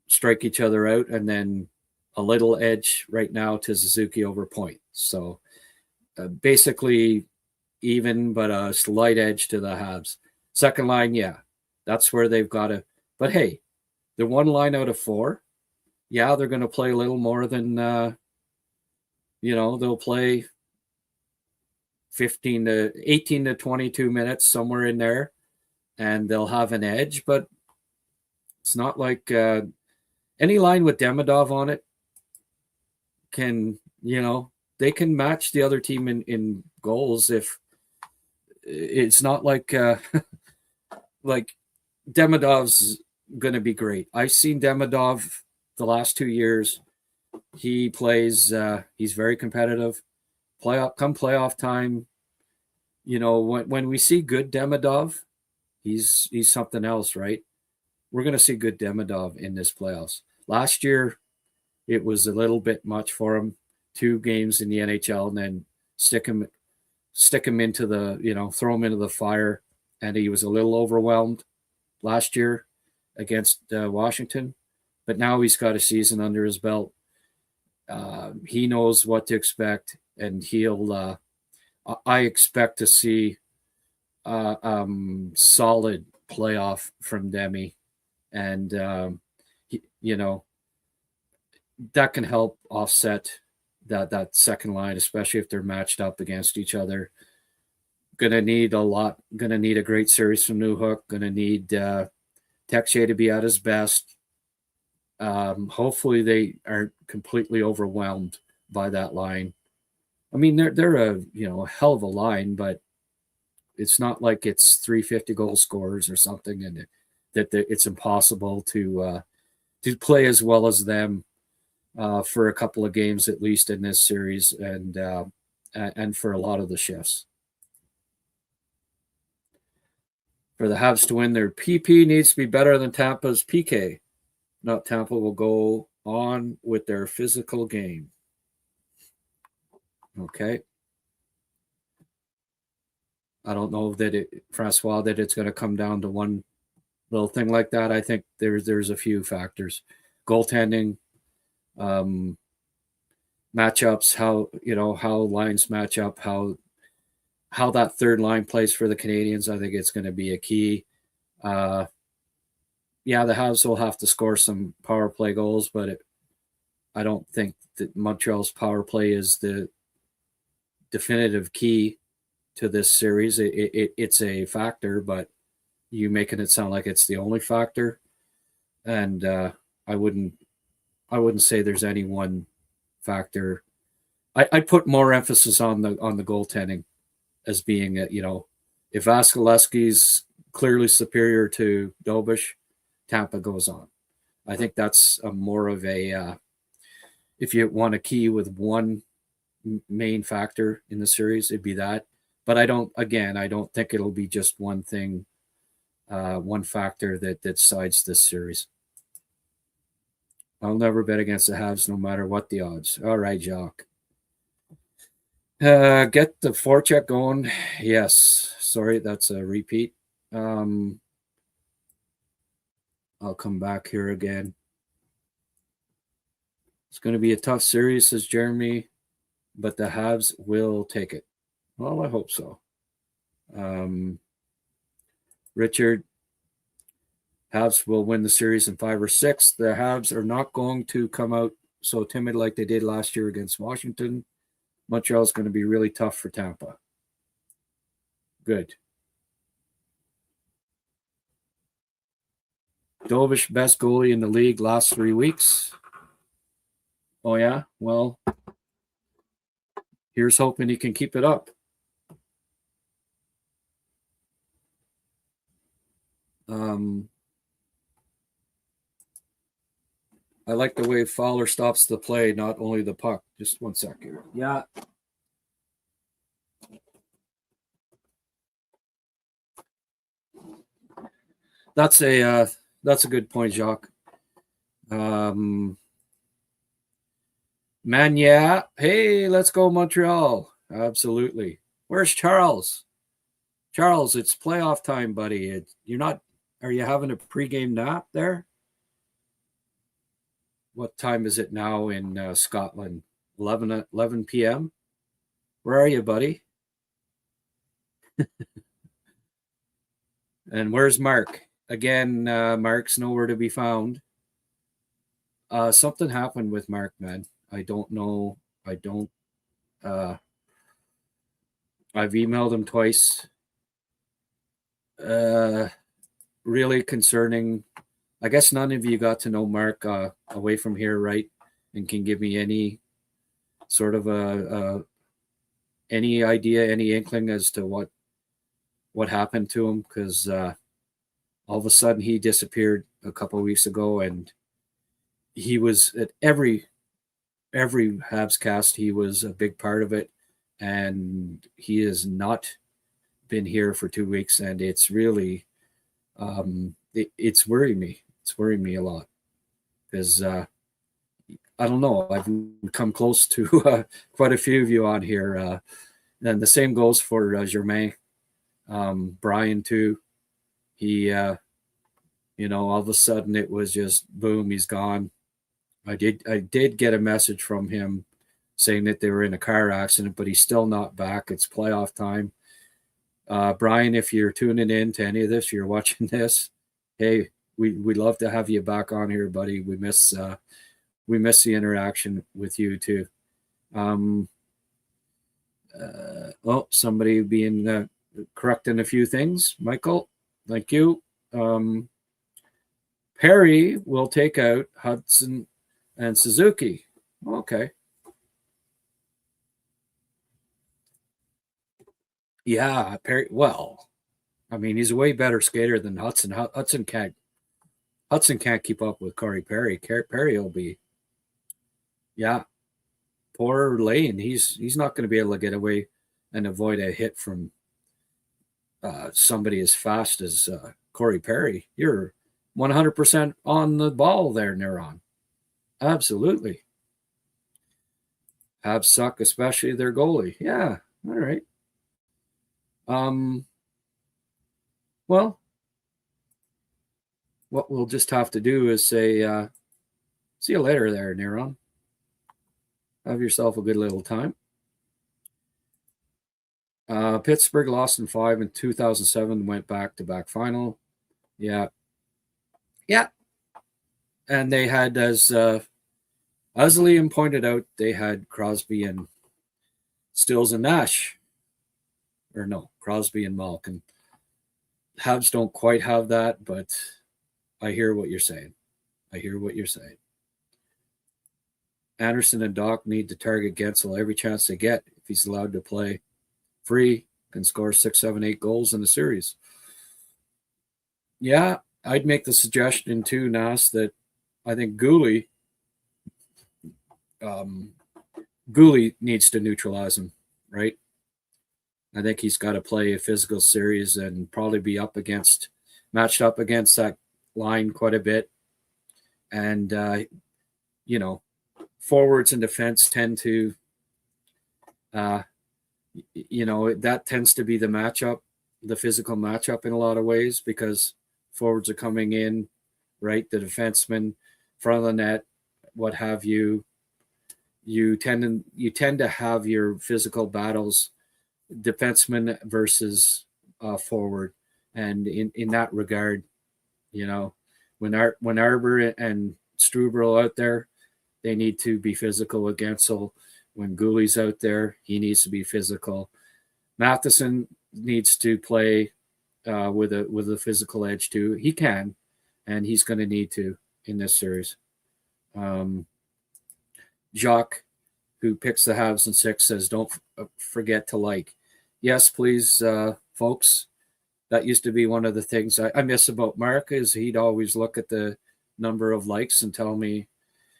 strike each other out, and then a little edge right now to Suzuki over Point. So basically even, but a slight edge to the Habs. Second line, yeah, that's where they've got to. But hey, they're one line out of 4. Yeah, they're going to play a little more than they'll play 18 to 22 minutes, somewhere in there, and they'll have an edge. But it's not like any line with Demidov on it can, they can match the other team in goals. If it's not like like Demidov's going to be great. I've seen Demidov the last 2 years. He plays, he's very competitive. Playoff time, when we see good Demidov, he's something else, right? We're going to see good Demidov in this playoffs. Last year, it was a little bit much for him. 2 games in the NHL, and then stick him into the, throw him into the fire. And he was a little overwhelmed last year against Washington. But now he's got a season under his belt. He knows what to expect, and he'll. I expect to see solid playoff from Demi, and that can help offset that second line, especially if they're matched up against each other. Gonna need a lot. Gonna need a great series from Newhook. Gonna need Texier to be at his best. Hopefully they aren't completely overwhelmed by that line. I mean, they're a hell of a line, but it's not like it's 350 goal scorers or something, and that it's impossible to play as well as them for a couple of games at least in this series, and for a lot of the shifts. For the Habs to win, their PP needs to be better than Tampa's PK. Not Tampa will go on with their physical game. Okay. I don't know Francois, that it's going to come down to one little thing like that. I think there's a few factors. Goaltending, matchups, how lines match up, how that third line plays for the Canadians. I think it's going to be a key. The Habs will have to score some power play goals, but I don't think that Montreal's power play is definitive key to this series. It's a factor, but you making it sound like it's the only factor. And I wouldn't say there's any one factor. I'd put more emphasis on the goaltending as being, if Vasilevsky's clearly superior to Dobish, Tampa goes on. I think that's more of a, if you want a key with one main factor in the series, it'd be that. But I don't think it'll be just one thing, one factor that decides this series. I'll never bet against the Habs no matter what the odds. All right, Jacques. Get the forecheck going. Yes. Sorry, that's a repeat. I'll come back here again. It's going to be a tough series, says Jeremy, but the Habs will take it. Well, I hope so. Richard, Habs will win the series in 5 or 6. The Habs are not going to come out so timid like they did last year against Washington. Montreal is going to be really tough for Tampa. Good. Dovish, best goalie in the league last 3 weeks. Oh, yeah? Well, here's hoping he can keep it up. I like the way Fowler stops the play, not only the puck. Just 1 sec here. Yeah. That's a good point, Jacques. Man, yeah. Hey, let's go Montreal. Absolutely. Where's Charles? Charles, it's playoff time, buddy. Are you having a pregame nap there? What time is it now in Scotland? 11 p.m.? Where are you, buddy? And where's Mark? Again, Mark's nowhere to be found. Something happened with Mark, man. I don't know. I've emailed him twice. Really concerning. I guess none of you got to know Mark away from here, right? And can give me any sort of any idea, any inkling as to what happened to him, because all of a sudden he disappeared a couple of weeks ago, and he was at every Habs cast. He was a big part of it, and he has not been here for 2 weeks, and it's really it's worrying me. It's worrying me a lot because I don't know. I've come close to quite a few of you on here, and the same goes for Germain, Brian too. He, all of a sudden it was just boom, he's gone. I did get a message from him saying that they were in a car accident, but he's still not back. It's playoff time. Brian, if you're tuning in to any of this, you're watching this, hey, we'd love to have you back on here, buddy. We miss the interaction with you too. Somebody being correcting a few things. Michael, thank you. Perry will take out Hudson and Suzuki. Okay. Yeah, Perry. Well, I mean, he's a way better skater than Hudson. Hudson can't keep up with Corey Perry. Perry will be, yeah. Poor Blain. He's not going to be able to get away and avoid a hit from somebody as fast as Corey Perry. You're 100% on the ball there, Neuron. Absolutely. Habs suck, especially their goalie. Yeah. All right. Well, what we'll just have to do is say, see you later there, Neuron. Have yourself a good little time. Pittsburgh lost in 5 in 2007, went back-to-back final. Yeah. Yeah. And they had, as Liam pointed out, they had Crosby and Stills and Nash. Or no, Crosby and Malkin. Habs don't quite have that, but I hear what you're saying. Anderson and Doc need to target Gensel every chance they get if he's allowed to play free, can score 6, 7, 8 goals in the series. Yeah, I'd make the suggestion too, Nas, that I think Gooley needs to neutralize him, right? I think he's got to play a physical series and probably be matched up against that line quite a bit. And, forwards and defense tend to, that tends to be the matchup, the physical matchup in a lot of ways, because forwards are coming in, right? The defenseman, front of the net, what have you. You tend to have your physical battles, defenseman versus forward, and in that regard, when Arbor and Struble out there, they need to be physical with Gensel. When Gooley's out there, he needs to be physical. Matheson needs to play with a physical edge too. He can, and he's going to need to in this series. Jacques, who picks the Habs in 6, says, "Don't forget to like." Yes, please, folks. That used to be one of the things I miss about Mark, is he'd always look at the number of likes and tell me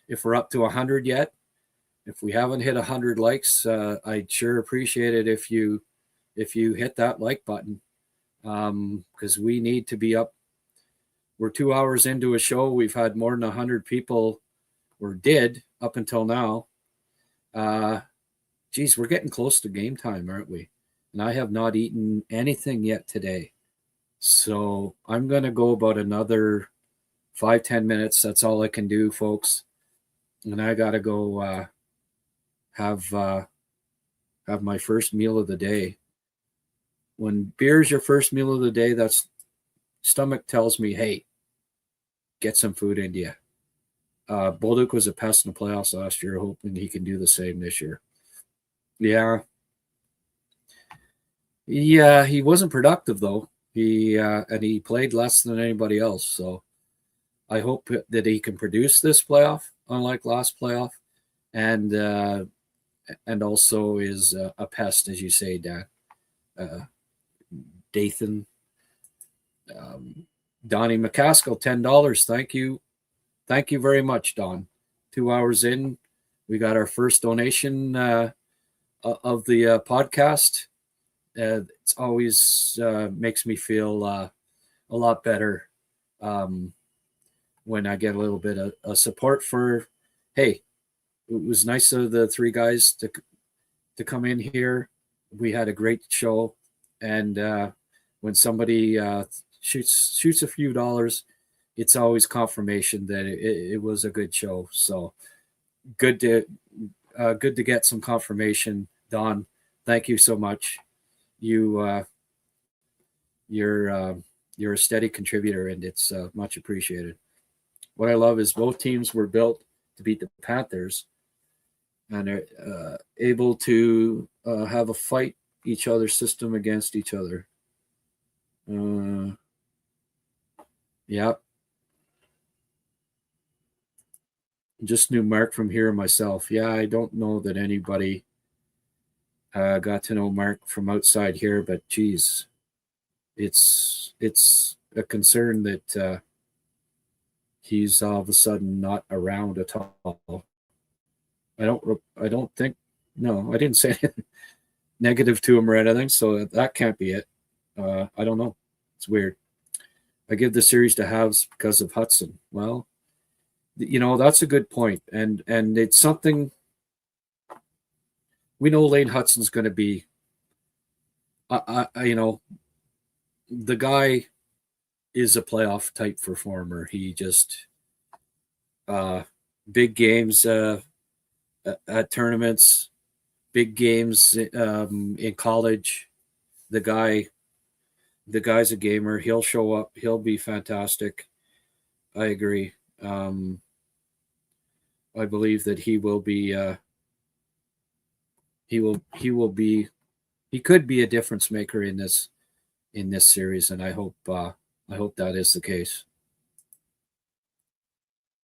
if we're up to 100 yet. If we haven't hit 100 likes, I'd sure appreciate it if you hit that like button, because we need to be up. We're 2 hours into a show. We've had more than 100 people, or did up until now. Geez, we're getting close to game time, aren't we? And I have not eaten anything yet today. So I'm going to go about another 5-10 minutes. That's all I can do, folks. And I got to go have my first meal of the day. When beer is your first meal of the day, that's stomach tells me, hey, get some food into you. Bolduc was a pest in the playoffs last year, hoping he can do the same this year. Yeah, he wasn't productive though. He played less than anybody else. So I hope that he can produce this playoff, unlike last playoff, and also is a pest, as you say, Dan. Dathan, Donnie McCaskill, $10. Thank you very much, Don. 2 hours in, we got our first donation of the podcast. It's always makes me feel a lot better when I get a little bit of support for, hey, it was nice of the 3 guys to come in here. We had a great show. And when somebody shoots a few dollars, it's always confirmation that it was a good show. So good to get some confirmation, Don. Thank you so much. You're a steady contributor, and it's much appreciated. What I love is both teams were built to beat the Panthers, and are able to have a fight each other's system against each other. Yeah. Just knew Mark from here myself. Yeah, I don't know that anybody got to know Mark from outside here, but geez, it's a concern that he's all of a sudden not around at all. I don't think. No, I didn't say anything negative to him or anything, so that can't be it. I don't know. It's weird. I give the series to Habs because of Hudson. Well, that's a good point, and it's something we know. Lane Hudson's going to be, the guy is a playoff type performer. He just big games at tournaments, big games in college. The guy's a gamer. He'll show up. He'll be fantastic. I agree. I believe that he will be he could be a difference maker in this series, and I hope that is the case.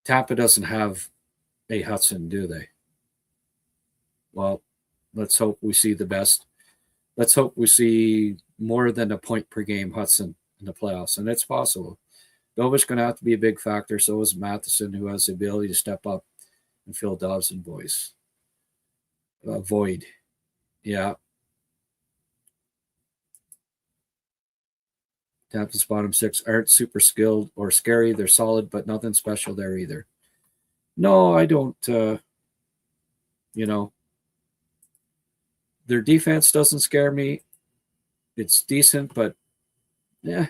Tampa doesn't have a Hudson, do they? Well, let's hope we see the best. Let's hope we see more than a point per game Hudson in the playoffs, and it's possible. Dovich's going to have to be a big factor. So is Matheson, who has the ability to step up and fill Dobson void. Yeah. Tampa's bottom six aren't super skilled or scary. They're solid, but nothing special there either. No, I don't. Their defense doesn't scare me. It's decent, but yeah,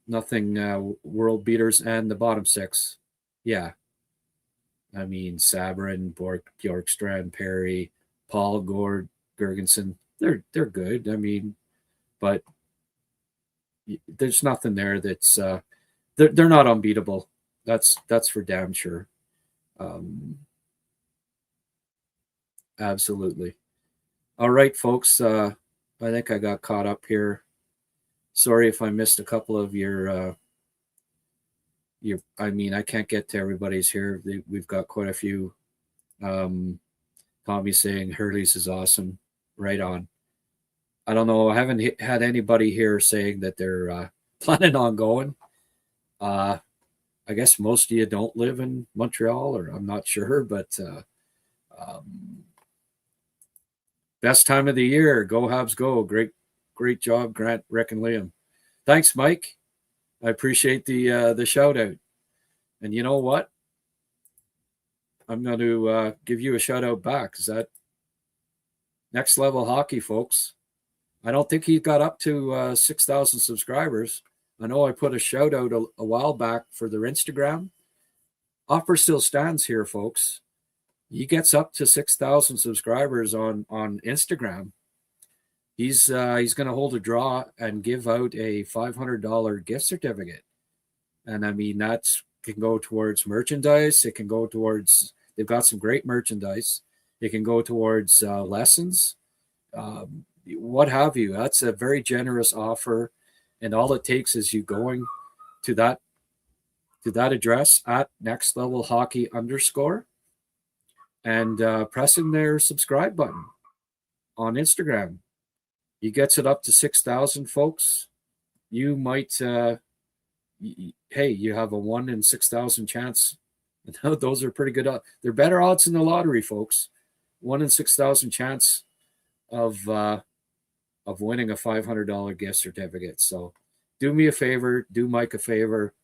nothing world beaters. And the bottom six, yeah. I mean, Sabrin, Bjorkstrand, Perry, Paul, Gord, Gergensen, they're good. I mean, but there's nothing there that's they're not unbeatable. That's for damn sure. Absolutely. All right, folks. I think I got caught up here. Sorry if I missed a couple of your. I mean, I can't get to everybody's here. We've got quite a few. Tommy saying Hurley's is awesome. Right on. I don't know. I haven't had anybody here saying that they're planning on going. I guess most of you don't live in Montreal, or I'm not sure, but best time of the year. Go Habs, go! Great job, Grant, Rick, and Liam. Thanks, Mike. I appreciate the shout out. And you know what? I'm going to give you a shout out back. Is that Next Level Hockey, folks? I don't think he got up to 6,000 subscribers. I know I put a shout out a while back for their Instagram. Offer still stands here, folks. He gets up to 6,000 subscribers on Instagram. He's going to hold a draw and give out a $500 gift certificate. And I mean, that can go towards merchandise. It can go towards, they've got some great merchandise. It can go towards lessons, what have you. That's a very generous offer. And all it takes is you going to that address at nextlevelhockey_ and pressing their subscribe button on Instagram. He gets it up to 6,000, folks. You might, hey, you have a 1 in 6,000 chance. Those are pretty good. They're better odds in the lottery, folks. 1 in 6,000 chance of winning a $500 gift certificate. So do me a favor, do Mike a favor,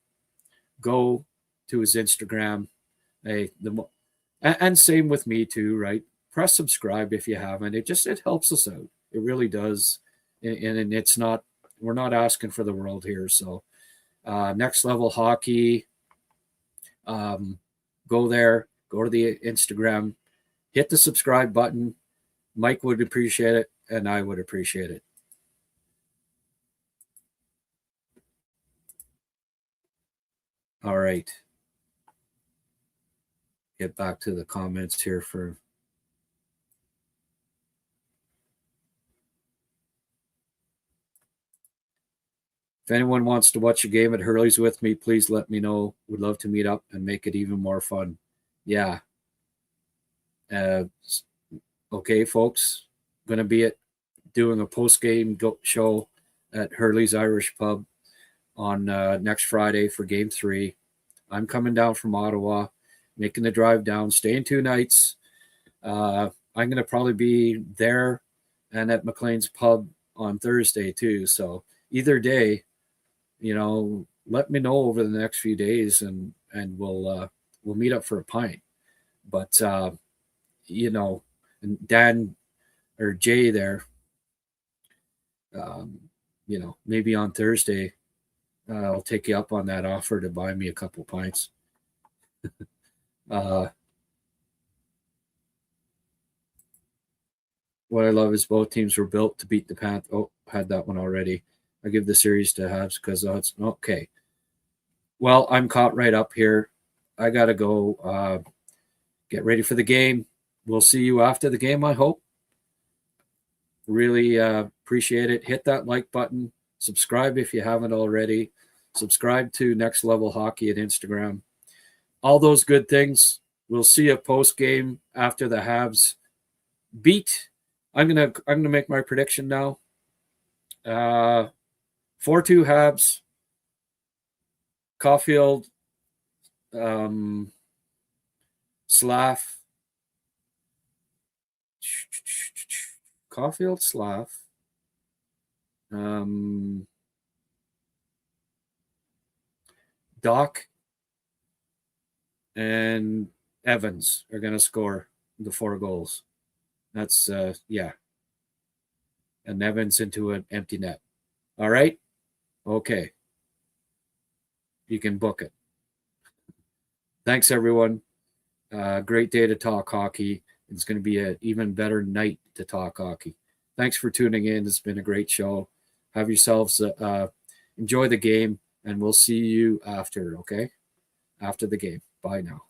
go to his Instagram. Hey, and same with me too, right? Press subscribe if you haven't. It helps us out. It really does. And it's not, we're not asking for the world here. So Next Level Hockey, go there, go to the Instagram, hit the subscribe button. Mike would appreciate it, and I would appreciate it. All right. Get back to the comments here for if anyone wants to watch a game at Hurley's with me, please let me know. Would love to meet up and make it even more fun. Yeah. Okay, folks. Going to be doing a post-game show at Hurley's Irish Pub on next Friday for Game 3. I'm coming down from Ottawa, making the drive down, staying 2 nights. I'm going to probably be there and at McLean's Pub on Thursday too. So either day, let me know over the next few days, and we'll meet up for a pint. But and Dan or Jay there, maybe on Thursday, I'll take you up on that offer to buy me a couple pints. What I love is both teams were built to beat the Panthers. Oh, had that one already. I give the series to Habs because it's okay. Well, I'm caught right up here. I got to go get ready for the game. we'll see you after the game, I hope. Really appreciate it. Hit that like button. Subscribe if you haven't already. Subscribe to Next Level Hockey at Instagram. All those good things. We'll see you post game after the Habs beat. I'm gonna make my prediction now. 4-2 Habs. Caulfield, Slav. Caulfield, Slav. Doc and Evans are going to score the 4 goals. That's, yeah. And Evans into an empty net. All right? Okay. You can book it. Thanks, everyone. Great day to talk hockey. It's going to be an even better night to talk hockey. Thanks for tuning in. It's been a great show. Have yourselves enjoy the game, and we'll see you after, okay? After the game. Bye now.